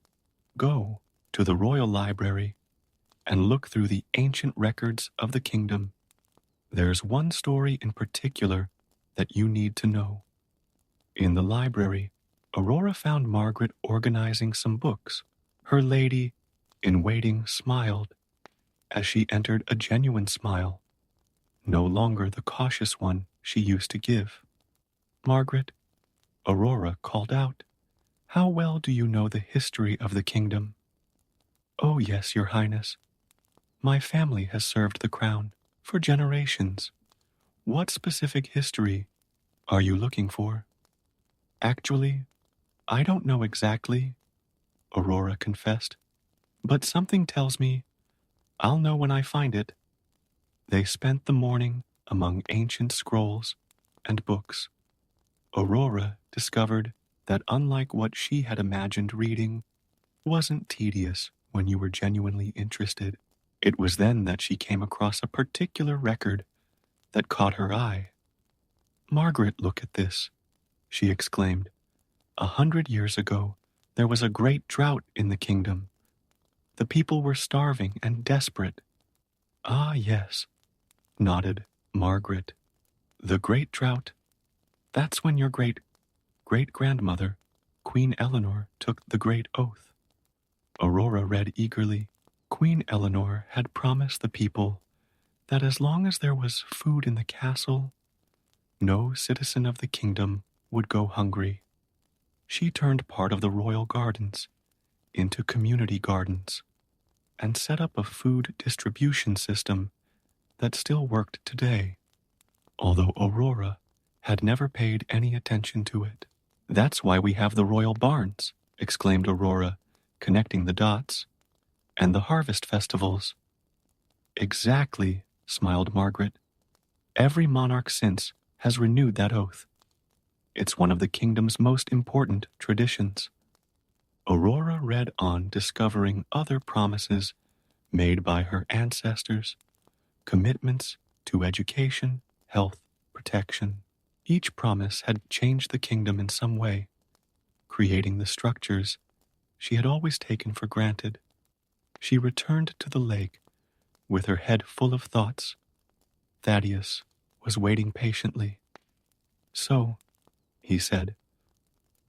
Go to the royal library and look through the ancient records of the kingdom. There's one story in particular that you need to know." In the library, Aurora found Margaret organizing some books. Her lady in waiting smiled as she entered, a genuine smile, no longer the cautious one she used to give. "Margaret," Aurora called out, "how well do you know the history of the kingdom?" "Oh yes, Your Highness. My family has served the crown for generations." "What specific history are you looking for?" "Actually, I don't know exactly," Aurora confessed, "but something tells me I'll know when I find it." They spent the morning among ancient scrolls and books. Aurora discovered that unlike what she had imagined, reading wasn't tedious when you were genuinely interested. It was then that she came across a particular record that caught her eye. "Margaret, look at this," she exclaimed. "100 years ago, there was a great drought in the kingdom. The people were starving and desperate." "Ah, yes," nodded Margaret. "The great drought. That's when your great-great-grandmother, Queen Eleanor, took the great oath." Aurora read eagerly. Queen Eleanor had promised the people that as long as there was food in the castle, no citizen of the kingdom would go hungry. She turned part of the royal gardens into community gardens and set up a food distribution system that still worked today, although Aurora had never paid any attention to it. "That's why we have the royal barns," exclaimed Aurora, connecting the dots, "and the harvest festivals." "Exactly," smiled Margaret. "Every monarch since has renewed that oath. It's one of the kingdom's most important traditions." Aurora read on, discovering other promises made by her ancestors, commitments to education, health, protection. Each promise had changed the kingdom in some way, creating the structures she had always taken for granted. She returned to the lake with her head full of thoughts. Thaddeus was waiting patiently. "So," he said,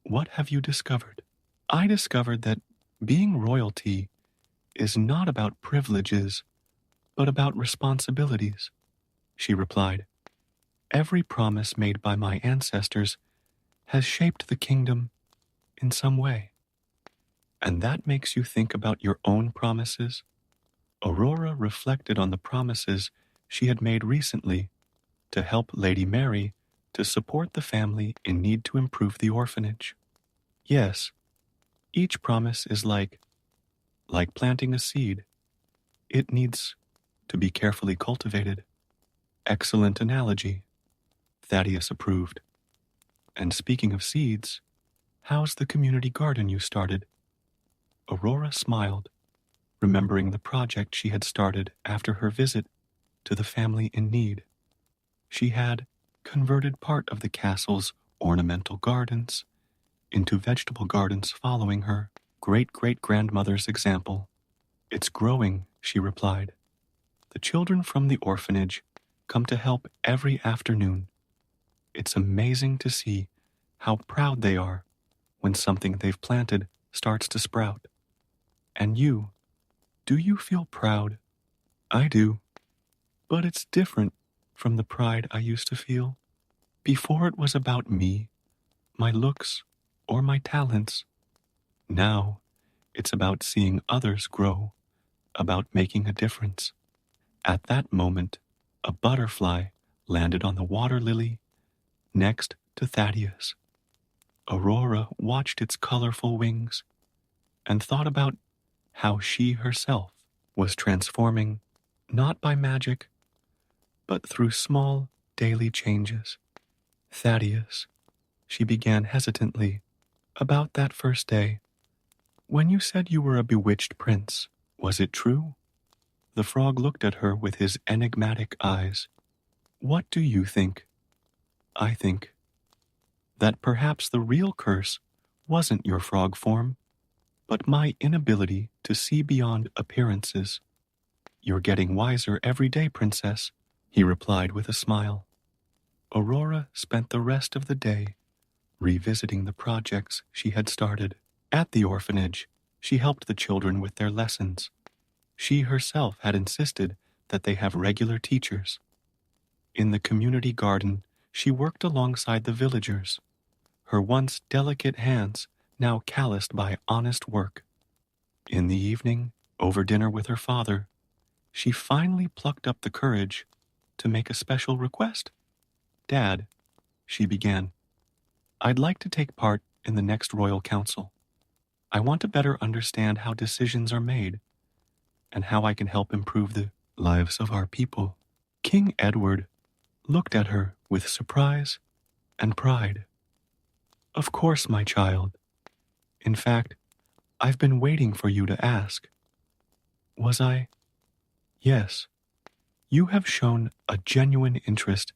"what have you discovered?" "I discovered that being royalty is not about privileges, but about responsibilities," she replied. "Every promise made by my ancestors has shaped the kingdom in some way." "And that makes you think about your own promises?" Aurora reflected on the promises she had made recently to help Lady Mary to support the family in need to improve the orphanage. "Yes, each promise is like planting a seed. It needs to be carefully cultivated." "Excellent analogy," Thaddeus approved. "And speaking of seeds, how's the community garden you started?" Aurora smiled, remembering the project she had started after her visit to the family in need. She had converted part of the castle's ornamental gardens into vegetable gardens following her great-great-grandmother's example. "It's growing," she replied. "The children from the orphanage come to help every afternoon. It's amazing to see how proud they are when something they've planted starts to sprout. And you, do you feel proud?" "I do. But it's different from the pride I used to feel. Before it was about me, my looks, or my talents. Now, it's about seeing others grow, about making a difference." At that moment, a butterfly landed on the water lily next to Thaddeus. Aurora watched its colorful wings and thought about how she herself was transforming, not by magic, but through small daily changes. "Thaddeus," she began hesitantly, "about that first day, when you said you were a bewitched prince, was it true?" The frog looked at her with his enigmatic eyes. "What do you think?" "I think that perhaps the real curse wasn't your frog form, but my inability to see beyond appearances." "You're getting wiser every day, princess," he replied with a smile. Aurora spent the rest of the day revisiting the projects she had started. At the orphanage, she helped the children with their lessons. She herself had insisted that they have regular teachers. In the community garden, she worked alongside the villagers, her once delicate hands now calloused by honest work. In the evening, over dinner with her father, she finally plucked up the courage to make a special request. "Dad," she began, "I'd like to take part in the next royal council. I want to better understand how decisions are made and how I can help improve the lives of our people." King Edward looked at her with surprise and pride. "Of course, my child. In fact, I've been waiting for you to ask. Was I Yes, you have shown a genuine interest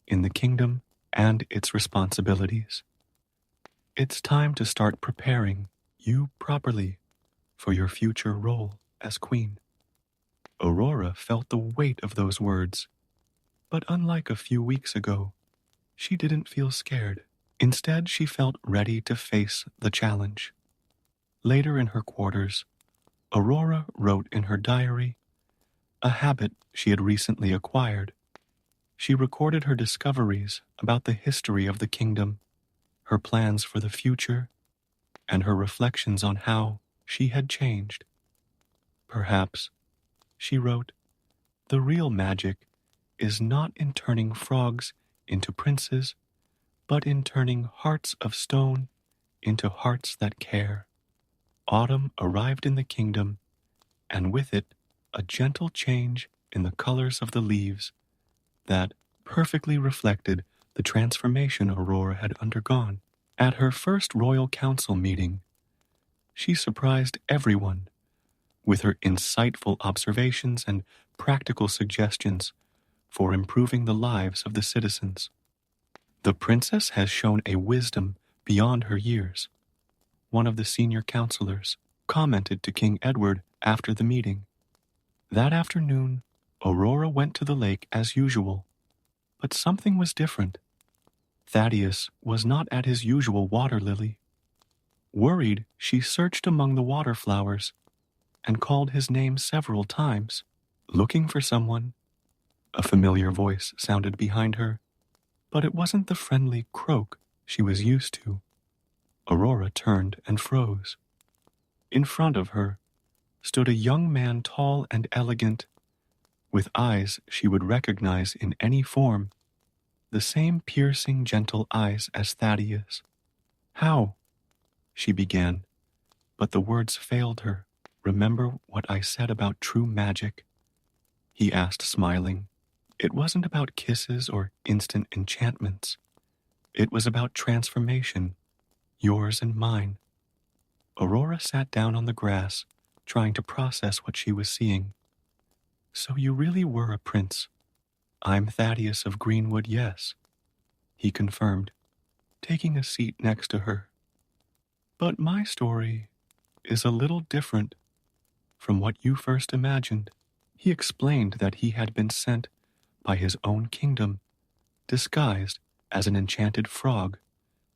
in the kingdom and its responsibilities. It's time to start preparing you properly for your future role as queen. Aurora felt the weight of those words, but unlike a few weeks ago, she didn't feel scared. Instead, she felt ready to face the challenge. Later in her quarters, Aurora wrote in her diary, a habit she had recently acquired. She recorded her discoveries about the history of the kingdom, her plans for the future, and her reflections on how she had changed. Perhaps, she wrote, the real magic is not in turning frogs into princes, but in turning hearts of stone into hearts that care. Autumn arrived in the kingdom, and with it, a gentle change in the colors of the leaves that perfectly reflected the transformation Aurora had undergone. At her first royal council meeting, she surprised everyone with her insightful observations and practical suggestions for improving the lives of the citizens. The princess has shown a wisdom beyond her years, one of the senior counselors commented to King Edward after the meeting. That afternoon, Aurora went to the lake as usual, but something was different. Thaddeus was not at his usual water lily. Worried, she searched among the water flowers and called his name several times, looking for someone. A familiar voice sounded behind her, but it wasn't the friendly croak she was used to. Aurora turned and froze. In front of her stood a young man, tall and elegant, with eyes she would recognize in any form, the same piercing, gentle eyes as Thaddeus. How? She began, but the words failed her. Remember what I said about true magic? He asked, smiling. It wasn't about kisses or instant enchantments. It was about transformation, yours and mine. Aurora sat down on the grass, trying to process what she was seeing. So you really were a prince. I'm Thaddeus of Greenwood, yes, he confirmed, taking a seat next to her. But my story is a little different from what you first imagined. He explained that he had been sent by his own kingdom, disguised as an enchanted frog,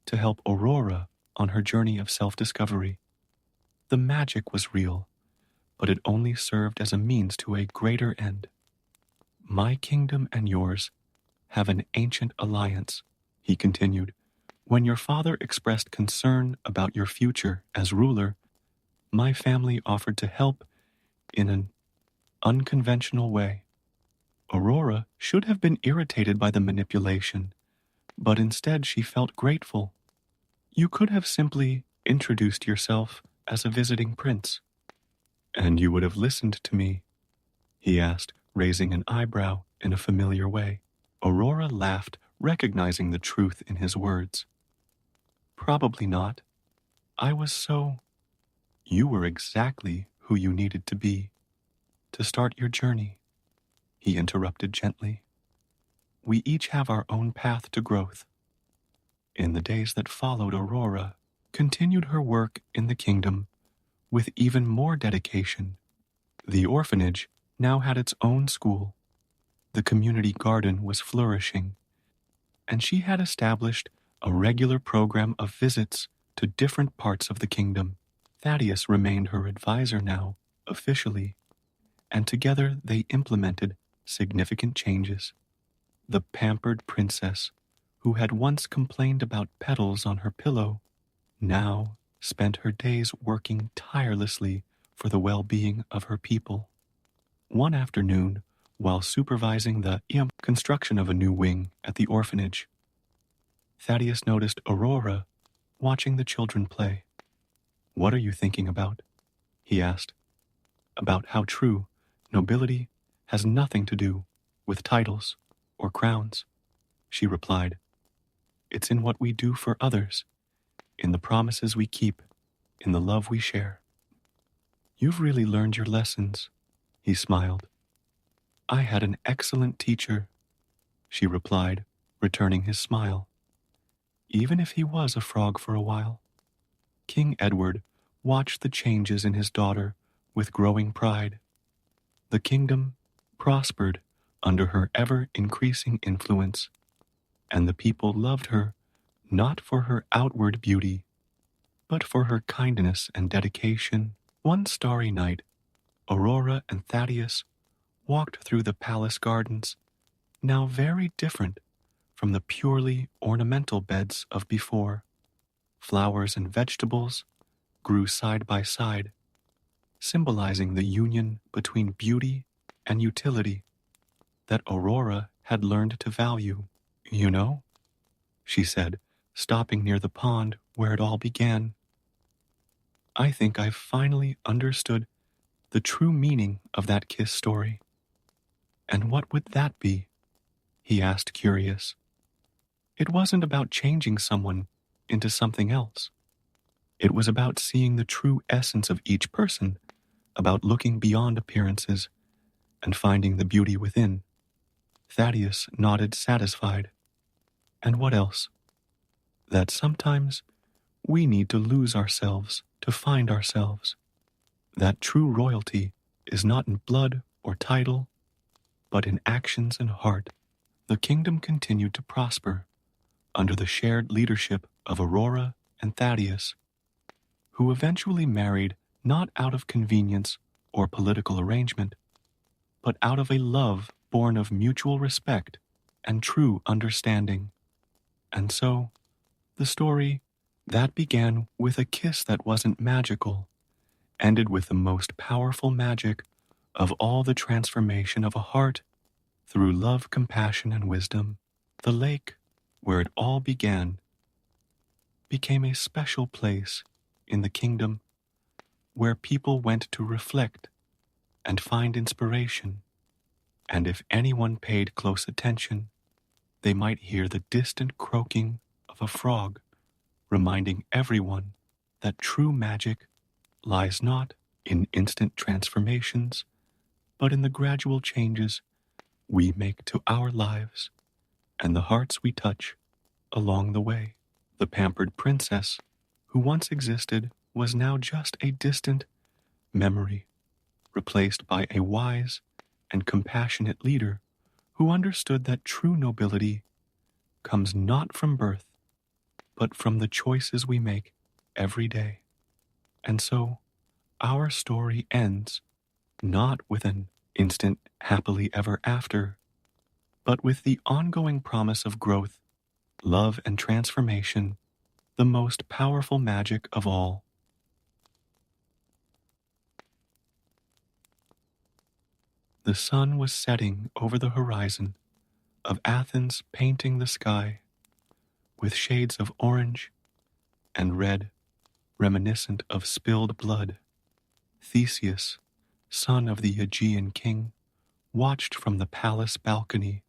to help Aurora on her journey of self-discovery. The magic was real, but it only served as a means to a greater end. My kingdom and yours have an ancient alliance, he continued. When your father expressed concern about your future as ruler, my family offered to help in an unconventional way. Aurora should have been irritated by the manipulation, but instead she felt grateful. You could have simply introduced yourself as a visiting prince. And you would have listened to me, he asked, raising an eyebrow in a familiar way. Aurora laughed, recognizing the truth in his words. Probably not. I was so... You were exactly who you needed to be to start your journey, he interrupted gently. We each have our own path to growth. In the days that followed, Aurora continued her work in the kingdom with even more dedication. The orphanage now had its own school. The community garden was flourishing, and she had established a regular program of visits to different parts of the kingdom. Thaddeus remained her advisor now, officially, and together they implemented significant changes. The pampered princess, who had once complained about petals on her pillow, now spent her days working tirelessly for the well-being of her people. One afternoon, while supervising the construction of a new wing at the orphanage, Thaddeus noticed Aurora watching the children play. What are you thinking about? He asked. About how true nobility has nothing to do with titles or crowns, she replied. It's in what we do for others, in the promises we keep, in the love we share. You've really learned your lessons, he smiled. I had an excellent teacher, she replied, returning his smile, even if he was a frog for a while. King Edward watched the changes in his daughter with growing pride. The kingdom prospered under her ever-increasing influence, and the people loved her not for her outward beauty, but for her kindness and dedication. One starry night, Aurora and Thaddeus walked through the palace gardens, now very different from the purely ornamental beds of before. Flowers and vegetables grew side by side, symbolizing the union between beauty and utility that Aurora had learned to value. You know, she said, stopping near the pond where it all began, I think I've finally understood the true meaning of that kiss story. And what would that be? He asked, curious. It wasn't about changing someone into something else. It was about seeing the true essence of each person, about looking beyond appearances and finding the beauty within. Thaddeus nodded, satisfied. And what else? That sometimes we need to lose ourselves to find ourselves. That true royalty is not in blood or title, but in actions and heart. The kingdom continued to prosper under the shared leadership of Aurora and Thaddeus, who eventually married not out of convenience or political arrangement, but out of a love born of mutual respect and true understanding. And so, the story that began with a kiss that wasn't magical ended with the most powerful magic of all, the transformation of a heart through love, compassion, and wisdom. The lake, where it all began, became a special place in the kingdom where people went to reflect and find inspiration. And if anyone paid close attention, they might hear the distant croaking of a frog, reminding everyone that true magic lies not in instant transformations, but in the gradual changes we make to our lives and the hearts we touch along the way. The pampered princess who once existed was now just a distant memory, replaced by a wise and compassionate leader who understood that true nobility comes not from birth, but from the choices we make every day. And so, our story ends not with an instant happily ever after, but with the ongoing promise of growth, love, and transformation, the most powerful magic of all. The sun was setting over the horizon of Athens, painting the sky with shades of orange and red, reminiscent of spilled blood. Theseus, son of the Aegean king, watched from the palace balcony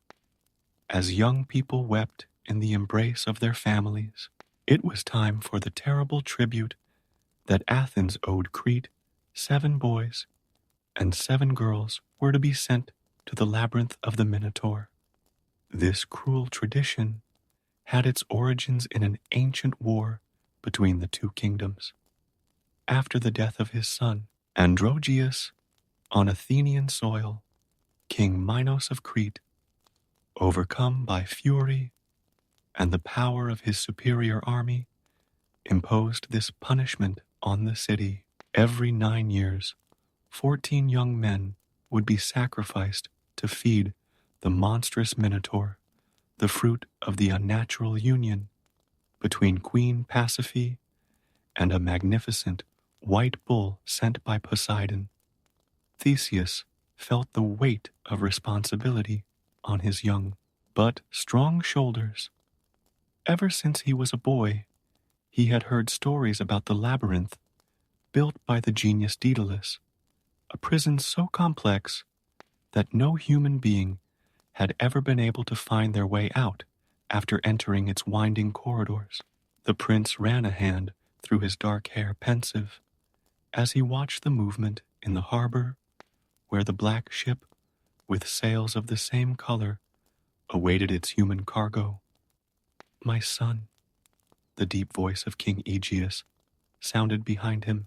as young people wept in the embrace of their families. It was time for the terrible tribute that Athens owed Crete. 7 boys and 7 girls were to be sent to the labyrinth of the Minotaur. This cruel tradition had its origins in an ancient war between the two kingdoms. After the death of his son, Androgeus, on Athenian soil, King Minos of Crete, overcome by fury and the power of his superior army, imposed this punishment on the city. Every 9 years, 14 young men would be sacrificed to feed the monstrous Minotaur, the fruit of the unnatural union between Queen Pasiphae and a magnificent white bull sent by Poseidon. Theseus felt the weight of responsibility on his young but strong shoulders. Ever since he was a boy, he had heard stories about the labyrinth built by the genius Daedalus, a prison so complex that no human being had ever been able to find their way out after entering its winding corridors. The prince ran a hand through his dark hair, pensive, as he watched the movement in the harbor where the black ship with sails of the same color, awaited its human cargo. My son, the deep voice of King Aegeus sounded behind him.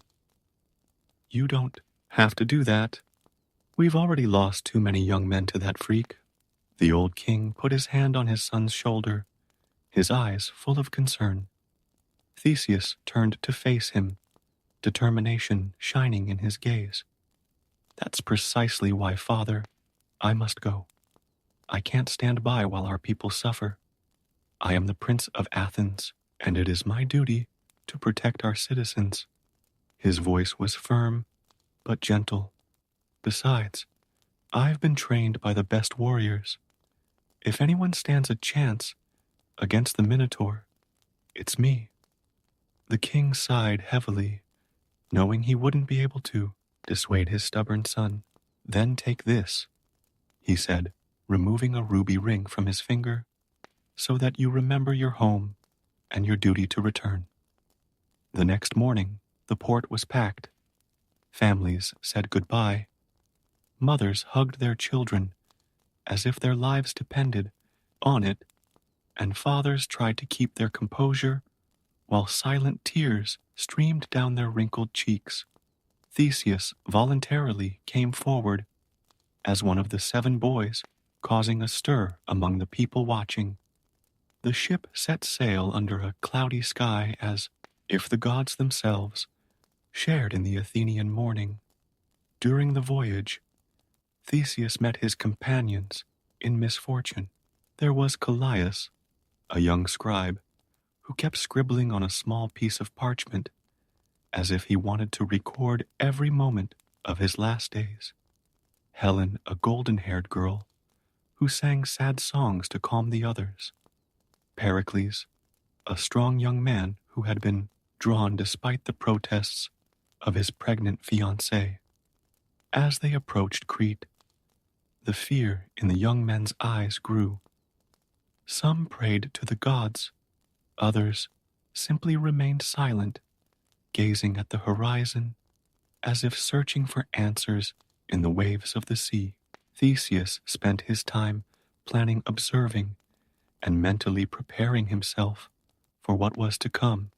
You don't have to do that. We've already lost too many young men to that freak. The old king put his hand on his son's shoulder, his eyes full of concern. Theseus turned to face him, determination shining in his gaze. That's precisely why, father, I must go. I can't stand by while our people suffer. I am the Prince of Athens, and it is my duty to protect our citizens. His voice was firm, but gentle. Besides, I've been trained by the best warriors. If anyone stands a chance against the Minotaur, it's me. The king sighed heavily, knowing he wouldn't be able to dissuade his stubborn son. Then take this, he said, removing a ruby ring from his finger, so that you remember your home and your duty to return. The next morning, the port was packed. Families said goodbye. Mothers hugged their children as if their lives depended on it, and fathers tried to keep their composure while silent tears streamed down their wrinkled cheeks. Theseus voluntarily came forward as one of the 7 boys, causing a stir among the people watching. The ship set sail under a cloudy sky as if the gods themselves shared in the Athenian mourning. During the voyage, Theseus met his companions in misfortune. There was Callias, a young scribe, who kept scribbling on a small piece of parchment as if he wanted to record every moment of his last days. Helen, a golden-haired girl, who sang sad songs to calm the others. Pericles, a strong young man who had been drawn despite the protests of his pregnant fiancée. As they approached Crete, the fear in the young men's eyes grew. Some prayed to the gods, others simply remained silent, gazing at the horizon as if searching for answers in the waves of the sea. Theseus spent his time planning, observing, and mentally preparing himself for what was to come.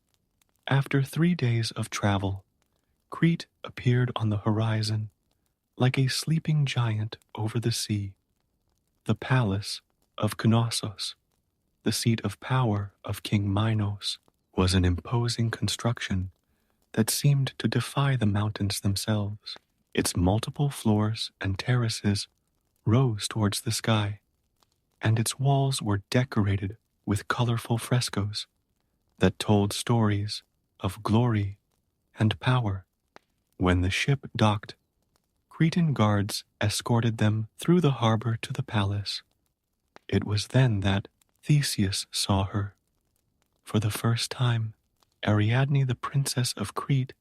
After 3 days of travel, Crete appeared on the horizon like a sleeping giant over the sea. The palace of Knossos, the seat of power of King Minos, was an imposing construction that seemed to defy the mountains themselves. Its multiple floors and terraces rose towards the sky, and its walls were decorated with colorful frescoes that told stories of glory and power. When the ship docked, Cretan guards escorted them through the harbor to the palace. It was then that Theseus saw her. For the first time, Ariadne, the princess of Crete,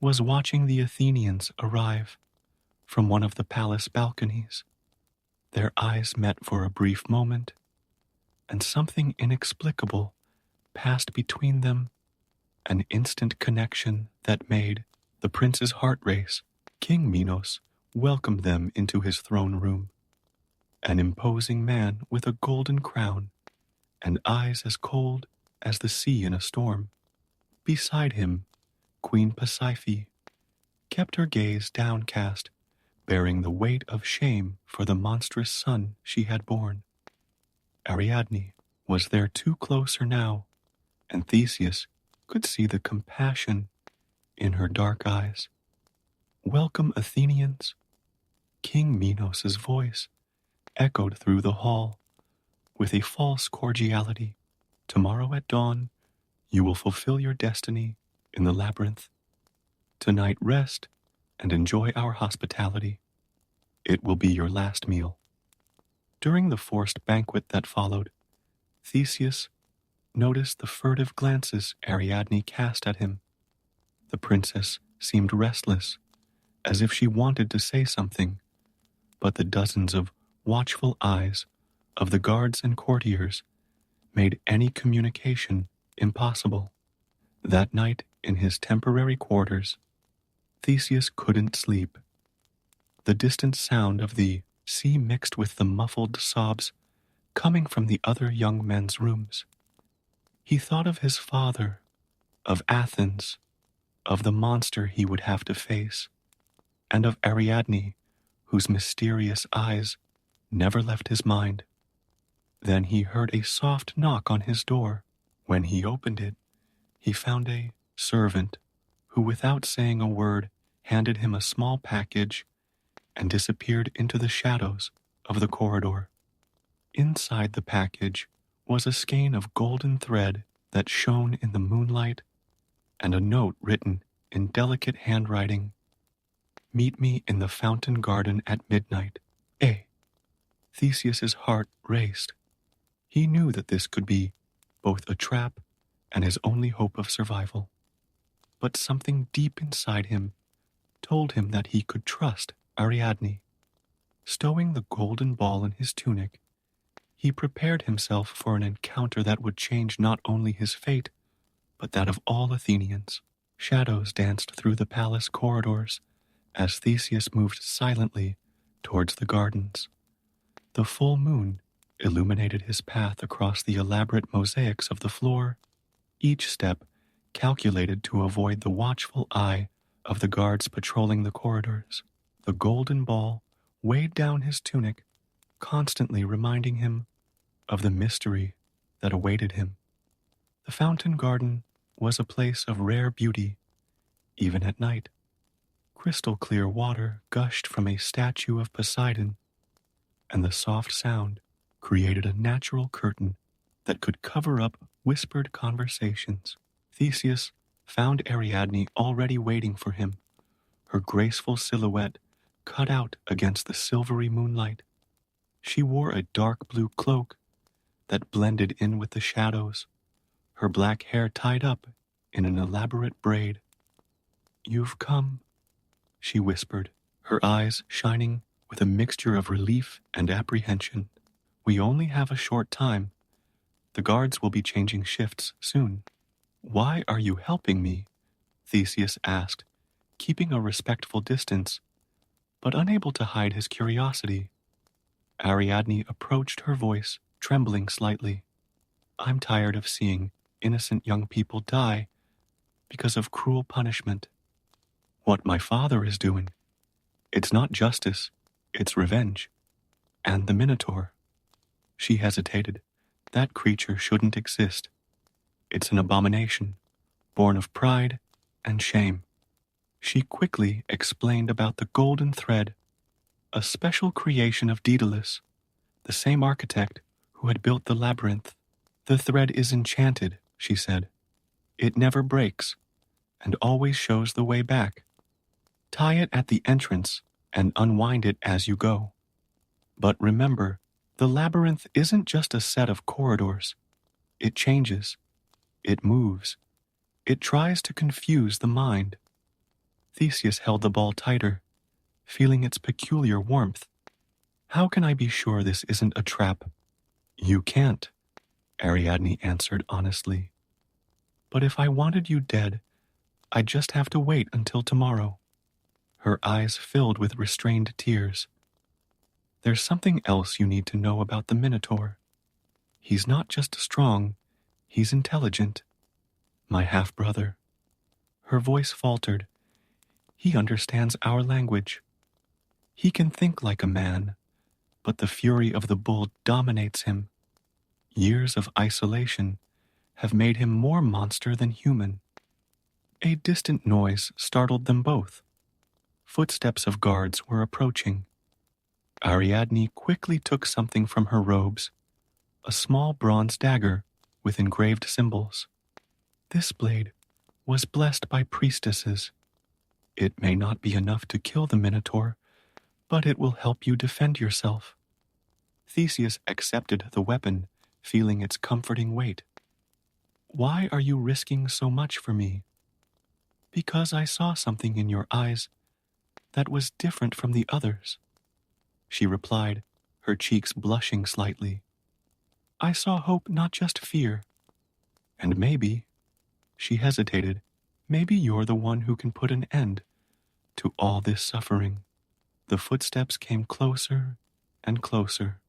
was watching the Athenians arrive from one of the palace balconies. Their eyes met for a brief moment, and something inexplicable passed between them, an instant connection that made the prince's heart race. King Minos welcomed them into his throne room, an imposing man with a golden crown and eyes as cold as the sea in a storm. Beside him, Queen Pasiphae kept her gaze downcast, bearing the weight of shame for the monstrous son she had borne. Ariadne was there too closer now, and Theseus could see the compassion in her dark eyes. "Welcome, Athenians." King Minos's voice echoed through the hall with a false cordiality. "Tomorrow at dawn, you will fulfill your destiny in the labyrinth. Tonight rest and enjoy our hospitality. It will be your last meal." During the forced banquet that followed, Theseus noticed the furtive glances Ariadne cast at him. The princess seemed restless, as if she wanted to say something, but the dozens of watchful eyes of the guards and courtiers made any communication impossible. That night, in his temporary quarters, Theseus couldn't sleep. The distant sound of the sea mixed with the muffled sobs coming from the other young men's rooms. He thought of his father, of Athens, of the monster he would have to face, and of Ariadne, whose mysterious eyes never left his mind. Then he heard a soft knock on his door. When he opened it, he found a servant who, without saying a word, handed him a small package and disappeared into the shadows of the corridor. Inside the package was a skein of golden thread that shone in the moonlight and a note written in delicate handwriting. Meet me in the fountain garden at midnight. A. Theseus's heart raced. He knew that this could be both a trap and his only hope of survival. But something deep inside him told him that he could trust Ariadne. Stowing the golden ball in his tunic, he prepared himself for an encounter that would change not only his fate, but that of all Athenians. Shadows danced through the palace corridors as Theseus moved silently towards the gardens. The full moon illuminated his path across the elaborate mosaics of the floor, each step calculated to avoid the watchful eye of the guards patrolling the corridors. The golden ball weighed down his tunic, constantly reminding him of the mystery that awaited him. The fountain garden was a place of rare beauty, even at night. Crystal clear water gushed from a statue of Poseidon, and the soft sound created a natural curtain that could cover up whispered conversations. Theseus found Ariadne already waiting for him, her graceful silhouette cut out against the silvery moonlight. She wore a dark blue cloak that blended in with the shadows, her black hair tied up in an elaborate braid. "You've come," she whispered, her eyes shining with a mixture of relief and apprehension. "We only have a short time. The guards will be changing shifts soon." "Why are you helping me?" Theseus asked, keeping a respectful distance, but unable to hide his curiosity. Ariadne approached, her voice trembling slightly. "I'm tired of seeing innocent young people die because of cruel punishment. What my father is doing. It's not justice, it's revenge. And the Minotaur." She hesitated. "That creature shouldn't exist. It's an abomination, born of pride and shame." She quickly explained about the golden thread, a special creation of Daedalus, the same architect who had built the labyrinth. "The thread is enchanted," she said. "It never breaks, and always shows the way back. Tie it at the entrance and unwind it as you go. But remember, the labyrinth isn't just a set of corridors. It changes. It moves. It tries to confuse the mind." Theseus held the ball tighter, feeling its peculiar warmth. "How can I be sure this isn't a trap?" "You can't," Ariadne answered honestly. "But if I wanted you dead, I'd just have to wait until tomorrow." Her eyes filled with restrained tears. "There's something else you need to know about the Minotaur. He's not just strong, he's intelligent. My half-brother." Her voice faltered. "He understands our language. He can think like a man, but the fury of the bull dominates him. Years of isolation have made him more monster than human." A distant noise startled them both. Footsteps of guards were approaching. Ariadne quickly took something from her robes, a small bronze dagger with engraved symbols. "This blade was blessed by priestesses. It may not be enough to kill the Minotaur, but it will help you defend yourself." Theseus accepted the weapon, feeling its comforting weight. "Why are you risking so much for me?" "Because I saw something in your eyes that was different from the others," she replied, her cheeks blushing slightly. "I saw hope, not just fear. And maybe," she hesitated, "maybe you're the one who can put an end to all this suffering." The footsteps came closer and closer.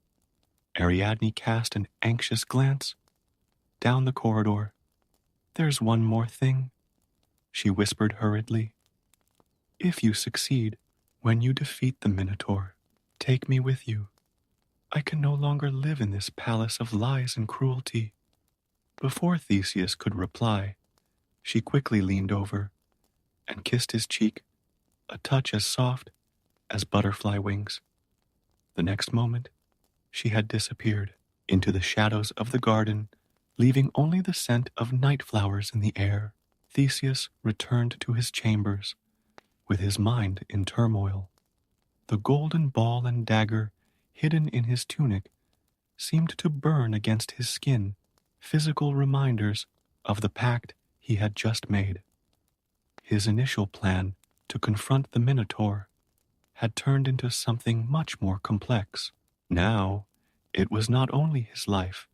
Ariadne cast an anxious glance down the corridor. "There's one more thing," she whispered hurriedly. "If you succeed, when you defeat the Minotaur, take me with you. I can no longer live in this palace of lies and cruelty." Before Theseus could reply, she quickly leaned over and kissed his cheek, a touch as soft as butterfly wings. The next moment, she had disappeared into the shadows of the garden, leaving only the scent of night flowers in the air. Theseus returned to his chambers, with his mind in turmoil. The golden ball and dagger hidden in his tunic seemed to burn against his skin, physical reminders of the pact he had just made. His initial plan to confront the Minotaur had turned into something much more complex. Now, it was not only his life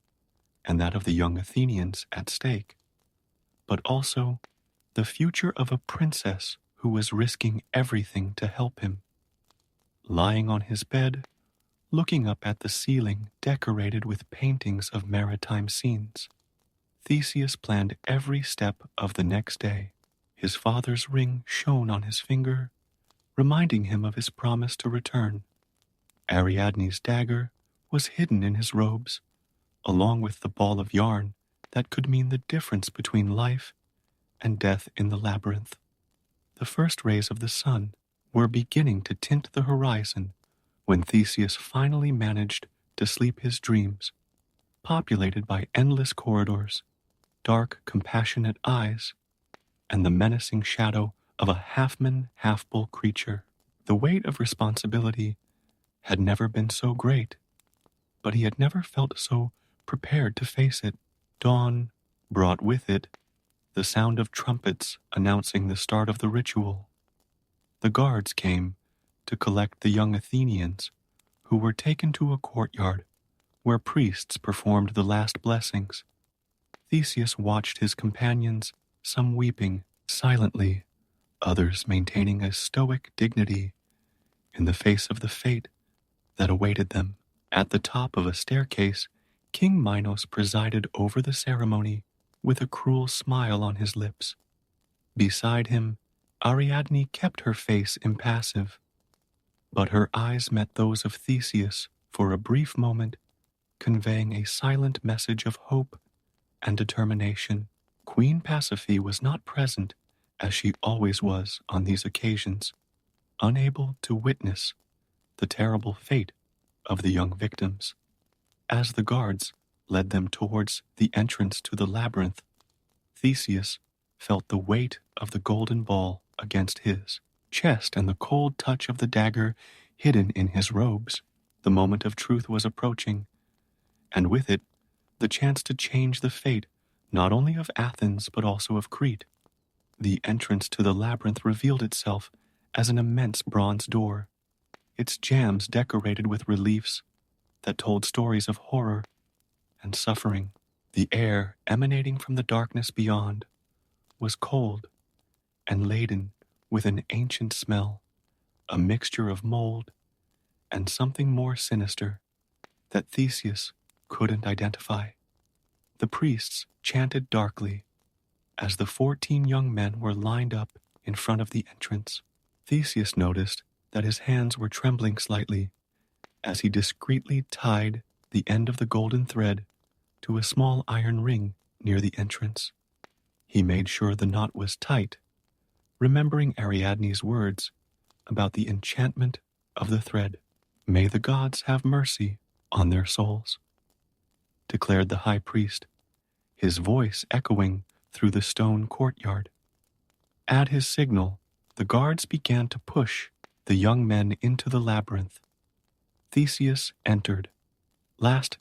and that of the young Athenians at stake, but also the future of a princess who was risking everything to help him. Lying on his bed, looking up at the ceiling decorated with paintings of maritime scenes, Theseus planned every step of the next day. His father's ring shone on his finger, reminding him of his promise to return. Ariadne's dagger was hidden in his robes, along with the ball of yarn that could mean the difference between life and death in the labyrinth. The first rays of the sun were beginning to tint the horizon when Theseus finally managed to sleep his dreams, populated by endless corridors, dark, compassionate eyes, and the menacing shadow of a half-man, half-bull creature. The weight of responsibility had never been so great, but he had never felt so prepared to face it. Dawn brought with it the sound of trumpets announcing the start of the ritual. The guards came to collect the young Athenians, who were taken to a courtyard where priests performed the last blessings. Theseus watched his companions, some weeping silently, others maintaining a stoic dignity in the face of the fate that awaited them. At the top of a staircase, King Minos presided over the ceremony with a cruel smile on his lips. Beside him, Ariadne kept her face impassive, but her eyes met those of Theseus for a brief moment, conveying a silent message of hope and determination. Queen Pasiphae was not present, as she always was on these occasions, unable to witness the terrible fate of the young victims. As the guards led them towards the entrance to the labyrinth, Theseus felt the weight of the golden ball against his chest and the cold touch of the dagger hidden in his robes. The moment of truth was approaching, and with it, the chance to change the fate not only of Athens but also of Crete. The entrance to the labyrinth revealed itself as an immense bronze door, its jambs decorated with reliefs that told stories of horror and suffering. The air emanating from the darkness beyond was cold and laden with an ancient smell, a mixture of mold and something more sinister that Theseus couldn't identify. The priests chanted darkly as the 14 young men were lined up in front of the entrance. Theseus noticed that his hands were trembling slightly as he discreetly tied the end of the golden thread to a small iron ring near the entrance. He made sure the knot was tight, remembering Ariadne's words about the enchantment of the thread. "May the gods have mercy on their souls," declared the high priest, his voice echoing through the stone courtyard. At his signal, the guards began to push the young men into the labyrinth. Theseus entered,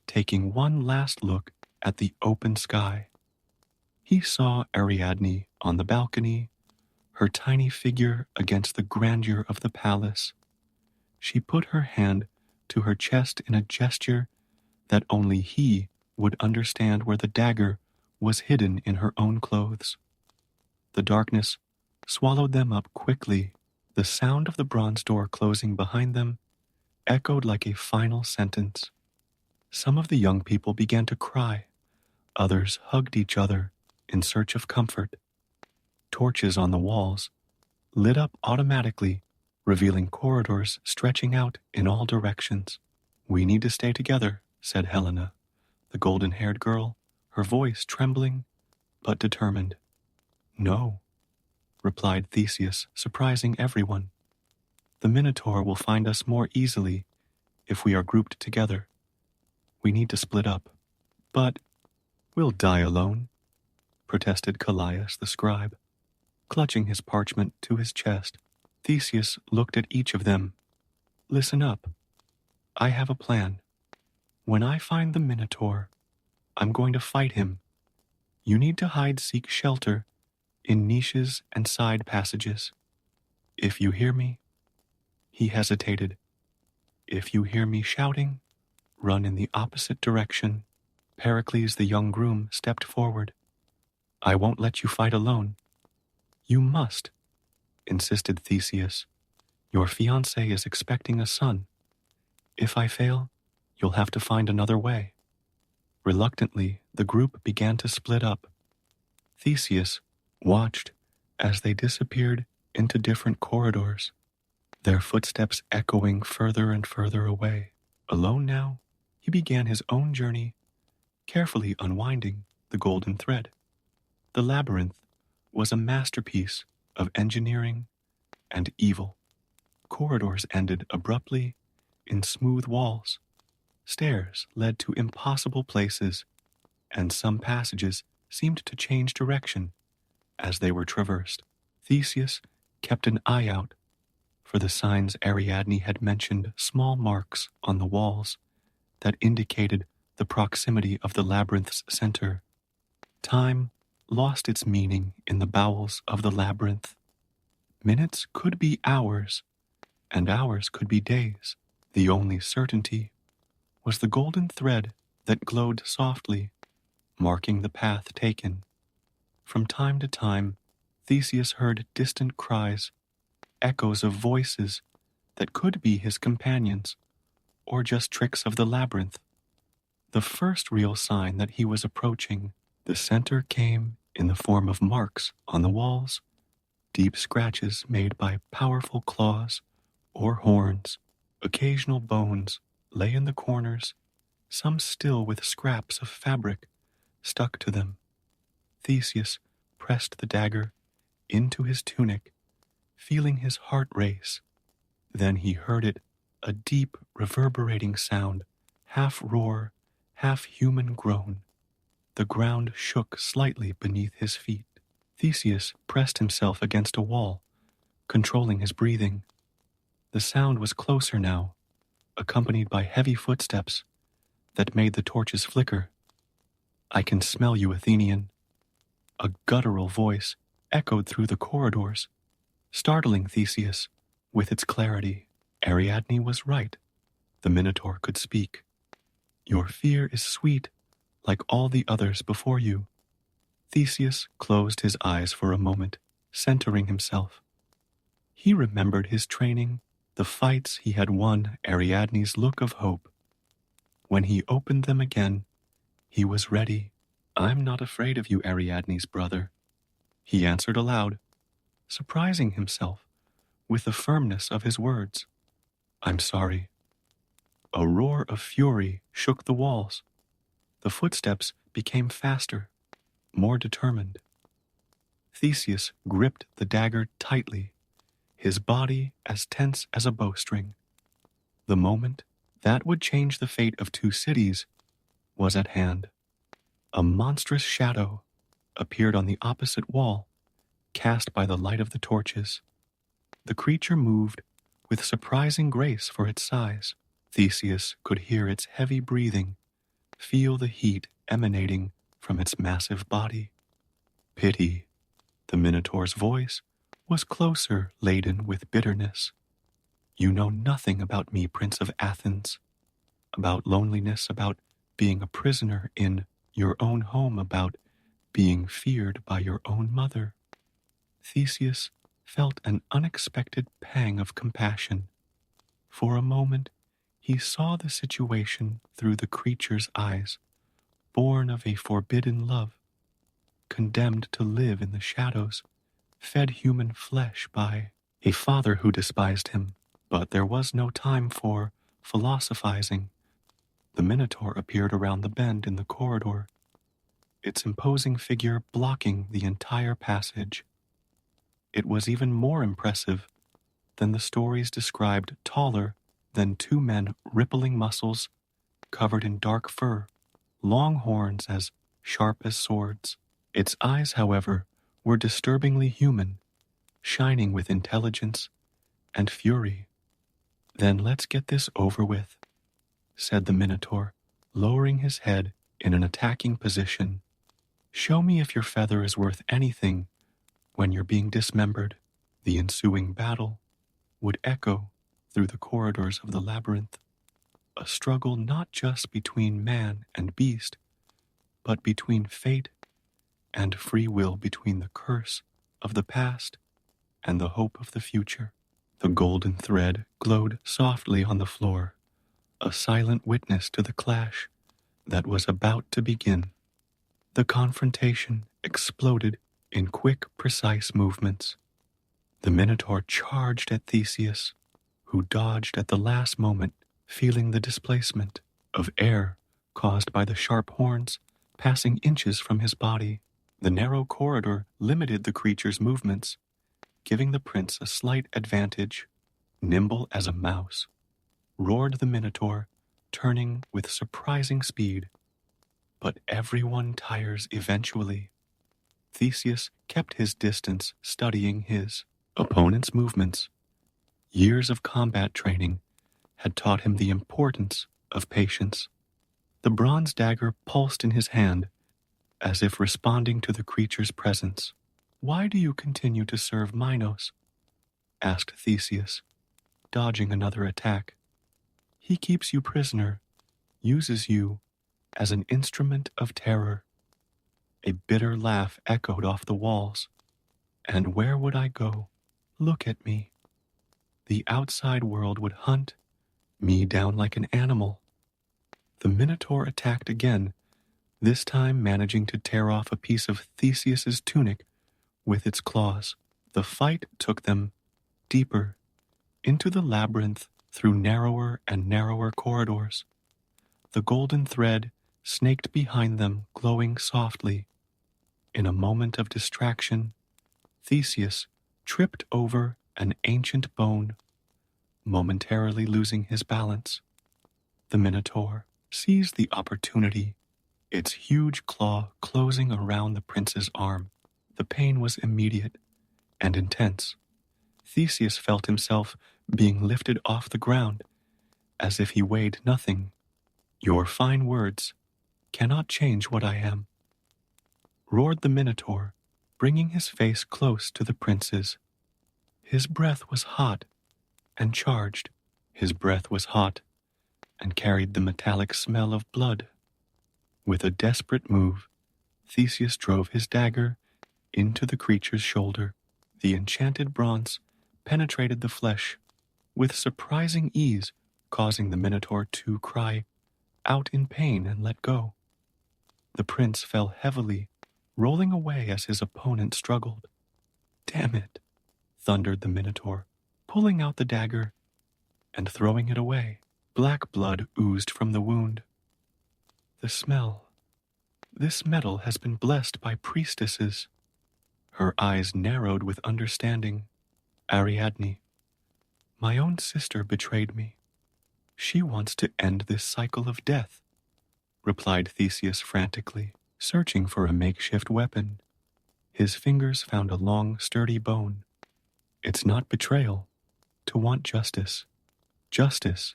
taking one last look at the open sky. He saw Ariadne on the balcony, her tiny figure against the grandeur of the palace. She put her hand to her chest in a gesture that only he would understand, where the dagger was hidden in her own clothes. The darkness swallowed them up quickly, the sound of the bronze door closing behind them echoed like a final sentence. Some of the young people began to cry. Others hugged each other in search of comfort. Torches on the walls lit up automatically, revealing corridors stretching out in all directions. "We need to stay together," said Helena, the golden-haired girl, her voice trembling but determined. "No," replied Theseus, surprising everyone. "The Minotaur will find us more easily if we are grouped together. We need to split up." "But we'll die alone," protested Callias the scribe, clutching his parchment to his chest. Theseus looked at each of them. "Listen up. I have a plan. When I find the Minotaur, I'm going to fight him. You need to seek shelter in niches and side passages. If you hear me," he hesitated. "If you hear me shouting, run in the opposite direction." Pericles the young groom stepped forward. "I won't let you fight alone." "You must," insisted Theseus. "Your fiancé is expecting a son. If I fail, you'll have to find another way." Reluctantly, the group began to split up. Theseus watched as they disappeared into different corridors, their footsteps echoing further and further away. Alone now, he began his own journey, carefully unwinding the golden thread. The labyrinth was a masterpiece of engineering and evil. Corridors ended abruptly in smooth walls. Stairs led to impossible places, and some passages seemed to change direction as they were traversed. Theseus kept an eye out for the signs Ariadne had mentioned, small marks on the walls that indicated the proximity of the labyrinth's center. Time lost its meaning in the bowels of the labyrinth. Minutes could be hours, and hours could be days. The only certainty was the golden thread that glowed softly, marking the path taken. From time to time, Theseus heard distant cries, echoes of voices that could be his companions, or just tricks of the labyrinth. The first real sign that he was approaching the center came in the form of marks on the walls, deep scratches made by powerful claws or horns. Occasional bones lay in the corners, some still with scraps of fabric stuck to them. Theseus pressed the dagger into his tunic, feeling his heart race. Then he heard it, a deep, reverberating sound, half roar, half human groan. The ground shook slightly beneath his feet. Theseus pressed himself against a wall, controlling his breathing. The sound was closer now, accompanied by heavy footsteps that made the torches flicker. "I can smell you, Athenian." A guttural voice echoed through the corridors, startling Theseus with its clarity. Ariadne was right. The Minotaur could speak. "Your fear is sweet, like all the others before you." Theseus closed his eyes for a moment, centering himself. He remembered his training, the fights he had won, Ariadne's look of hope. When he opened them again, he was ready. "I'm not afraid of you, Ariadne's brother," he answered aloud, surprising himself with the firmness of his words. "I'm sorry." A roar of fury shook the walls. The footsteps became faster, more determined. Theseus gripped the dagger tightly, his body as tense as a bowstring. The moment that would change the fate of 2 cities was at hand. A monstrous shadow appeared on the opposite wall, cast by the light of the torches. The creature moved with surprising grace for its size. Theseus could hear its heavy breathing, feel the heat emanating from its massive body. "Pity." The Minotaur's voice was closer, laden with bitterness. "You know nothing about me, Prince of Athens, about loneliness, about being a prisoner in your own home, about being feared by your own mother." Theseus felt an unexpected pang of compassion. For a moment, He saw the situation through the creature's eyes, born of a forbidden love, condemned to live in the shadows, fed human flesh by a father who despised him. But there was no time for philosophizing. The Minotaur appeared around the bend in the corridor, its imposing figure blocking the entire passage. It was even more impressive than the stories described, taller than two men, rippling muscles, covered in dark fur, long horns as sharp as swords. Its eyes, however, were disturbingly human, shining with intelligence and fury. "Then let's get this over with," said the Minotaur, lowering his head in an attacking position. "Show me if your feather is worth anything when you're being dismembered." The ensuing battle would echo through the corridors of the labyrinth, a struggle not just between man and beast, but between fate and free will, between the curse of the past and the hope of the future. The golden thread glowed softly on the floor, a silent witness to the clash that was about to begin. The confrontation exploded in quick, precise movements. The Minotaur charged at Theseus, who dodged at the last moment, feeling the displacement of air caused by the sharp horns passing inches from his body. The narrow corridor limited the creature's movements, giving the prince a slight advantage. "Nimble as a mouse," roared the Minotaur, turning with surprising speed. "But everyone tires eventually." Theseus kept his distance, studying his opponent's movements. Years of combat training had taught him the importance of patience. The bronze dagger pulsed in his hand, as if responding to the creature's presence. "Why do you continue to serve Minos?" asked Theseus, dodging another attack. "He keeps you prisoner, uses you as an instrument of terror." A bitter laugh echoed off the walls. "And where would I go? Look at me. The outside world would hunt me down like an animal." The Minotaur attacked again, this time managing to tear off a piece of Theseus's tunic with its claws. The fight took them deeper into the labyrinth, through narrower and narrower corridors. The golden thread snaked behind them, glowing softly. In a moment of distraction, Theseus tripped over an ancient bone, momentarily losing his balance. The Minotaur seized the opportunity, its huge claw closing around the prince's arm. The pain was immediate and intense. Theseus felt himself being lifted off the ground, as if he weighed nothing. "Your fine words cannot change what I am," roared the Minotaur, bringing his face close to the prince's. His breath was hot and charged. His breath was hot and carried the metallic smell of blood. With a desperate move, Theseus drove his dagger into the creature's shoulder. The enchanted bronze penetrated the flesh with surprising ease, causing the Minotaur to cry out in pain and let go. The prince fell heavily, rolling away as his opponent struggled. "Damn it," thundered the Minotaur, pulling out the dagger and throwing it away. Black blood oozed from the wound. "The smell. This metal has been blessed by priestesses." Her eyes narrowed with understanding. "Ariadne, my own sister, betrayed me. She wants to end this cycle of death," replied Theseus frantically, searching for a makeshift weapon. His fingers found a long, sturdy bone. "It's not betrayal to want justice." "Justice?"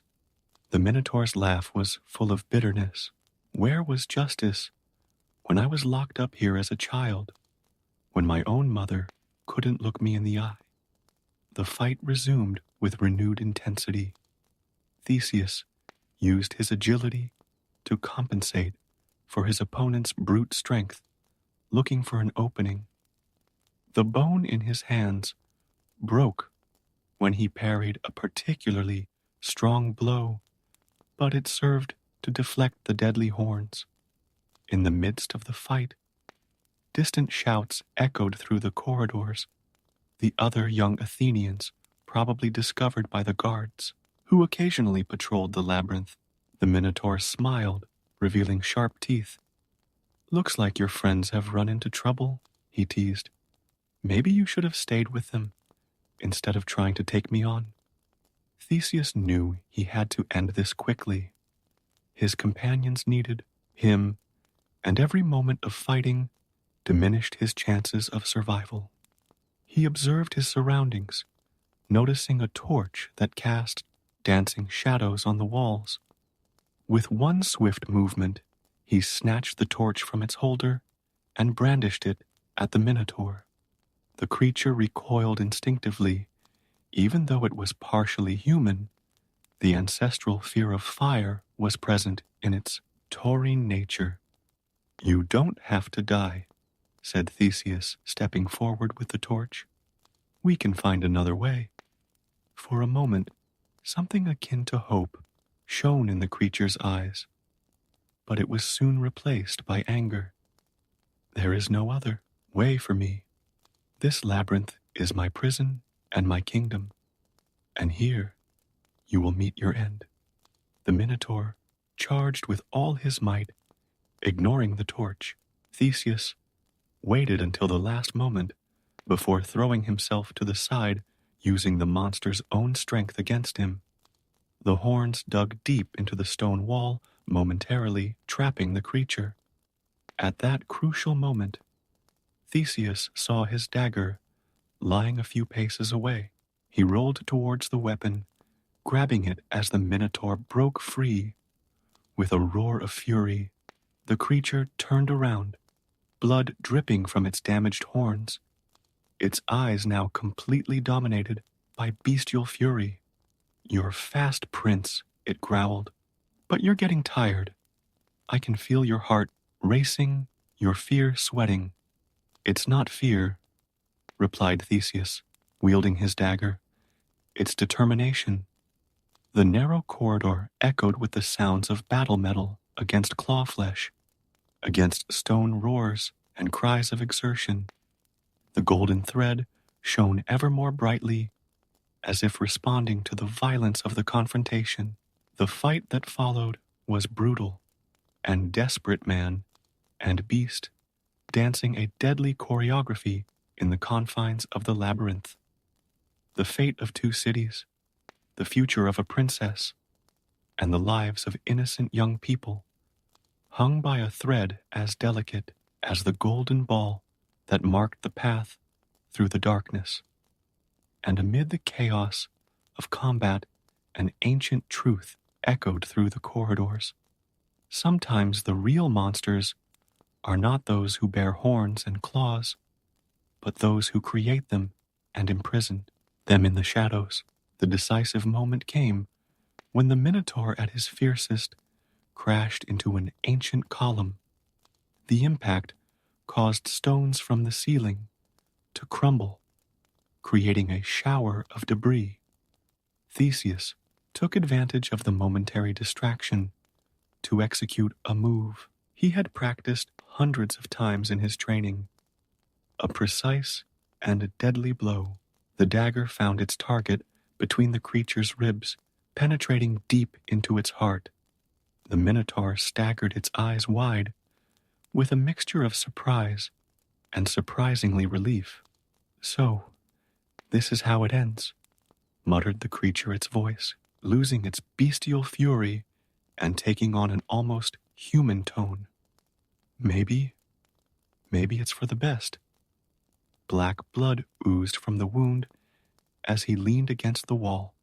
The Minotaur's laugh was full of bitterness. "Where was justice when I was locked up here as a child, when my own mother couldn't look me in the eye?" The fight resumed with renewed intensity. Theseus used his agility to compensate for his opponent's brute strength, looking for an opening. The bone in his hands broke when he parried a particularly strong blow but it served to deflect the deadly horns. In the midst of the fight, distant shouts echoed through the corridors. The other young Athenians, probably discovered by the guards, who occasionally patrolled the labyrinth. The Minotaur smiled, revealing sharp teeth. "Looks like your friends have run into trouble," he teased. "Maybe you should have stayed with them, instead of trying to take me on." Theseus knew he had to end this quickly. His companions needed him, and every moment of fighting diminished his chances of survival. He observed his surroundings, noticing a torch that cast dancing shadows on the walls. With one swift movement, he snatched the torch from its holder and brandished it at the Minotaur. The creature recoiled instinctively, even though it was partially human. The ancestral fear of fire was present in its taurine nature. "You don't have to die," said Theseus, stepping forward with the torch. "We can find another way." For a moment, something akin to hope shone in the creature's eyes, but it was soon replaced by anger. "There is no other way for me. This labyrinth is my prison and my kingdom, and here you will meet your end." The Minotaur charged with all his might, ignoring the torch. Theseus waited until the last moment before throwing himself to the side, using the monster's own strength against him. The horns dug deep into the stone wall, momentarily trapping the creature. At that crucial moment, Theseus saw his dagger lying a few paces away. He rolled towards the weapon, grabbing it as the Minotaur broke free. With a roar of fury, the creature turned around, blood dripping from its damaged horns, its eyes now completely dominated by bestial fury. "You're fast, Prince," it growled, "but you're getting tired. I can feel your heart racing, your fear sweating." "It's not fear," replied Theseus, wielding his dagger. "It's determination." The narrow corridor echoed with the sounds of battle metal against claw flesh, against stone roars and cries of exertion. The golden thread shone ever more brightly, as if responding to the violence of the confrontation. The fight that followed was brutal, and desperate man and beast dancing a deadly choreography in the confines of the labyrinth. The fate of two cities, the future of a princess, and the lives of innocent young people hung by a thread as delicate as the golden ball that marked the path through the darkness. And amid the chaos of combat, an ancient truth echoed through the corridors. Sometimes the real monsters are not those who bear horns and claws, but those who create them and imprison them in the shadows. The decisive moment came when the Minotaur at his fiercest crashed into an ancient column. The impact caused stones from the ceiling to crumble, creating a shower of debris. Theseus took advantage of the momentary distraction to execute a move he had practiced hundreds of times in his training. A precise and deadly blow. The dagger found its target between the creature's ribs, penetrating deep into its heart. The Minotaur staggered, its eyes wide, with a mixture of surprise and surprisingly relief. "So, this is how it ends," muttered the creature, its voice losing its bestial fury and taking on an almost human tone. Maybe it's for the best." Black blood oozed from the wound as he leaned against the wall.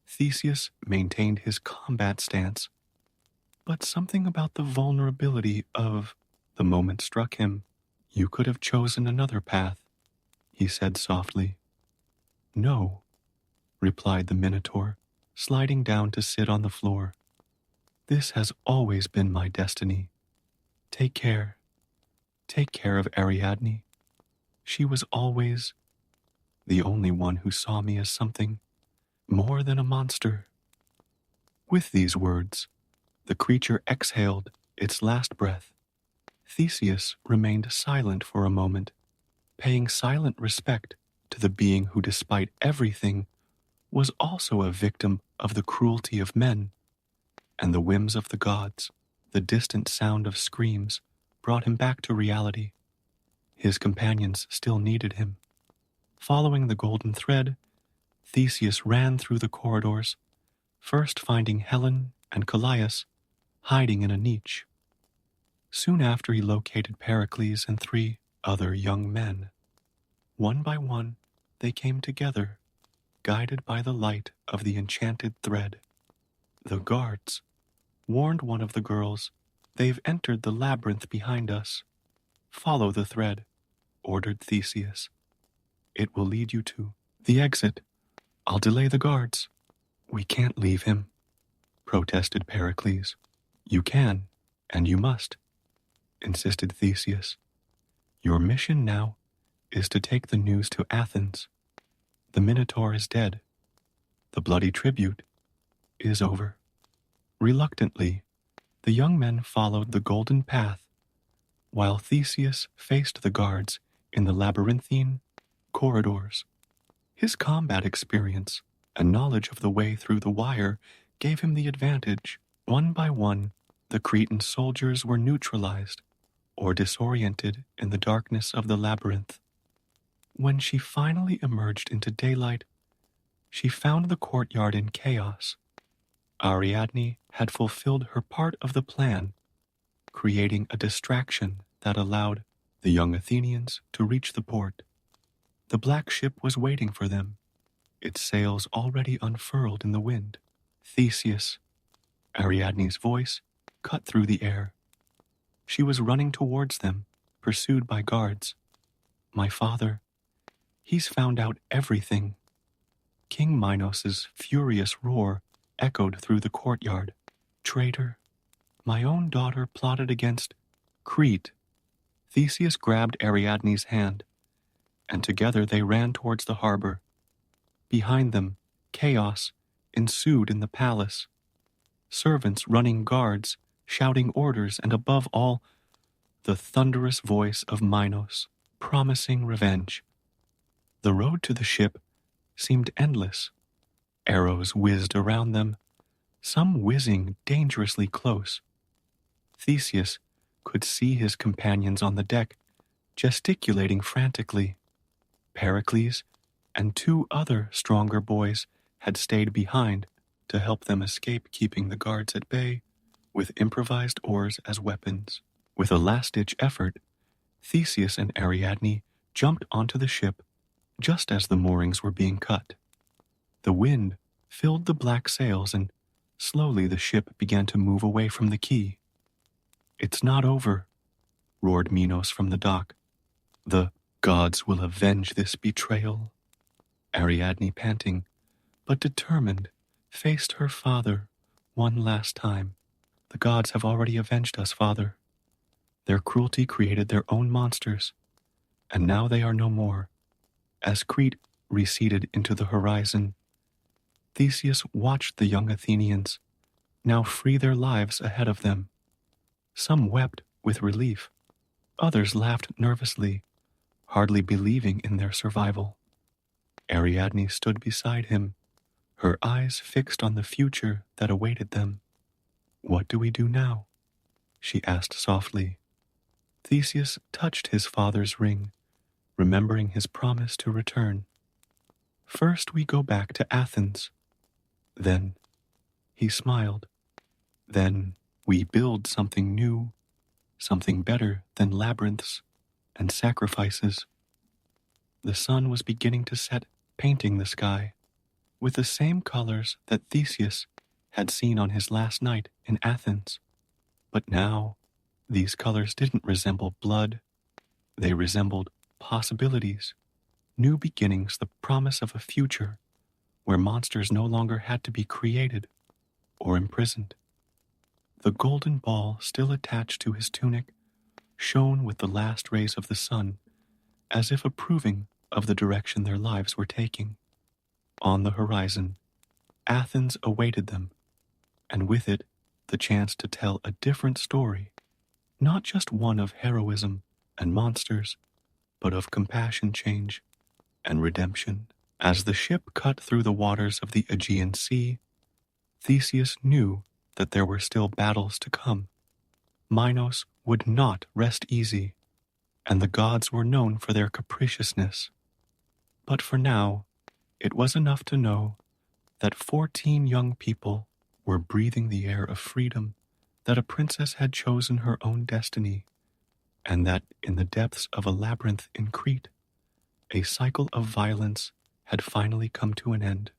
Theseus maintained his combat stance, but something about the vulnerability of the moment struck him. "You could have chosen another path," he said softly. "No," replied the Minotaur, sliding down to sit on the floor. "This has always been my destiny. Take care. Take care of Ariadne. She was always the only one who saw me as something more than a monster." With these words, the creature exhaled its last breath. Theseus remained silent for a moment, paying silent respect to the being who, despite everything, was also a victim of the cruelty of men and the whims of the gods. The distant sound of screams brought him back to reality. His companions still needed him. Following the golden thread, Theseus ran through the corridors, first finding Helen and Callias hiding in a niche. Soon after, he located Pericles and 3 other young men. One by one, they came together, guided by the light of the enchanted thread. The guards warned one of the girls, "They've entered the labyrinth behind us." "Follow the thread," ordered Theseus. "It will lead you to the exit." "I'll delay the guards." "We can't leave him," protested Pericles. "You can, and you must," insisted Theseus. "Your mission now is to take the news to Athens. The Minotaur is dead. The bloody tribute is over." Reluctantly, the young men followed the golden path, while Theseus faced the guards in the labyrinthine corridors. His combat experience and knowledge of the way through the wire gave him the advantage. One by one, the Cretan soldiers were neutralized or disoriented in the darkness of the labyrinth. When she finally emerged into daylight, she found the courtyard in chaos. Ariadne had fulfilled her part of the plan, creating a distraction that allowed the young Athenians to reach the port. The black ship was waiting for them, its sails already unfurled in the wind. "Theseus," Ariadne's voice cut through the air. She was running towards them, pursued by guards. "My father, he's found out everything." King Minos's furious roar echoed through the courtyard. "Traitor, my own daughter plotted against Crete." Theseus grabbed Ariadne's hand, and together they ran towards the harbor. Behind them, chaos ensued in the palace. Servants running guards, shouting orders, and above all, the thunderous voice of Minos, promising revenge. The road to the ship seemed endless. Arrows whizzed around them, some whizzing dangerously close. Theseus could see his companions on the deck, gesticulating frantically. Pericles and 2 other stronger boys had stayed behind to help them escape, keeping the guards at bay with improvised oars as weapons. With a last-ditch effort, Theseus and Ariadne jumped onto the ship just as the moorings were being cut. The wind filled the black sails, and slowly the ship began to move away from the quay. "It's not over," roared Minos from the dock. "The gods will avenge this betrayal." Ariadne, panting but determined, faced her father one last time. "The gods have already avenged us, father. Their cruelty created their own monsters, and now they are no more." As Crete receded into the horizon, Theseus watched the young Athenians now free their lives ahead of them. Some wept with relief, others laughed nervously, hardly believing in their survival. Ariadne stood beside him, her eyes fixed on the future that awaited them. "What do we do now?" she asked softly. Theseus touched his father's ring, remembering his promise to return. "First we go back to Athens. Then," he smiled, "then we build something new, something better than labyrinths and sacrifices." The sun was beginning to set, painting the sky with the same colors that Theseus had seen on his last night in Athens. But now, these colors didn't resemble blood. They resembled possibilities, new beginnings, the promise of a future where monsters no longer had to be created or imprisoned. The golden ball, still attached to his tunic, shone with the last rays of the sun, as if approving of the direction their lives were taking. On the horizon, Athens awaited them, and with it, the chance to tell a different story, not just one of heroism and monsters, but of compassion, change, and redemption. As the ship cut through the waters of the Aegean Sea, Theseus knew that there were still battles to come. Minos would not rest easy, and the gods were known for their capriciousness. But for now, it was enough to know that 14 young people were breathing the air of freedom, that a princess had chosen her own destiny, and that in the depths of a labyrinth in Crete, a cycle of violence had finally come to an end.